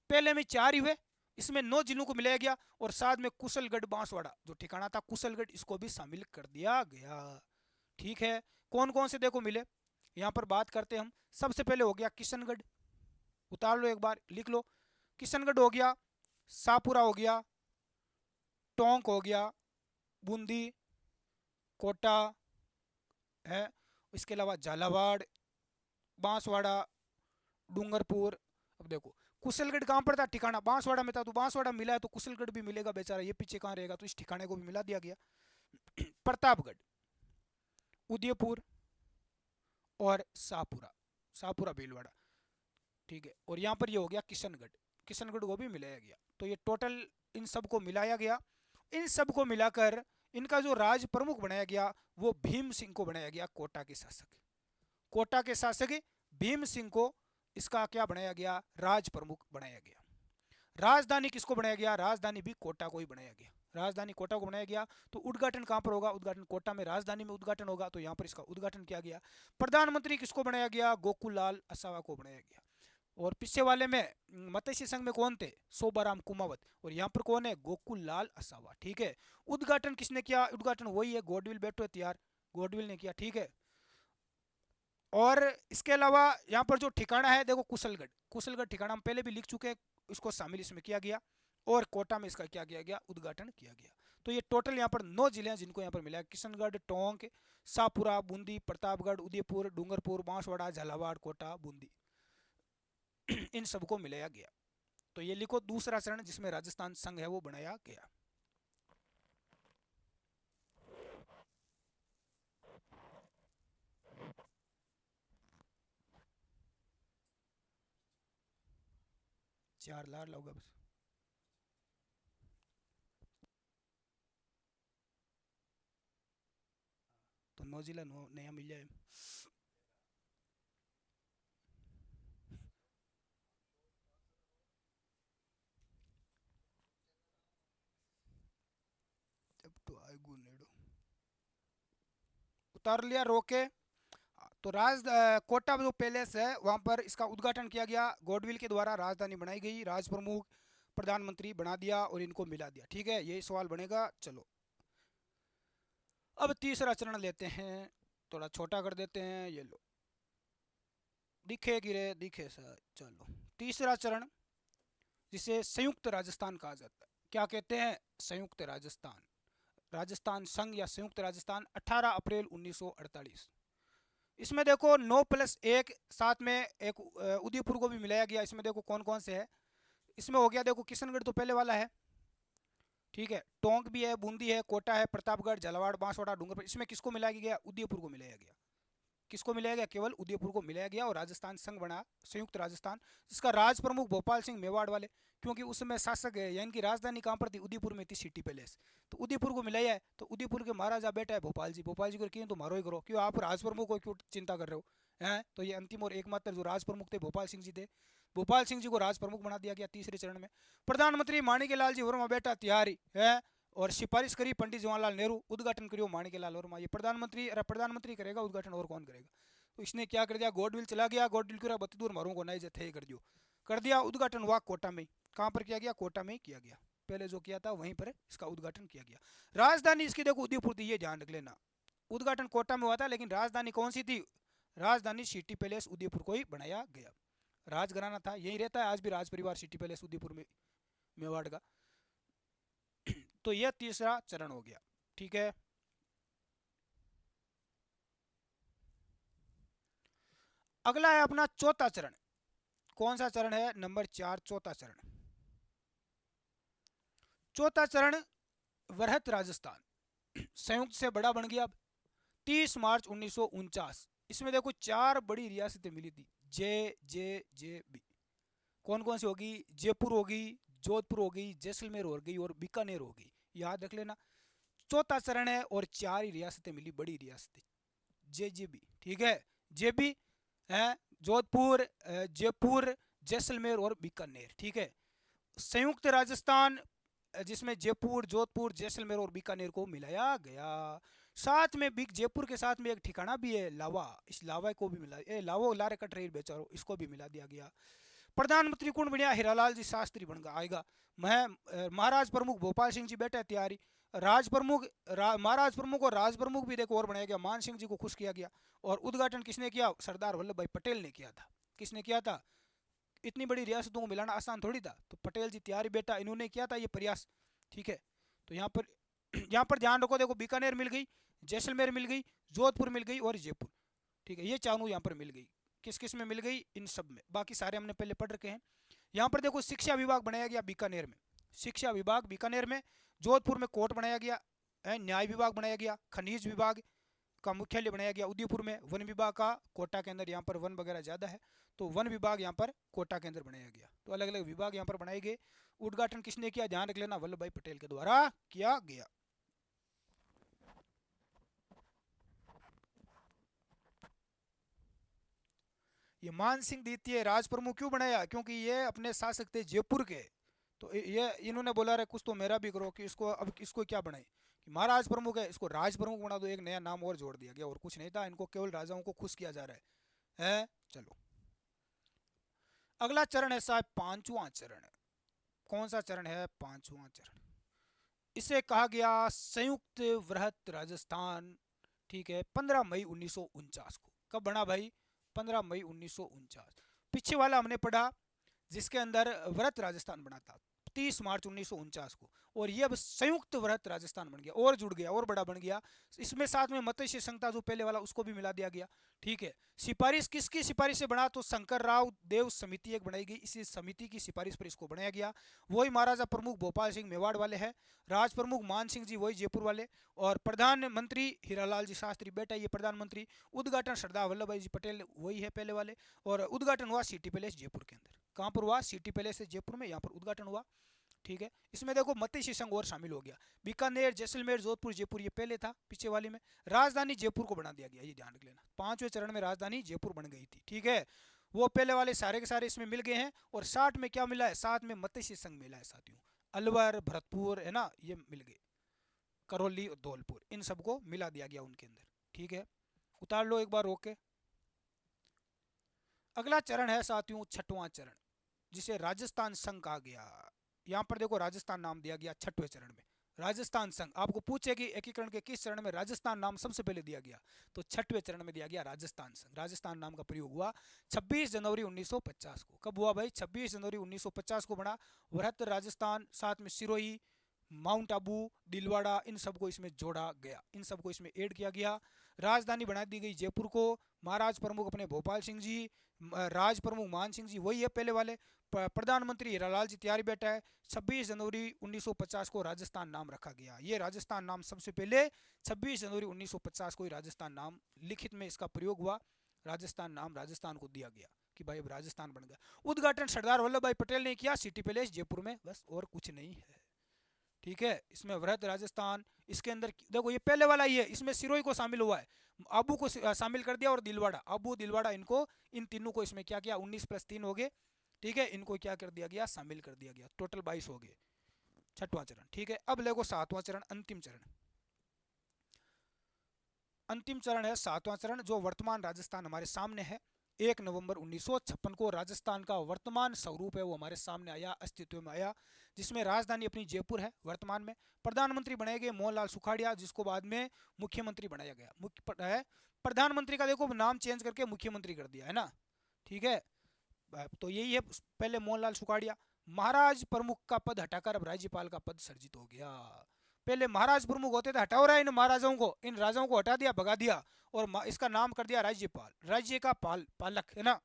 पहले में 4 ही हुए, इसमें 9 जिलों को मिलाया गया। और साथ में कुशलगढ़ बांसवाड़ा जो ठिकाना था कुशलगढ़, इसको भी शामिल कर दिया गया। ठीक है, कौन कौन से देखो मिले, यहाँ पर बात करते हम। सबसे पहले हो गया किशनगढ़, उतार लो एक बार, लिख लो। किशनगढ़ हो गया, सापुरा हो गया, टोंक हो गया, बूंदी, कोटा है, इसके अलावा झालावाड़, बांसवाड़ा, डूंगरपुर। अब देखो कुशलगढ़ कहाँ पर था, ठिकाना बांसवाड़ा में था, तो बांसवाड़ा मिला है तो कुशलगढ़ भी मिलेगा बेचारा, ये पीछे कहाँ रहेगा, तो इस ठिकाने को भी मिला दिया गया। प्रतापगढ़, उदयपुर और शाहपुरा, शाहपुरा भीलवाड़ा। ठीक है, और यहाँ पर ये हो गया किशनगढ़, किशनगढ़ को भी मिलाया गया। तो ये टोटल इन सब को मिलाया गया। इन सब को मिलाकर इनका जो राज प्रमुख बनाया गया वो भीम सिंह को बनाया गया, कोटा के शासक। कोटा के शासक भीम सिंह को इसका क्या बनाया गया, राज प्रमुख बनाया गया। राजधानी किसको बनाया गया, राजधानी भी कोटा को ही बनाया गया, राजधानी कोटा को बनाया गया। तो उद्घाटन कहां पर होगा, उद्घाटन कोटा में, राजधानी में उद्घाटन होगा, तो यहां पर इसका उद्घाटन किया गया। प्रधानमंत्री किसको बनाया गया, गोकुल लाल असावा को बनाया गया। और पीछे वाले में मत्स्य संघ में कौन थे, शोभाराम कुमावत, और यहाँ पर कौन है, गोकुल लाल असावा। ठीक है, उद्घाटन किसने किया, उद्घाटन वही है, गॉडविल बैठो है तैयार, गॉडविल ने किया। ठीक है, और इसके अलावा यहाँ पर जो ठिकाना है देखो कुशलगढ़, कुशलगढ़ ठिकाना हम पहले भी लिख चुके हैं, इसको शामिल इसमें किया गया। और कोटा में इसका क्या किया गया, उद्घाटन किया गया। तो ये टोटल यहाँ पर 9 जिले हैं जिनको यहाँ पर मिला, किशनगढ़, टोंक, शाहपुरा, बूंदी, प्रतापगढ़, उदयपुर, डूंगरपुर, बांसवाड़ा, झालावाड़, कोटा, बूंदी, इन सबको मिलाया गया। तो ये लिखो दूसरा चरण जिसमें राजस्थान संघ है वो बनाया गया। चार लार लोग बस। मोजिला नया मिल जाए। जब तो आएगू नेड़ो उतार लिया रोके। तो कोटा जो पैलेस है वहां पर इसका उद्घाटन किया गया गॉडविल के द्वारा। राजधानी बनाई गई, राज प्रमुख प्रधानमंत्री बना दिया और इनको मिला दिया। ठीक है, यही सवाल बनेगा। चलो अब तीसरा चरण लेते हैं, थोड़ा छोटा कर देते हैं। ये लो, दिखे गिरे दिखे सर। चलो तीसरा चरण, जिसे संयुक्त राजस्थान कहा जाता है। क्या कहते हैं? संयुक्त राजस्थान। राजस्थान संघ या संयुक्त राजस्थान 18 अप्रैल 1948। इसमें देखो 9+1 साथ में एक उदयपुर को भी मिलाया गया। इसमें देखो कौन कौन से है। इसमें हो गया देखो किशनगढ़ तो पहले वाला है, ठीक है, टोंक भी है, बूंदी है, कोटा है, प्रतापगढ़, झालावाड़, बांसवाड़ा, डूंगरपुर। इसमें किसको मिलाया गया? उदयपुर को मिलाया गया। किसको मिलाया गया? केवल उदयपुर को मिलाया गया और राजस्थान संघ बना संयुक्त राजस्थान, जिसका राज प्रमुख भोपाल सिंह मेवाड़ वाले, क्योंकि उसमें शासक है यानी कि राजधानी कहाँ पर थी? उदयपुर में थी, सिटी पैलेस। तो उदयपुर को मिलाया है। तो उदयपुर के महाराजा बेटा है भोपाल जी। भोपाल जी को क्यों? तो मारो ही करो, क्यों आप राज प्रमुख को क्यों चिंता कर रहे हो? हैं? तो ये अंतिम और एकमात्र जो राज प्रमुख थे भोपाल सिंह जी थे। भोपाल सिंह जी को राज प्रमुख बना दिया गया तीसरे चरण में। प्रधानमंत्री माणिक्यलाल जी वर्मा बेटा तिहारी है, और सिफारिश करी पंडित जवाहरलाल नेहरू। उद्घाटन करियो माणिक्यलाल वर्मा। ये प्रधानमंत्री, अरे प्रधानमंत्री करेगा उद्घाटन, और कौन करेगा? तो इसने क्या कर दिया? गॉडविल चला गया, गॉडविल को बत्ती दूर मारूं को नहीं जथे कर दियो, कर दिया। उद्घाटन हुआ कोटा में। कहाँ पर किया गया? कोटा में किया गया। पहले जो किया था वहीं पर इसका उद्घाटन किया गया। राजधानी इसकी देखो उदयपुर थी, ये ध्यान रख लेना। उद्घाटन कोटा में हुआ था, लेकिन राजधानी कौन सी थी? राजधानी सिटी पैलेस उदयपुर को ही बनाया गया। राजघराना था, यही रहता है आज भी राज परिवार, सिटी पैलेस उदयपुर में, मेवाड़ का। तो यह तीसरा चरण हो गया। ठीक है, अगला है अपना चौथा चरण। कौन सा चरण है? नंबर 4, चौथा चरण। चौथा चरण वृहत राजस्थान, संयुक्त से बड़ा बन गया। 30 मार्च 1949। इसमें देखो 4 बड़ी रियासतें मिली थी, जे जे जे बी। कौन कौन सी होगी? जयपुर होगी, जोधपुर होगी, जैसलमेर हो गई और बीकानेर होगी। याद रख लेना। चौथा चरण है और 4 ही रियासतें मिली, बड़ी रियासतें, जे जे बी। ठीक है, जे बी है जोधपुर, जयपुर, जैसलमेर और बीकानेर। ठीक है, संयुक्त राजस्थान जिसमें जयपुर, जोधपुर, जैसलमेर और बीकानेर को मिलाया गया। साथ में जयपुर के साथ में एक ठिकाना भी है लावा, इस लावा को भी मिला, लावो लारे कट रही बेचारो, इसको भी मिला दिया गया। प्रधानमंत्री कौन बनया? हीरालाल जी शास्त्री बन आएगा। महाराज प्रमुख भोपाल सिंह जी बैठे तैयारी। राज प्रमुख महाराज प्रमुख और राज प्रमुख भी देखो और बनाया गया। मान सिंह जी को खुश किया गया। और उद्घाटन किसने किया? सरदार वल्लभ भाई पटेल ने किया था। किसने किया था? इतनी बड़ी रियासतों को मिलाना आसान थोड़ी था, तो पटेल जी तैयारी बेटा इन्होंने किया था ये प्रयास। ठीक है, तो यहाँ पर यहाँ पर ध्यान रखो, देखो बीकानेर मिल गई, जैसलमेर मिल गई, जोधपुर मिल गई और जयपुर। ठीक है, ये चारों यहाँ पर मिल गई। किस किस में मिल गई? इन सब में। बाकी सारे हमने पहले पढ़ रखे हैं। यहाँ पर देखो शिक्षा विभाग बनाया गया बीकानेर में, शिक्षा विभाग बीकानेर में। जोधपुर में कोर्ट बनाया गया, न्याय विभाग बनाया गया। खनिज विभाग का मुख्यालय बनाया गया उदयपुर में। वन विभाग का कोटा के अंदर, यहाँ पर वन वगैरह ज़्यादा है, तो वन विभाग यहाँ पर कोटा के अंदर बनाया गया। तो अलग अलग विभाग यहाँ पर बनाए गए। उद्घाटन किसने किया? ध्यान रख लेना, वल्लभ भाई पटेल के द्वारा किया गया। ये मान सिंह द्वितीय राज प्रमुख क्यों बनाया? क्योंकि ये अपने शासक थे जयपुर के। तो ये इन्होंने बोला रहे कुछ तो मेरा भी करो, कि इसको अब इसको क्या बनाए कि महाराज प्रमुख है, इसको राज प्रमुख बना दो। एक नया नाम और जोड़ दिया गया, और कुछ नहीं था। इनको केवल राजाओं को खुश किया जा रहा है? चलो अगला चरण है साहब पांचवा चरण। कौन सा चरण है? पांचवा चरण। इसे कहा गया संयुक्त वृहत राजस्थान। ठीक है, 15 मई 1949 को। कब बना भाई? 15 मई 1949। पीछे वाला हमने पढ़ा जिसके अंदर वृहत राजस्थान बना था 30 मार्च 1949 को, और ये अब संयुक्त वृहत राजस्थान बन गया, और जुड़ गया और बड़ा बन गया। इसमें साथ में मत्स्य संहिता जो पहले वाला उसको भी मिला दिया गया। ठीक है, सिफारिश किसकी सिफारिश से बना? तो शंकर राव देव समिति एक बनाई गई, इसी समिति की सिफारिश पर इसको बनाया गया। वही महाराजा प्रमुख भोपाल सिंह मेवाड़ वाले हैं, राज प्रमुख मान सिंह जी वही जयपुर वाले, और प्रधानमंत्री हीरालाल जी शास्त्री बेटा ये प्रधानमंत्री। उद्घाटन सरदार वल्लभ भाई जी पटेल वही है पहले वाले, और उद्घाटन हुआ सिटी पैलेस जयपुर के अंदर। कहाँ पर हुआ? सिटी पैलेस जयपुर में, यहाँ पर उद्घाटन हुआ। ठीक है, इसमें देखो मत्स्य संघ और शामिल हो गया। बीकानेर, जैसलमेर, जोधपुर, जयपुर ये पहले था पीछे वाली में। राजधानी जयपुर को बना दिया गया, ये ध्यान रख लेना। 5वें चरण में राजधानी जयपुर बन गई थी। ठीक है, वो पहले वाले सारे के सारे इसमें मिल गए हैं। और 60 में क्या मिला है, 7 में मत्स्य संघ मिला है साथियों। अलवर, भरतपुर है ना, ये मिल गए। करौली और धौलपुर, इन सबको मिला दिया गया उनके अंदर। ठीक है, उतार लो एक बार रोक के। अगला चरण है साथियों 6वां चरण, जिसे राजस्थान संघ कहा गया। यहां पर देखो राजस्थान नाम दिया गया 6वें चरण में। राजस्थान संघ आपको पूछे कि एकीकरण के किस चरण में राजस्थान नाम सबसे पहले दिया गया, तो 6वें चरण में दिया गया राजस्थान संघ। राजस्थान नाम का प्रयोग हुआ 26 जनवरी 1950 को। कब हुआ भाई, 26 जनवरी 1950 को बना। वृहत राजस्थान, साथ में सिरोही, माउंट आबू, दिलवाड़ा, इन सबको इसमें जोड़ा गया, इन सबको इसमें ऐड किया गया। राजधानी बना दी गई जयपुर को। महाराज प्रमुख अपने भोपाल सिंह जी, राज प्रमुख मान सिंह जी वही है पहले वाले। प्रधानमंत्री हीरालाल जी तैयारी बैठा है। 26 जनवरी 1950 को राजस्थान नाम रखा गया। ये राजस्थान नाम सबसे पहले 26 जनवरी 1950 को ही राजस्थान नाम लिखित में इसका प्रयोग हुआ। राजस्थान नाम राजस्थान को दिया गया कि भाई राजस्थान बन गया। उद्घाटन सरदार वल्लभ भाई पटेल ने किया सिटी पैलेस जयपुर में, बस और कुछ नहीं है। ठीक है, इसमें वृहत राजस्थान, इसके अंदर देखो ये पहले वाला ही है, इसमें सिरोही को शामिल हुआ है, आबू को शामिल कर दिया, और दिलवाड़ा, आबू दिलवाड़ा, इनको इन तीनों को इसमें क्या किया, 19+3 हो गए। ठीक है, इनको क्या कर दिया गया, शामिल कर दिया गया, टोटल 22 हो गए। 6वां चरण। ठीक है, अब देखो 7वां चरण, अंतिम चरण। अंतिम चरण है 7वां चरण, जो वर्तमान राजस्थान हमारे सामने है। 1 नवंबर 1956 को राजस्थान का वर्तमान स्वरूप है वो हमारे सामने आया, अस्तित्व में आया, जिसमें राजधानी अपनी जयपुर है वर्तमान में। प्रधानमंत्री बनाए गए मोहनलाल सुखाड़िया, जिसको बाद में मुख्यमंत्री बनाया गया। प्रधानमंत्री का देखो नाम चेंज करके मुख्यमंत्री कर दिया है ना। ठीक है, तो यही है, पहले मोहनलाल सुखाड़िया। महाराज प्रमुख का पद हटाकर अब राज्यपाल का पद सर्जित हो गया। पहले महाराज प्रमुख होते थे, हटाओ रहा इन महाराजाओं को, इन राजाओं को हटा दिया, भगा दिया, और इसका नाम कर दिया राज्यपाल, राज्य का पालक है ना।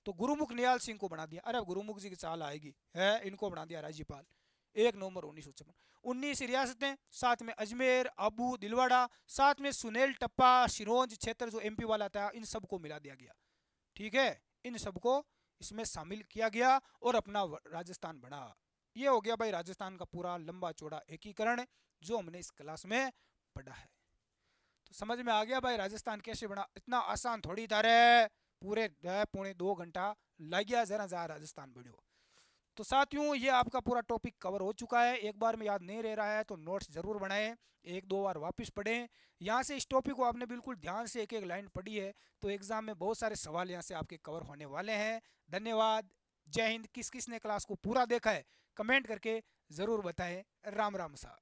तो गुरुमुख निहाल सिंह को बना दिया, अरे गुरुमुख जी की चाल आएगी है, इनको बना दिया राज्यपाल। 1 नवंबर 1956। 19 रियासतें, साथ में अजमेर, आबू, दिलवाड़ा, साथ में सुनेल, टप्पा, सिरोंज क्षेत्र जो एमपी वाला था, इन सबको मिला दिया गया। ठीक है, इन सबको इसमें शामिल किया गया और अपना राजस्थान बना। ये हो गया भाई राजस्थान का पूरा लंबा चौड़ा एकीकरण, जो हमने इस क्लास में पढ़ा है। तो समझ में आ गया भाई राजस्थान कैसे बना। इतना आसान थोड़ी था रे, पूरे 1.5 घंटा लग गया जरा जा राजस्थान बनो। तो साथियों ये आपका पूरा टॉपिक कवर हो चुका है। एक बार में याद नहीं रह रहा है तो नोट्स जरूर बनाएं, 1-2 बार वापस पढ़ें। यहाँ से इस टॉपिक को आपने बिल्कुल ध्यान से एक एक लाइन पढ़ी है, तो एग्जाम में बहुत सारे सवाल यहाँ से आपके कवर होने वाले हैं। धन्यवाद, जय हिंद। किस किस ने क्लास को पूरा देखा है कमेंट करके जरूर बताएं। राम राम सा।